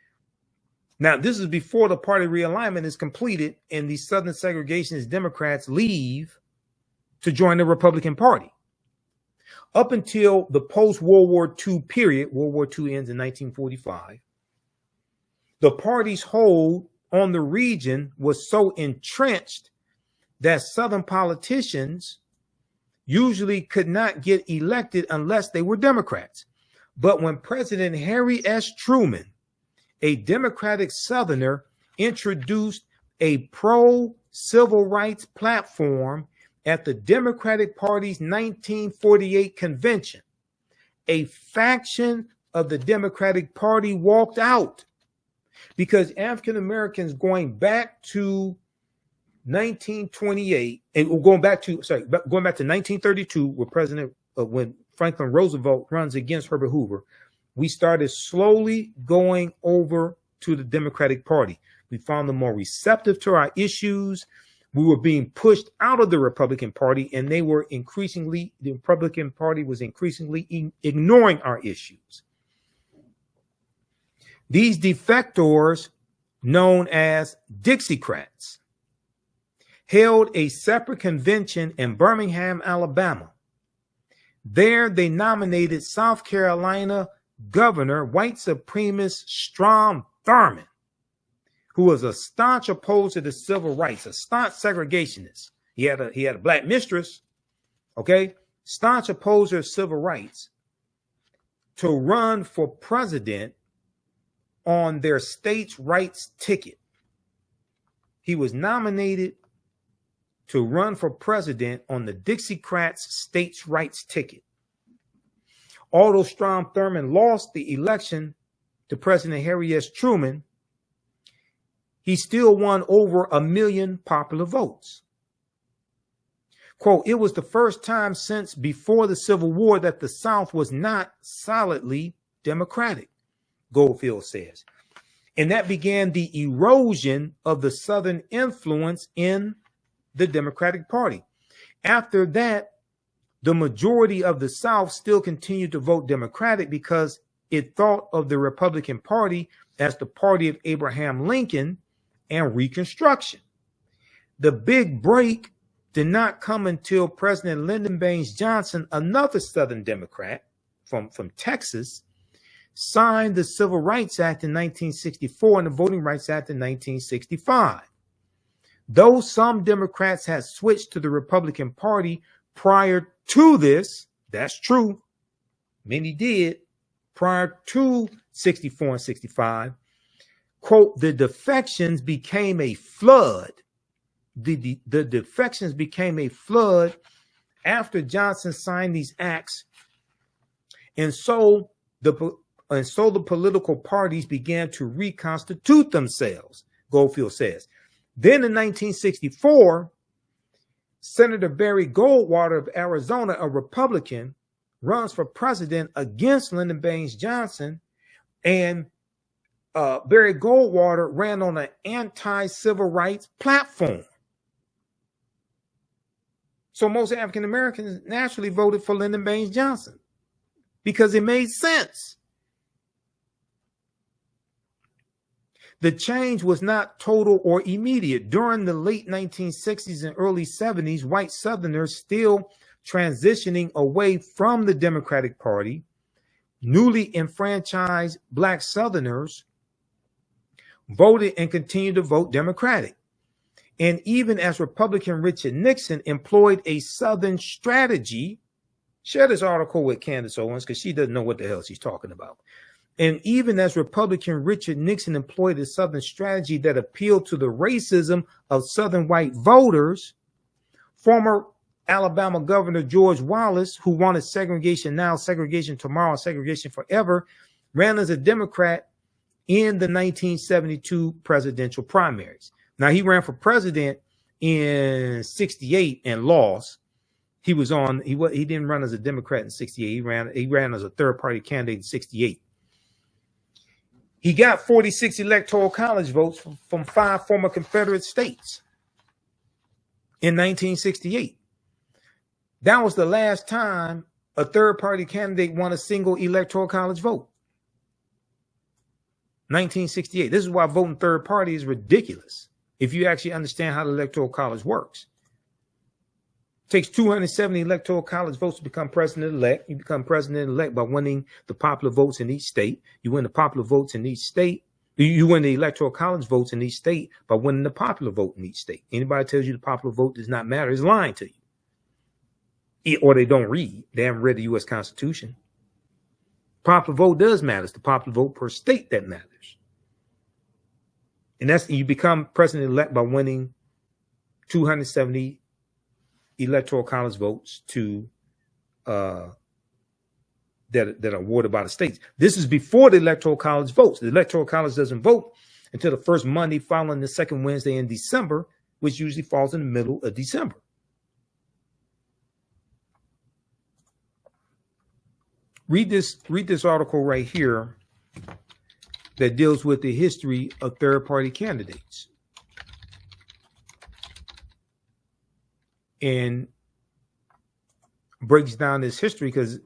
[SPEAKER 1] Now, this is before the party realignment is completed and the Southern segregationist Democrats leave to join the Republican Party. Up until the post-World War II period, World War II ends in 1945, the party's hold on the region was so entrenched that Southern politicians usually could not get elected unless they were Democrats. But when President Harry S. Truman, a Democratic Southerner, introduced a pro-civil rights platform at the Democratic Party's 1948 convention, a faction of the Democratic Party walked out because African Americans going back to 1928 and going back to 1932, when Franklin Roosevelt runs against Herbert Hoover, we started slowly going over to the Democratic Party. We found them more receptive to our issues. We were being pushed out of the Republican Party, and the Republican Party was increasingly ignoring our issues. These defectors, known as Dixiecrats, held a separate convention in Birmingham, Alabama. There, they nominated South Carolina Governor, white supremacist Strom Thurmond, who was a staunch opposer to civil rights, a staunch segregationist. He had a black mistress, okay, staunch opposer of civil rights, to run for president on their states' rights ticket. He was nominated to run for president on the Dixiecrats' states' rights ticket. Although Strom Thurmond lost the election to President Harry S. Truman, he still won over 1 million popular votes. Quote, it was the first time since before the Civil War that the South was not solidly Democratic, Goldfield says. And that began the erosion of the Southern influence in the Democratic Party. After that, the majority of the South still continued to vote Democratic because it thought of the Republican Party as the party of Abraham Lincoln and Reconstruction. The big break did not come until President Lyndon Baines Johnson, another Southern Democrat from Texas, signed the Civil Rights Act in 1964 and the Voting Rights Act in 1965. Though some Democrats had switched to the Republican Party prior to this, that's true, many did, prior to 64 and 65, quote, the defections became a flood. The defections became a flood after Johnson signed these acts. And so the political parties began to reconstitute themselves, Goldfield says. Then in 1964, Senator Barry Goldwater of Arizona, a Republican, runs for president against Lyndon Baines Johnson, and Barry Goldwater ran on an anti-civil rights platform. So most African Americans naturally voted for Lyndon Baines Johnson because it made sense. The change was not total or immediate. During the late 1960s and early 70s, white Southerners still transitioning away from the Democratic Party, newly enfranchised Black Southerners voted and continued to vote Democratic. And even as Republican Richard Nixon employed a Southern strategy, share this article with Candace Owens because she doesn't know what the hell she's talking about. And even as Republican Richard Nixon employed a Southern strategy that appealed to the racism of Southern white voters, former Alabama Governor George Wallace, who wanted segregation now, segregation tomorrow, segregation forever, ran as a Democrat in the 1972 presidential primaries. Now, he ran for president in 68 and lost. He didn't run as a Democrat in 68. He ran as a third party candidate in 68. He got 46 electoral college votes from 5 former Confederate states in 1968. That was the last time a third party candidate won a single electoral college vote. 1968. This is why voting third party is ridiculous if you actually understand how the electoral college works. It takes 270 electoral college votes to become president-elect. You become president-elect by winning the popular votes in each state. You win the popular votes in each state. You win the electoral college votes in each state by winning the popular vote in each state. Anybody tells you the popular vote does not matter is lying to you. Or they don't read. They haven't read the U.S. Constitution. Popular vote does matter. It's the popular vote per state that matters. And that's, you become president-elect by winning 270 electoral college votes that are awarded by the states. This is before the electoral college votes. The electoral college doesn't vote until the first Monday following the second Wednesday in December, which usually falls in the middle of December. Read this article right here that deals with the history of third-party candidates. And breaks down this history, because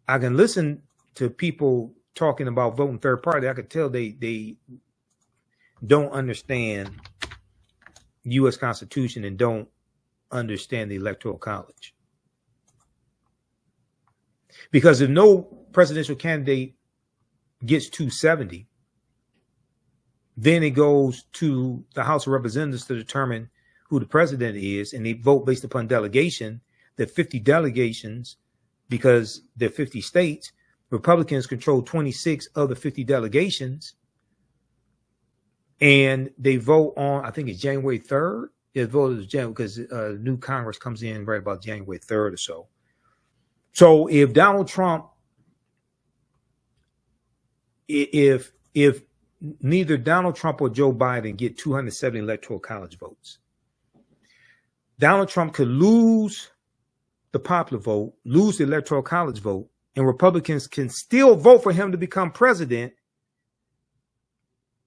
[SPEAKER 1] I can listen to people talking about voting third party. I could tell they don't understand the U.S. Constitution and don't understand the Electoral College. Because if no presidential candidate gets 270, then it goes to the House of Representatives to determine who the president is, and they vote based upon delegation. There are 50 delegations because there are 50 states. Republicans control 26 of the 50 delegations, and they vote on, I think it's January 3rd. They voted because new Congress comes in right about January 3rd or so. So if Donald Trump, if neither Donald Trump or Joe Biden get 270 electoral college votes, Donald Trump could lose the popular vote, lose the electoral college vote, and Republicans can still vote for him to become president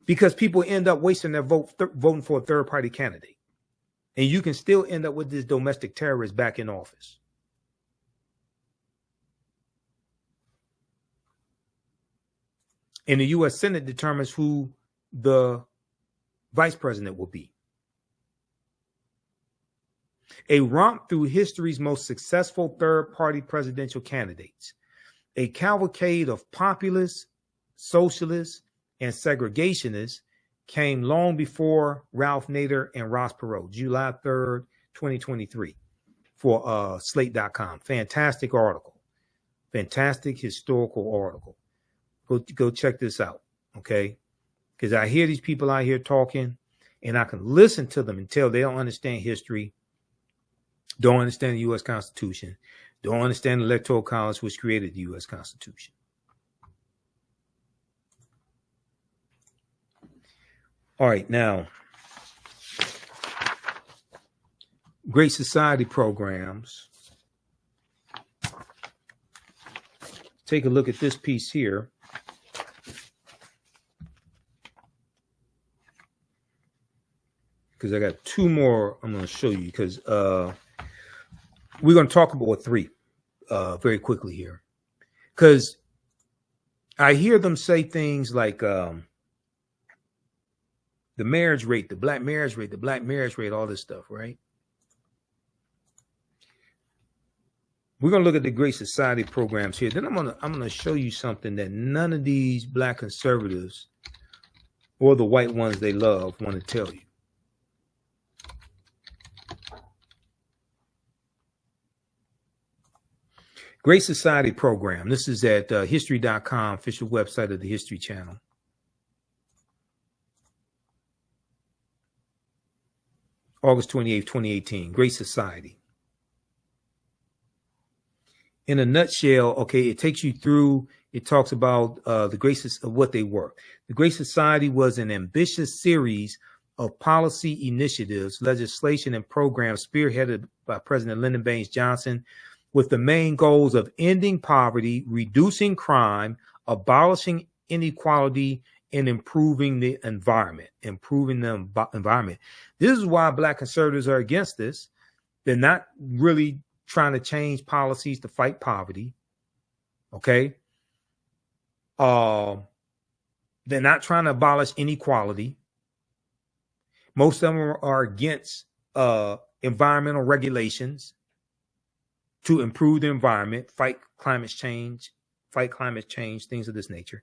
[SPEAKER 1] because people end up wasting their vote voting for a third-party candidate. And you can still end up with this domestic terrorist back in office. And the U.S. Senate determines who the vice president will be. A romp through history's most successful third-party presidential candidates. A cavalcade of populists, socialists, and segregationists came long before Ralph Nader and Ross Perot, July 3rd, 2023, for Slate.com. Fantastic article. Fantastic historical article. Go check this out, okay? Because I hear these people out here talking, and I can listen to them and tell they don't understand history, don't understand the U.S. Constitution, don't understand the Electoral College, which created the U.S. Constitution. All right, now, Great Society programs take a look at this piece here. Because I got two more I'm going to show you, because we're going to talk about three very quickly here. Because I hear them say things like the marriage rate, the black marriage rate, all this stuff, right? We're going to look at the Great Society programs here. Then I'm going to show you something that none of these black conservatives or the white ones they love want to tell you. Great Society program. This is at history.com, official website of the History Channel. August 28th, 2018. Great Society. In a nutshell, okay, it takes you through, it talks about the Great of what they were. The Great Society was an ambitious series of policy initiatives, legislation, and programs spearheaded by President Lyndon Baines Johnson, with the main goals of ending poverty, reducing crime, abolishing inequality, and improving the environment. This is why black conservatives are against this. They're not really trying to change policies to fight poverty. Okay. They're not trying to abolish inequality. Most of them are against environmental regulations to improve the environment, fight climate change, things of this nature.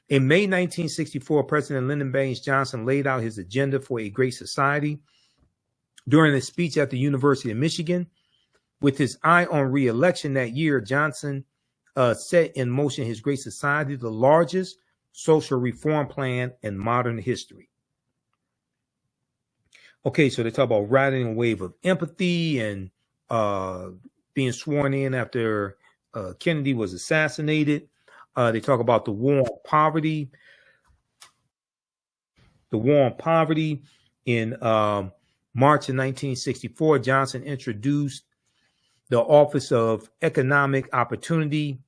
[SPEAKER 1] In May 1964, President Lyndon Baines Johnson laid out his agenda for a great society during a speech at the University of Michigan. With his eye on re-election that year, Johnson set in motion his Great Society, the largest social reform plan in modern history. Okay, so they talk about riding a wave of empathy and being sworn in after Kennedy was assassinated. They talk about the war on poverty. The war on poverty in March of 1964, Johnson introduced the Office of Economic Opportunity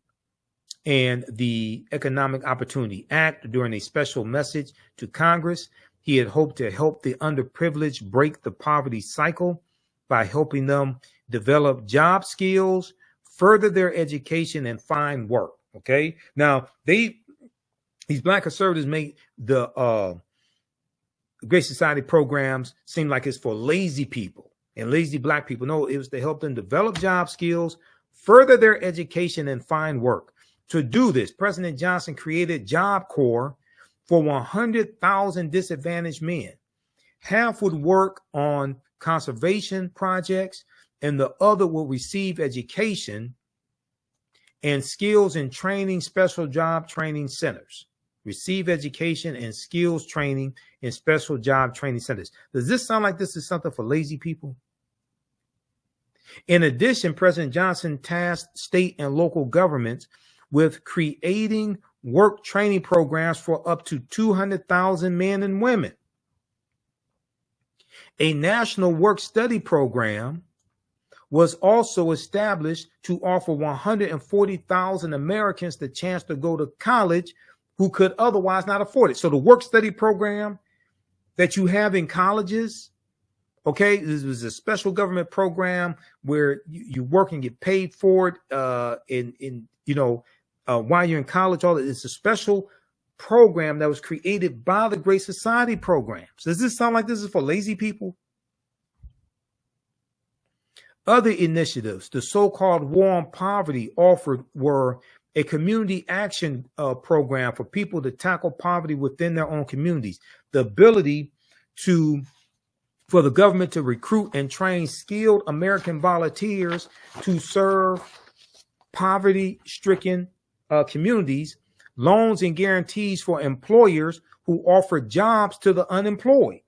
[SPEAKER 1] and the Economic Opportunity Act during a special message to Congress. He had hoped to help the underprivileged break the poverty cycle by helping them develop job skills, further their education, and find work. Okay. Now these black conservatives make the Great Society programs seem like it's for lazy people and lazy black people. No, it was to help them develop job skills, further their education, and find work. To do this, President Johnson created Job Corps for 100,000 disadvantaged men. Half would work on conservation projects, and the other will receive education and skills and training, special job training centers. Receive education and skills training in special job training centers. Does this sound like this is something for lazy people? In addition, President Johnson tasked state and local governments with creating work training programs for up to 200,000 men and women. A national work study program was also established to offer 140,000 Americans the chance to go to college who could otherwise not afford it. So the work study program that you have in colleges, okay, this was a special government program where you work and get paid for it while you're in college. It's a special program that was created by the Great Society programs. Does this sound like this is for lazy people? Other initiatives, the so-called War on Poverty offered were a community action program for people to tackle poverty within their own communities, the ability for the government to recruit and train skilled American volunteers to serve poverty-stricken communities, loans and guarantees for employers who offer jobs to the unemployed.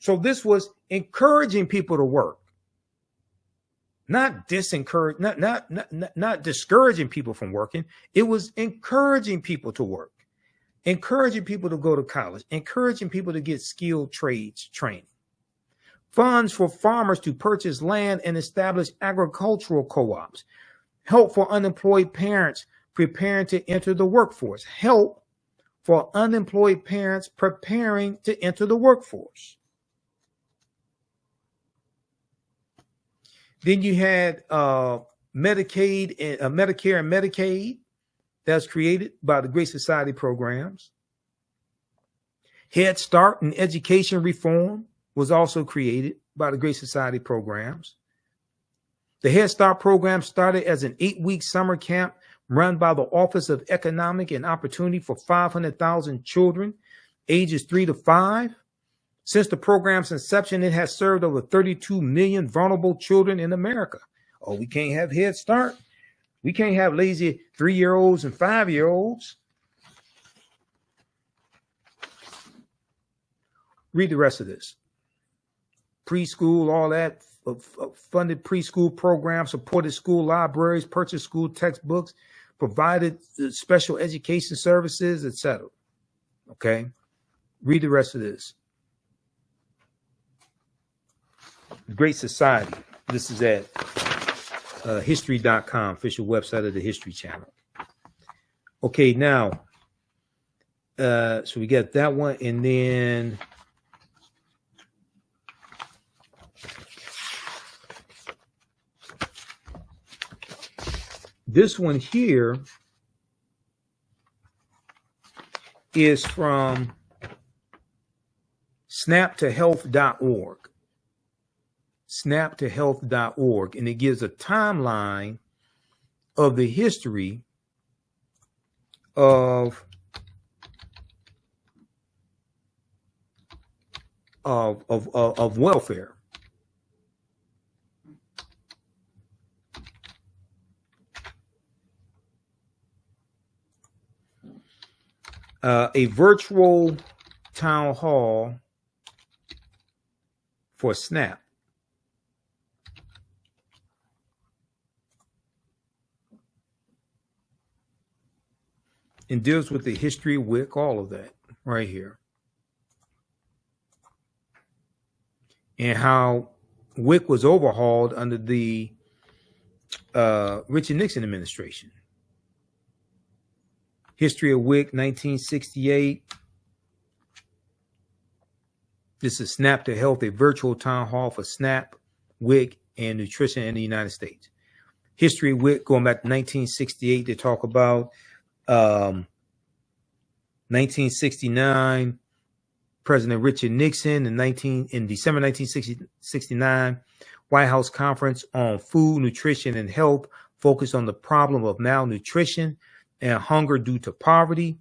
[SPEAKER 1] So this was encouraging people to work. Not discouraging people from working. It was encouraging people to work, encouraging people to go to college, encouraging people to get skilled trades training. Funds for farmers to purchase land and establish agricultural co-ops. Help for unemployed parents preparing to enter the workforce. Help for unemployed parents preparing to enter the workforce. Then you had Medicaid and Medicare and Medicaid that's created by the Great Society programs. Head Start and education reform was also created by the Great Society programs. The Head Start program started as an 8-week summer camp run by the Office of Economic and Opportunity for 500,000 children ages 3 to 5. Since the program's inception, it has served over 32 million vulnerable children in America. Oh, we can't have Head Start. We can't have lazy 3-year-olds and 5-year-olds. Read the rest of this. Preschool, all that, funded preschool programs, supported school libraries, purchased school textbooks, provided special education services, etc. Okay? Read the rest of this. The Great Society. This is at history.com, official website of the History Channel. Okay, now, so we got that one, and then this one here is from snaptohealth.org. Snaptohealth.org, and it gives a timeline of the history of welfare. A virtual town hall for SNAP. And deals with the history of WIC, all of that right here. And how WIC was overhauled under the Richard Nixon administration. History of WIC, 1968. This is SNAP to Health, a virtual town hall for SNAP, WIC, and nutrition in the United States. History of WIC, going back to 1968, they talk about 1969, President Richard Nixon in December 1969, White House Conference on Food, Nutrition, and Health focused on the problem of malnutrition and hunger due to poverty.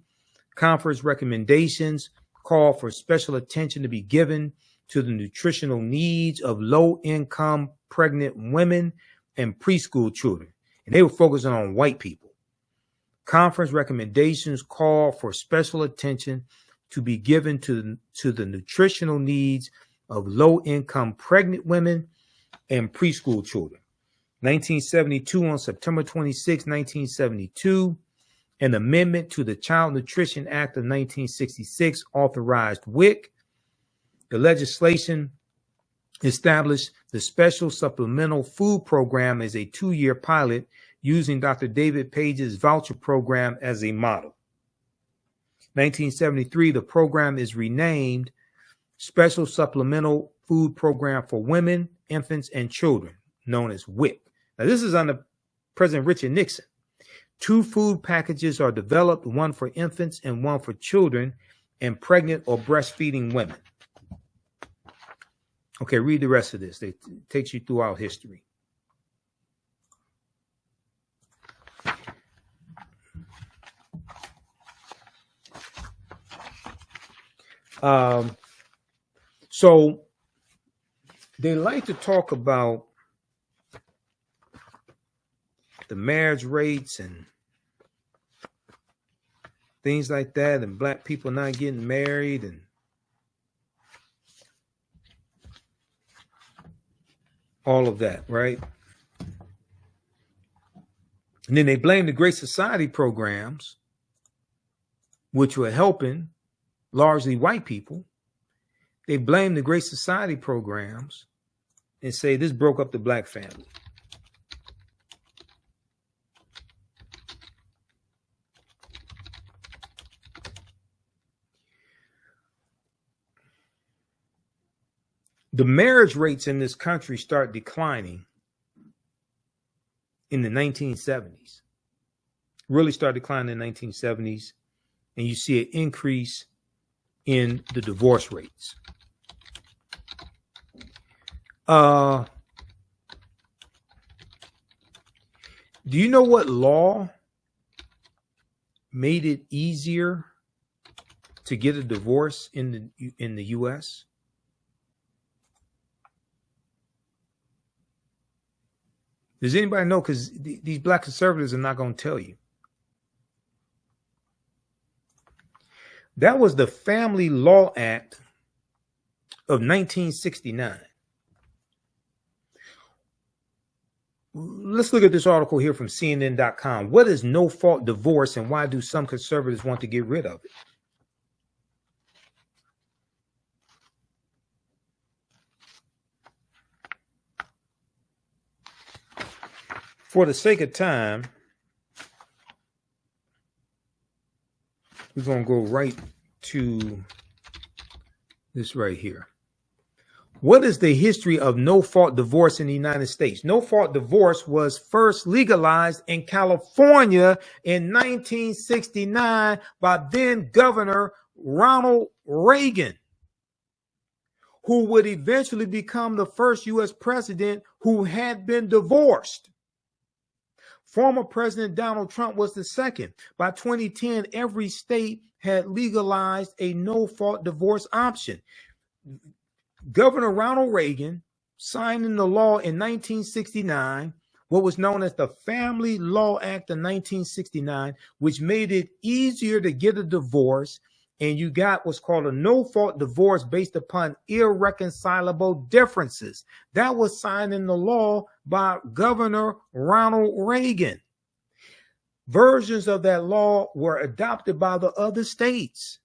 [SPEAKER 1] Conference recommendations call for special attention to be given to the nutritional needs of low-income pregnant women and preschool children. And they were focusing on white people. Conference recommendations call for special attention to be given to the nutritional needs of low-income pregnant women and preschool children. 1972, on September 26, 1972, an amendment to the Child Nutrition Act of 1966 authorized WIC. The legislation established the Special Supplemental Food Program as a 2-year pilot using Dr. David Page's voucher program as a model. 1973, the program is renamed Special Supplemental Food Program for Women, Infants, and Children, known as WIC. Now, this is under President Richard Nixon. 2 food packages are developed, one for infants and one for children and pregnant or breastfeeding women. Okay, read the rest of this. It takes you throughout history. So they like to talk about the marriage rates and things like that, and black people not getting married and all of that, right? And then they blame the Great Society programs, which were helping largely white people. They blame the Great Society programs and say this broke up the black family. the marriage rates in this country start declining in the 1970s. Really start declining in the 1970s, and you see an increase in the divorce rates. Do you know what law made it easier to get a divorce in the U.S.? Does anybody know? Because these black conservatives are not going to tell you. That was the Family Law Act of 1969. Let's look at this article here from CNN.com. What is no-fault divorce, and why do some conservatives want to get rid of it? For the sake of time, we're going to go right to this right here. What is the history of no-fault divorce in the United States? No-fault divorce was first legalized in California in 1969 by then Governor Ronald Reagan, who would eventually become the first U.S. president who had been divorced. Former President Donald Trump was the second. By 2010, every state had legalized a no-fault divorce option. Governor Ronald Reagan signed into law in 1969 what was known as the Family Law Act of 1969, which made it easier to get a divorce, and you got what's called a no-fault divorce based upon irreconcilable differences. That was signed into law by Governor Ronald Reagan. Versions of that law were adopted by the other states.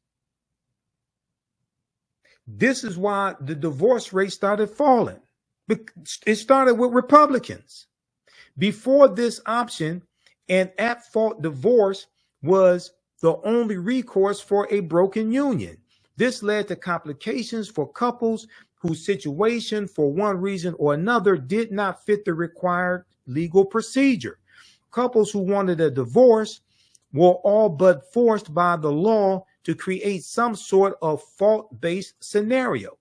[SPEAKER 1] This is why the divorce rate started falling. It started with Republicans. Before this option, an at-fault divorce was the only recourse for a broken union. This led to complications for couples whose situation, for one reason or another, did not fit the required legal procedure. Couples who wanted a divorce were all but forced by the law to create some sort of fault-based scenario.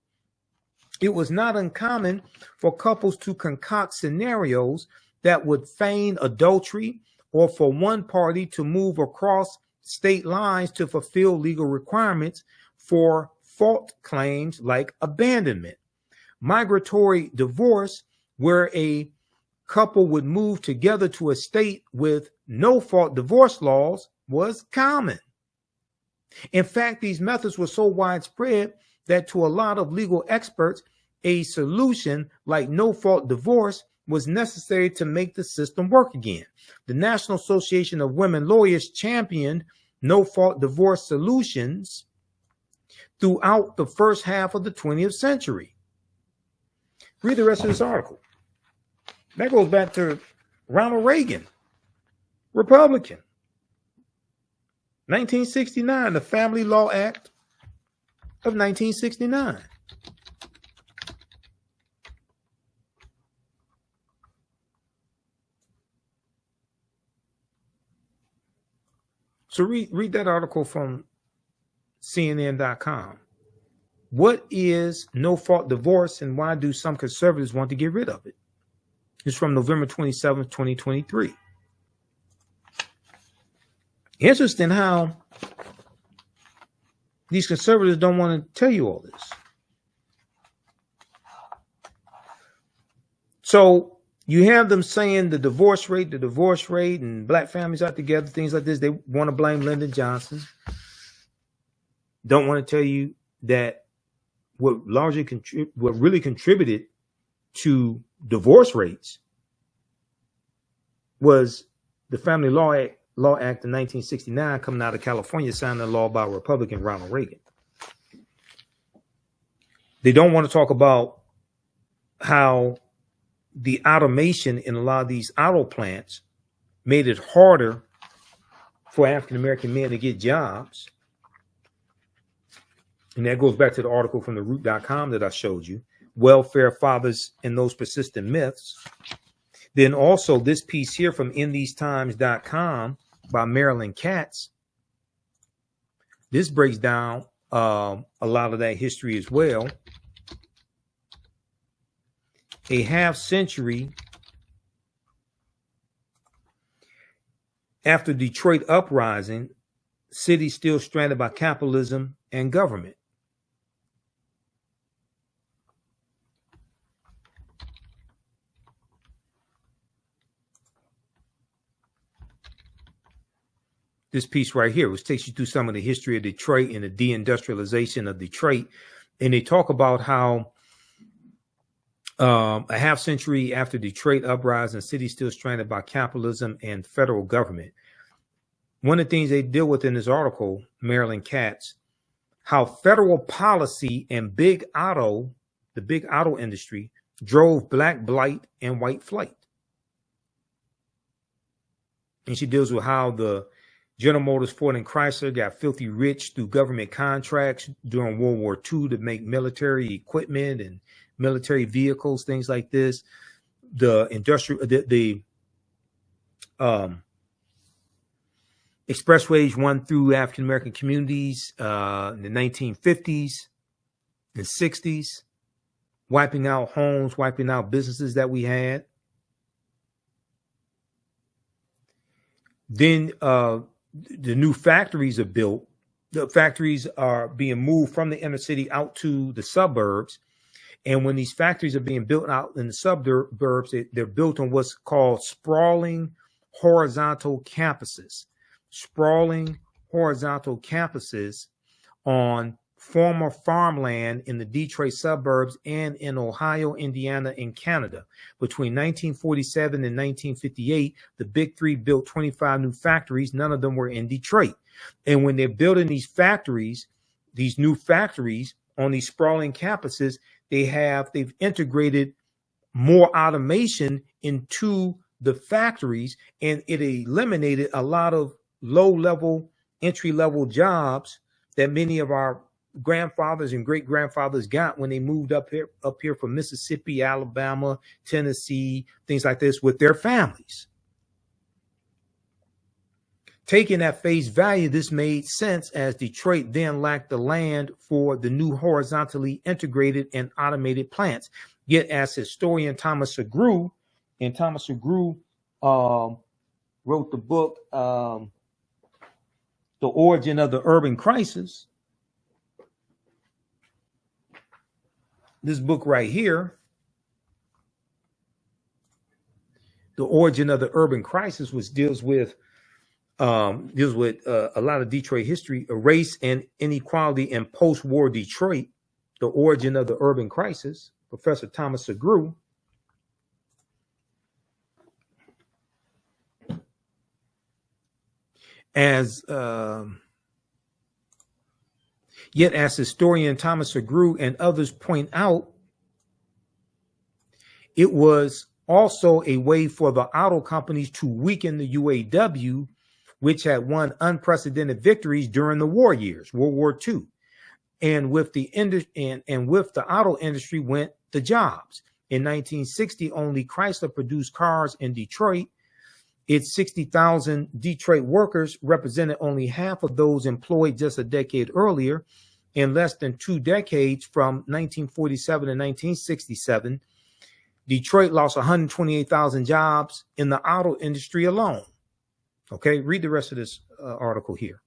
[SPEAKER 1] It was not uncommon for couples to concoct scenarios that would feign adultery, or for one party to move across state lines to fulfill legal requirements for fault claims like abandonment. Migratory divorce, where a couple would move together to a state with no-fault divorce laws, was common. In fact, these methods were so widespread that to a lot of legal experts, a solution like no-fault divorce was necessary to make the system work again. The National Association of Women Lawyers championed no-fault divorce solutions throughout the first half of the 20th century. Read the rest of this article. That goes back to Ronald Reagan, Republican. 1969, the Family Law Act of 1969. So read that article from CNN.com. What is no-fault divorce, and why do some conservatives want to get rid of it? It's from November 27th, 2023. Interesting how these conservatives don't want to tell you all this. So you have them saying the divorce rate, and black families out together, things like this. They want to blame Lyndon Johnson. Don't want to tell you that what really contributed to divorce rates was the Family Law Act of 1969 coming out of California, signed a law by Republican Ronald Reagan. They don't want to talk about how the automation in a lot of these auto plants made it harder for African-American men to get jobs. And that goes back to the article from theroot.com that I showed you. welfare fathers and those persistent myths. Then also this piece here from InTheseTimes.com by Marilyn Katz. This breaks down a lot of that history as well. A half century after Detroit uprising, city still stranded by capitalism and government. This piece right here, which takes you through some of the history of Detroit and the deindustrialization of Detroit. And they talk about how a half century after Detroit uprising, the city still stranded by capitalism and federal government. One of the things they deal with in this article, Marilyn Katz, how federal policy and the big auto industry drove black blight and white flight. And she deals with how the General Motors, Ford, and Chrysler got filthy rich through government contracts during World War II to make military equipment and military vehicles, things like this. The expressways run through African American communities in the 1950s and 60s, wiping out homes, wiping out businesses that we had. Then the new factories are built. The factories are being moved from the inner city out to the suburbs. And when these factories are being built out in the suburbs, they're built on what's called sprawling horizontal campuses. Sprawling horizontal campuses on former farmland in the Detroit suburbs and in Ohio, Indiana, and Canada. Between 1947 and 1958, the Big Three built 25 new factories. None of them were in Detroit. And when they're building these factories, these new factories on these sprawling campuses, they've integrated more automation into the factories, and it eliminated a lot of low-level, entry-level jobs that many of our grandfathers and great grandfathers got when they moved up here from Mississippi, Alabama, Tennessee, things like this with their families. Taking at face value, this made sense as Detroit then lacked the land for the new horizontally integrated and automated plants. Yet as historian Thomas Segru, and Thomas Segru wrote the book, The Origin of the Urban Crisis. This book right here, The Origin of the Urban Crisis, which deals with a lot of Detroit history, race and inequality in post-war Detroit, The Origin of the Urban Crisis, Professor Thomas Segru. Yet, as historian Thomas Segru and others point out, it was also a way for the auto companies to weaken the UAW, which had won unprecedented victories during the war years, World War II. And with the auto industry went the jobs. In 1960, only Chrysler produced cars in Detroit. Its 60,000 Detroit workers represented only half of those employed just a decade earlier. In less than 2 decades, from 1947 to 1967, Detroit lost 128,000 jobs in the auto industry alone. Okay, read the rest of this article here.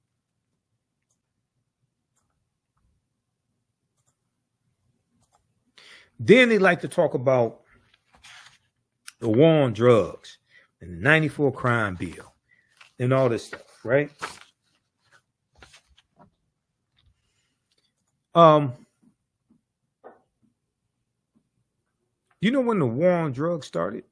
[SPEAKER 1] Then they like to talk about the war on drugs and the 94 crime bill and all this stuff, right? You know when the war on drugs started?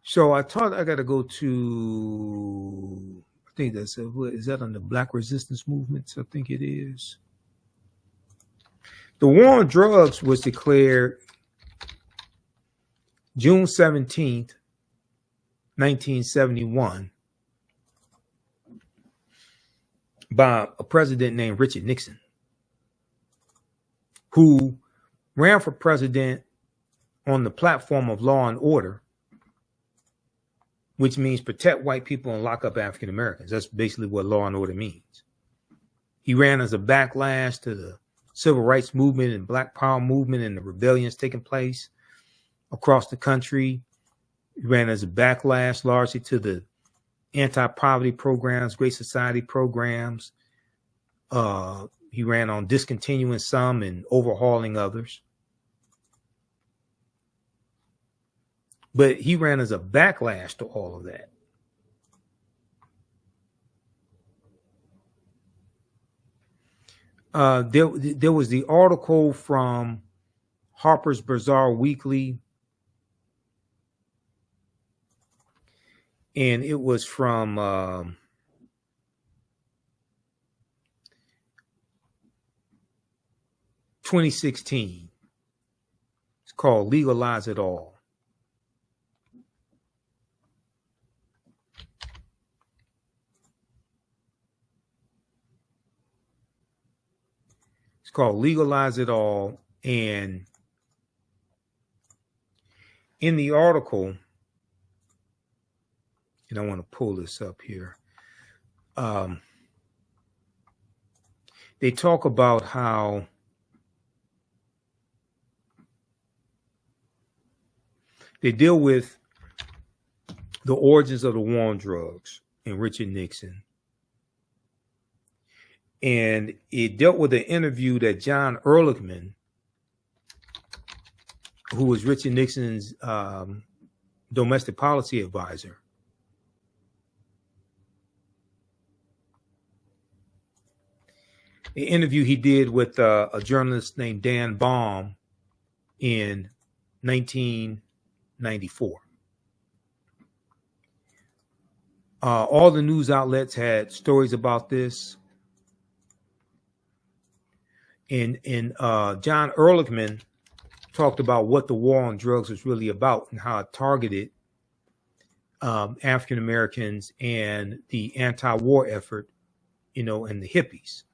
[SPEAKER 1] So I thought I got to go to, I think that's, is that on the Black resistance movements? I think it is. The war on drugs was declared June 17th, 1971. by a president named Richard Nixon, who ran for president on the platform of law and order, which means protect white people and lock up African Americans. That's basically what law and order means. He ran as a backlash to the civil rights movement and Black Power movement and the rebellions taking place across the country. He ran as a backlash largely to the anti-poverty programs, Great Society programs. He ran on discontinuing some and overhauling others. But he ran as a backlash to all of that. There was the article from Harper's Bazaar Weekly, and it was from 2016. It's called Legalize It All. It's called Legalize It All. And in the article, and I want to pull this up here, they talk about how they deal with the origins of the war on drugs and Richard Nixon. And it dealt with an interview that John Ehrlichman, who was Richard Nixon's domestic policy advisor, the interview he did with a journalist named Dan Baum in 1994. All the news outlets had stories about this. And John Ehrlichman talked about what the war on drugs was really about and how it targeted African Americans and the anti-war effort, and the hippies.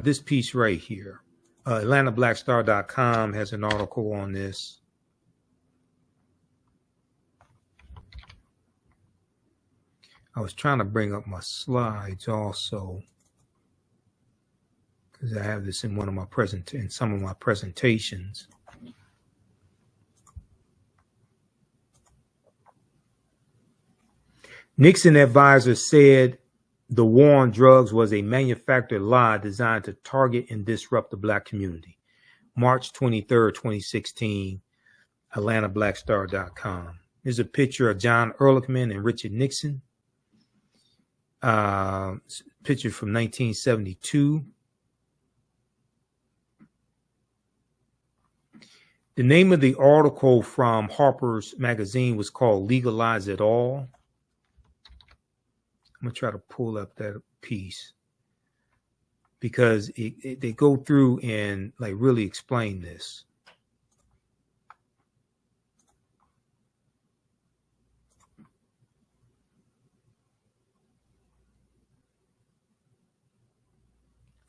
[SPEAKER 1] This piece right here, AtlantaBlackStar.com has an article on this. I was trying to bring up my slides also because I have this in one of my some of my presentations. Nixon advisor said the war on drugs was a manufactured lie designed to target and disrupt the Black community. March 23rd, 2016, AtlantaBlackStar.com. There's a picture of John Ehrlichman and Richard Nixon. Picture from 1972. The name of the article from Harper's Magazine was called Legalize It All. I'm going to try to pull up that piece because they go through and really explain this.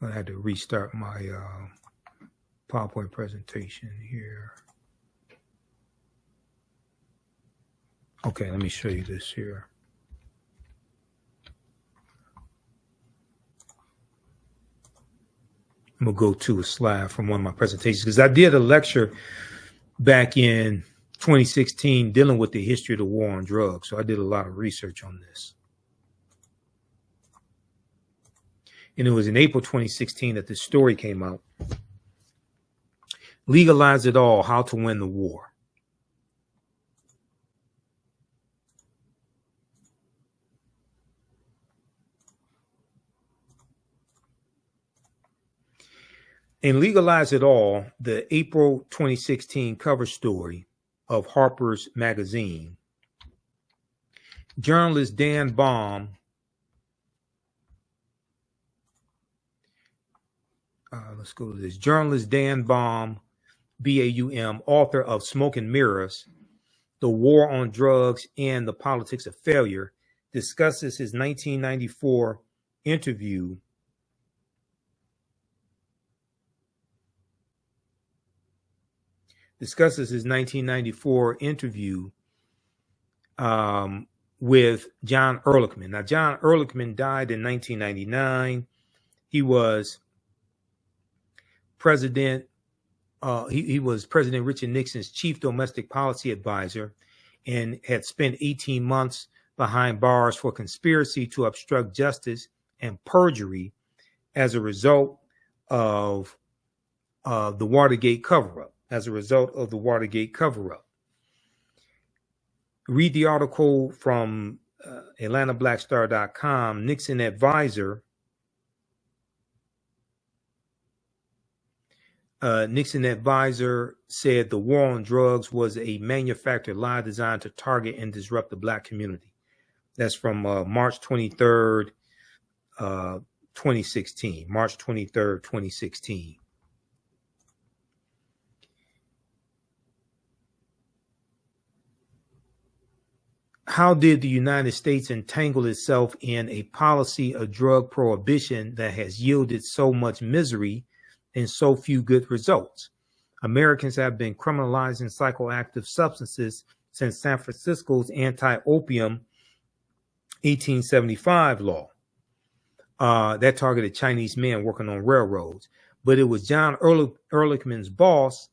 [SPEAKER 1] I had to restart my PowerPoint presentation here. Okay, let me show you this here. I'm going to go to a slide from one of my presentations because I did a lecture back in 2016 dealing with the history of the war on drugs. So I did a lot of research on this. And it was in April 2016 that this story came out. Legalize It All, How to Win the War. In Legalize It All, the April 2016 cover story of Harper's Magazine, journalist Dan Baum let's go to this. Journalist Dan Baum, B-A-U-M, author of Smoke and Mirrors, The War on Drugs and the Politics of Failure, discusses his 1994 interview with John Ehrlichman. Now, John Ehrlichman died in 1999. He was President Richard Nixon's chief domestic policy advisor and had spent 18 months behind bars for conspiracy to obstruct justice and perjury as a result of the Watergate cover-up. Read the article from AtlantaBlackStar.com. Nixon advisor said the war on drugs was a manufactured lie designed to target and disrupt the Black community. That's from March 23rd, 2016. March 23rd, 2016. How did the United States entangle itself in a policy of drug prohibition that has yielded so much misery and so few good results? Americans have been criminalizing psychoactive substances since San Francisco's anti-opium 1875 law that targeted Chinese men working on railroads. But it was John Ehrlichman's boss,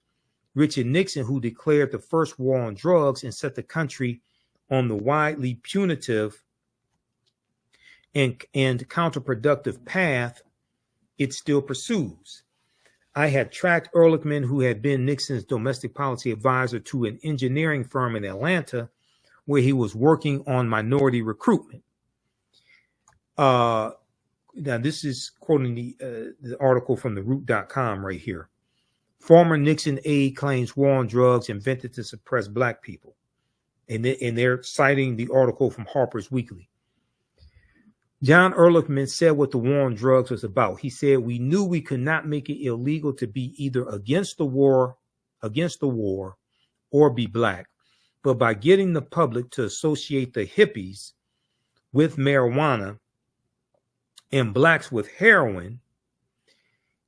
[SPEAKER 1] Richard Nixon, who declared the first war on drugs and set the country on the widely punitive and counterproductive path it still pursues. I had tracked Ehrlichman, who had been Nixon's domestic policy advisor, to an engineering firm in Atlanta where he was working on minority recruitment. Now, this is quoting the article from theroot.com right here. Former Nixon aide claims war on drugs invented to suppress Black people. And they're citing the article from Harper's Weekly. John Ehrlichman said what the war on drugs was about. He said, "We knew we could not make it illegal to be either against the war, or be Black. But by getting the public to associate the hippies with marijuana and Blacks with heroin,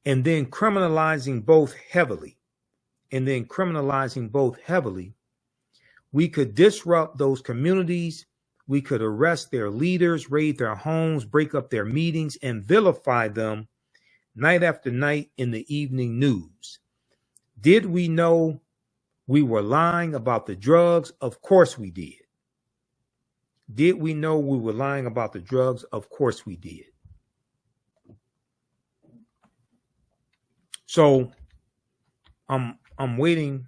[SPEAKER 1] and then criminalizing both heavily, we could disrupt those communities. We could arrest their leaders, raid their homes, break up their meetings, and vilify them night after night in the evening news. Did we know we were lying about the drugs? Of course we did. Did we know we were lying about the drugs? Of course we did." So I'm waiting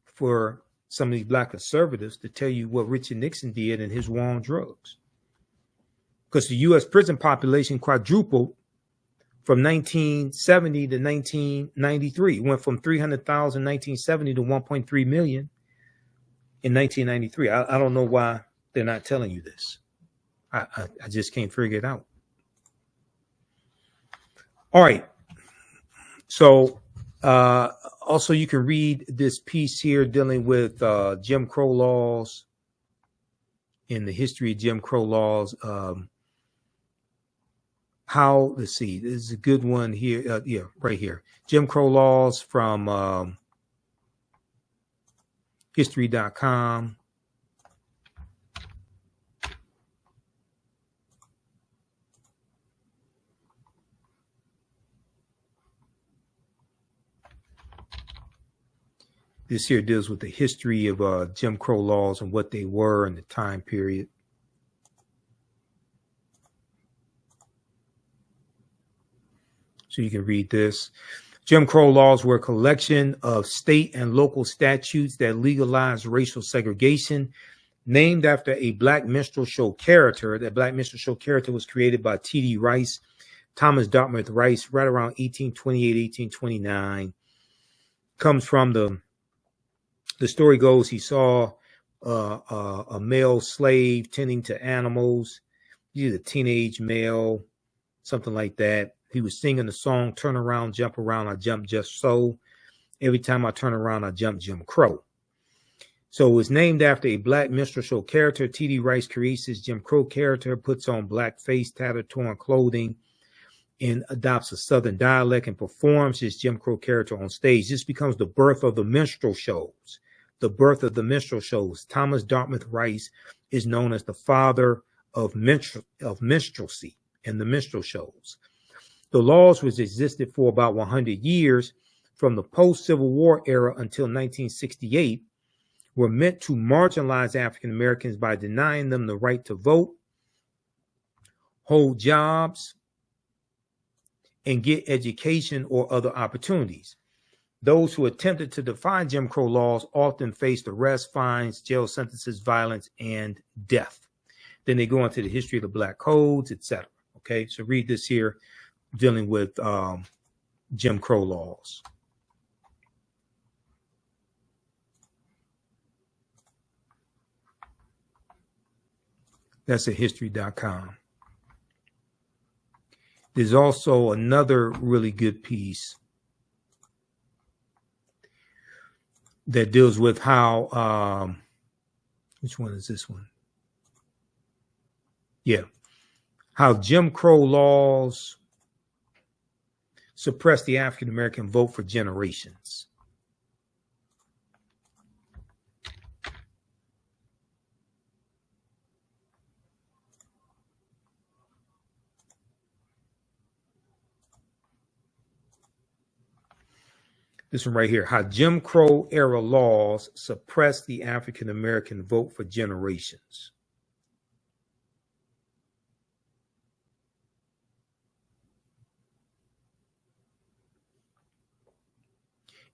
[SPEAKER 1] for some of these Black conservatives to tell you what Richard Nixon did in his war on drugs. Because the U.S. prison population quadrupled from 1970 to 1993. It went from 300,000 in 1970 to 1.3 million in 1993. I don't know why they're not telling you this. I just can't figure it out. All right. So also, you can read this piece here dealing with Jim Crow laws and the history of Jim Crow laws. Let's see, this is a good one here. Yeah, right here. Jim Crow laws from history.com. This here deals with the history of Jim Crow laws and what they were in the time period. So you can read this. Jim Crow laws were a collection of state and local statutes that legalized racial segregation, named after a Black minstrel show character. That Black minstrel show character was created by T.D. Rice, Thomas Dartmouth Rice, right around 1828, 1829. Comes from the story goes, he saw a male slave tending to animals. He's a teenage male, something like that. He was singing the song, "Turn around, jump around, I jump just so. Every time I turn around, I jump Jim Crow." So it was named after a black minstrel show character. T.D. Rice creates his Jim Crow character, puts on black face, tattered, torn clothing, and adopts a Southern dialect and performs his Jim Crow character on stage. This becomes the birth of the minstrel shows. The birth of the minstrel shows. Thomas Dartmouth Rice is known as the father of minstrelsy and the minstrel shows. The laws, which existed for about 100 years from the post-Civil War era until 1968, were meant to marginalize African Americans by denying them the right to vote, hold jobs, and get education or other opportunities. Those who attempted to defy Jim Crow laws often faced arrest, fines, jail sentences, violence, and death. Then they go into the history of the black codes, etc. Okay, so read this here, dealing with Jim Crow laws. That's at history.com. There's also another really good piece that deals with how, which one is this one? Yeah. How Jim Crow laws suppressed the African American vote for generations. This one right here, how Jim Crow era laws suppressed the African American vote for generations.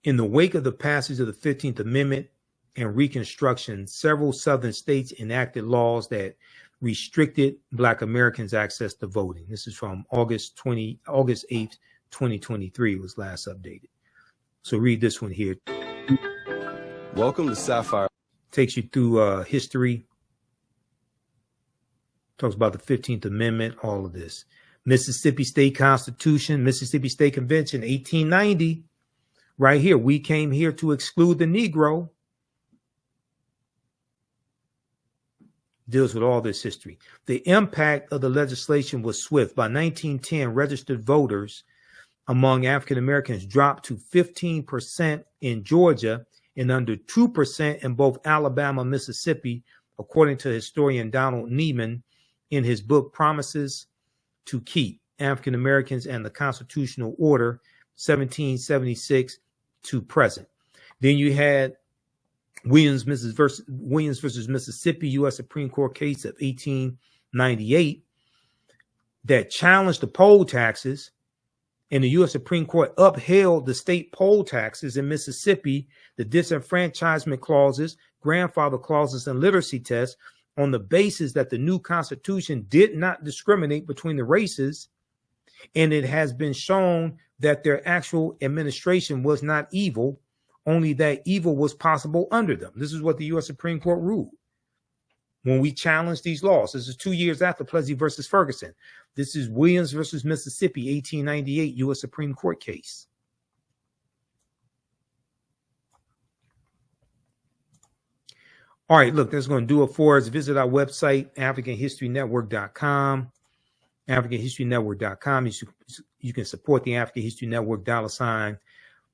[SPEAKER 1] In the wake of the passage of the 15th Amendment and Reconstruction, several Southern states enacted laws that restricted Black Americans' access to voting. This is from August 8th, 2023. It was last updated. So read this one here.
[SPEAKER 7] Welcome to Sapphire.
[SPEAKER 1] Takes you through history. Talks about the 15th Amendment, all of this. Mississippi State Constitution, Mississippi State Convention, 1890. Right here, we came here to exclude the Negro. Deals with all this history. The impact of the legislation was swift. By 1910, registered voters among African Americans dropped to 15% in Georgia and under 2% in both Alabama and Mississippi, according to historian Donald Neiman in his book Promises to Keep, African Americans and the Constitutional Order, 1776 to present. Then you had Williams versus Mississippi, U.S. Supreme Court case of 1898 that challenged the poll taxes, and the U.S. Supreme Court upheld the state poll taxes in Mississippi, the disenfranchisement clauses, grandfather clauses, and literacy tests on the basis that the new Constitution did not discriminate between the races, and it has been shown that their actual administration was not evil, only that evil was possible under them. This is what the U.S. Supreme Court ruled when we challenged these laws. This is 2 years after Plessy versus Ferguson. This is Williams versus Mississippi, 1898 U.S. Supreme Court case. All right, look, that's going to do it for us. Visit our website, AfricanHistoryNetwork.com. AfricanHistoryNetwork.com. You can support the African History Network, $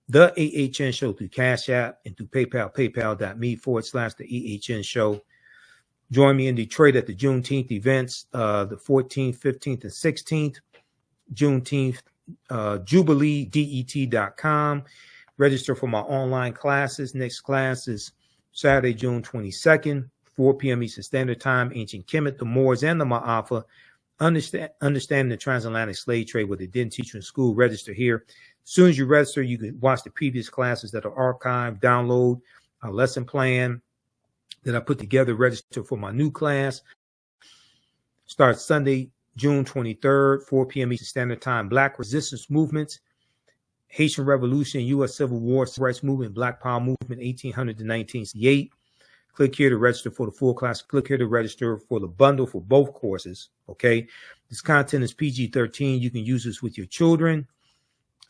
[SPEAKER 1] The AHN Show through Cash App and through PayPal, paypal.me/The AHN Show. Join me in Detroit at the Juneteenth events, the 14th, 15th, and 16th. Juneteenth, JubileeDET.com. Register for my online classes. Next class is Saturday, June 22nd, 4 p.m. Eastern Standard Time. Ancient Kemet, the Moors, and the Ma'afa. Understanding the transatlantic slave trade, what they didn't teach you in school. Register here. As soon as you register, you can watch the previous classes that are archived, download a lesson plan that I put together, register for my new class. Starts Sunday, June 23rd, 4 p.m. Eastern Standard Time. Black resistance movements, Haitian Revolution, U.S. Civil War, Civil Rights Movement, Black Power Movement, 1800 to 1968. Click here to register for the full class. Click here to register for the bundle for both courses, okay? This content is PG-13. You can use this with your children.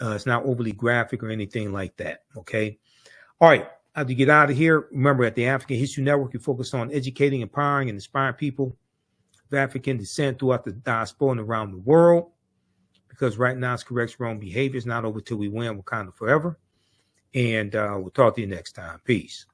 [SPEAKER 1] It's not overly graphic or anything like that, okay? All right. As you get out of here, remember at the African History Network, we focus on educating, empowering, and inspiring people of African descent throughout the diaspora and around the world. Because right now it's correct wrong behavior. It's not over till we win Wakanda forever. And we'll talk to you next time. Peace.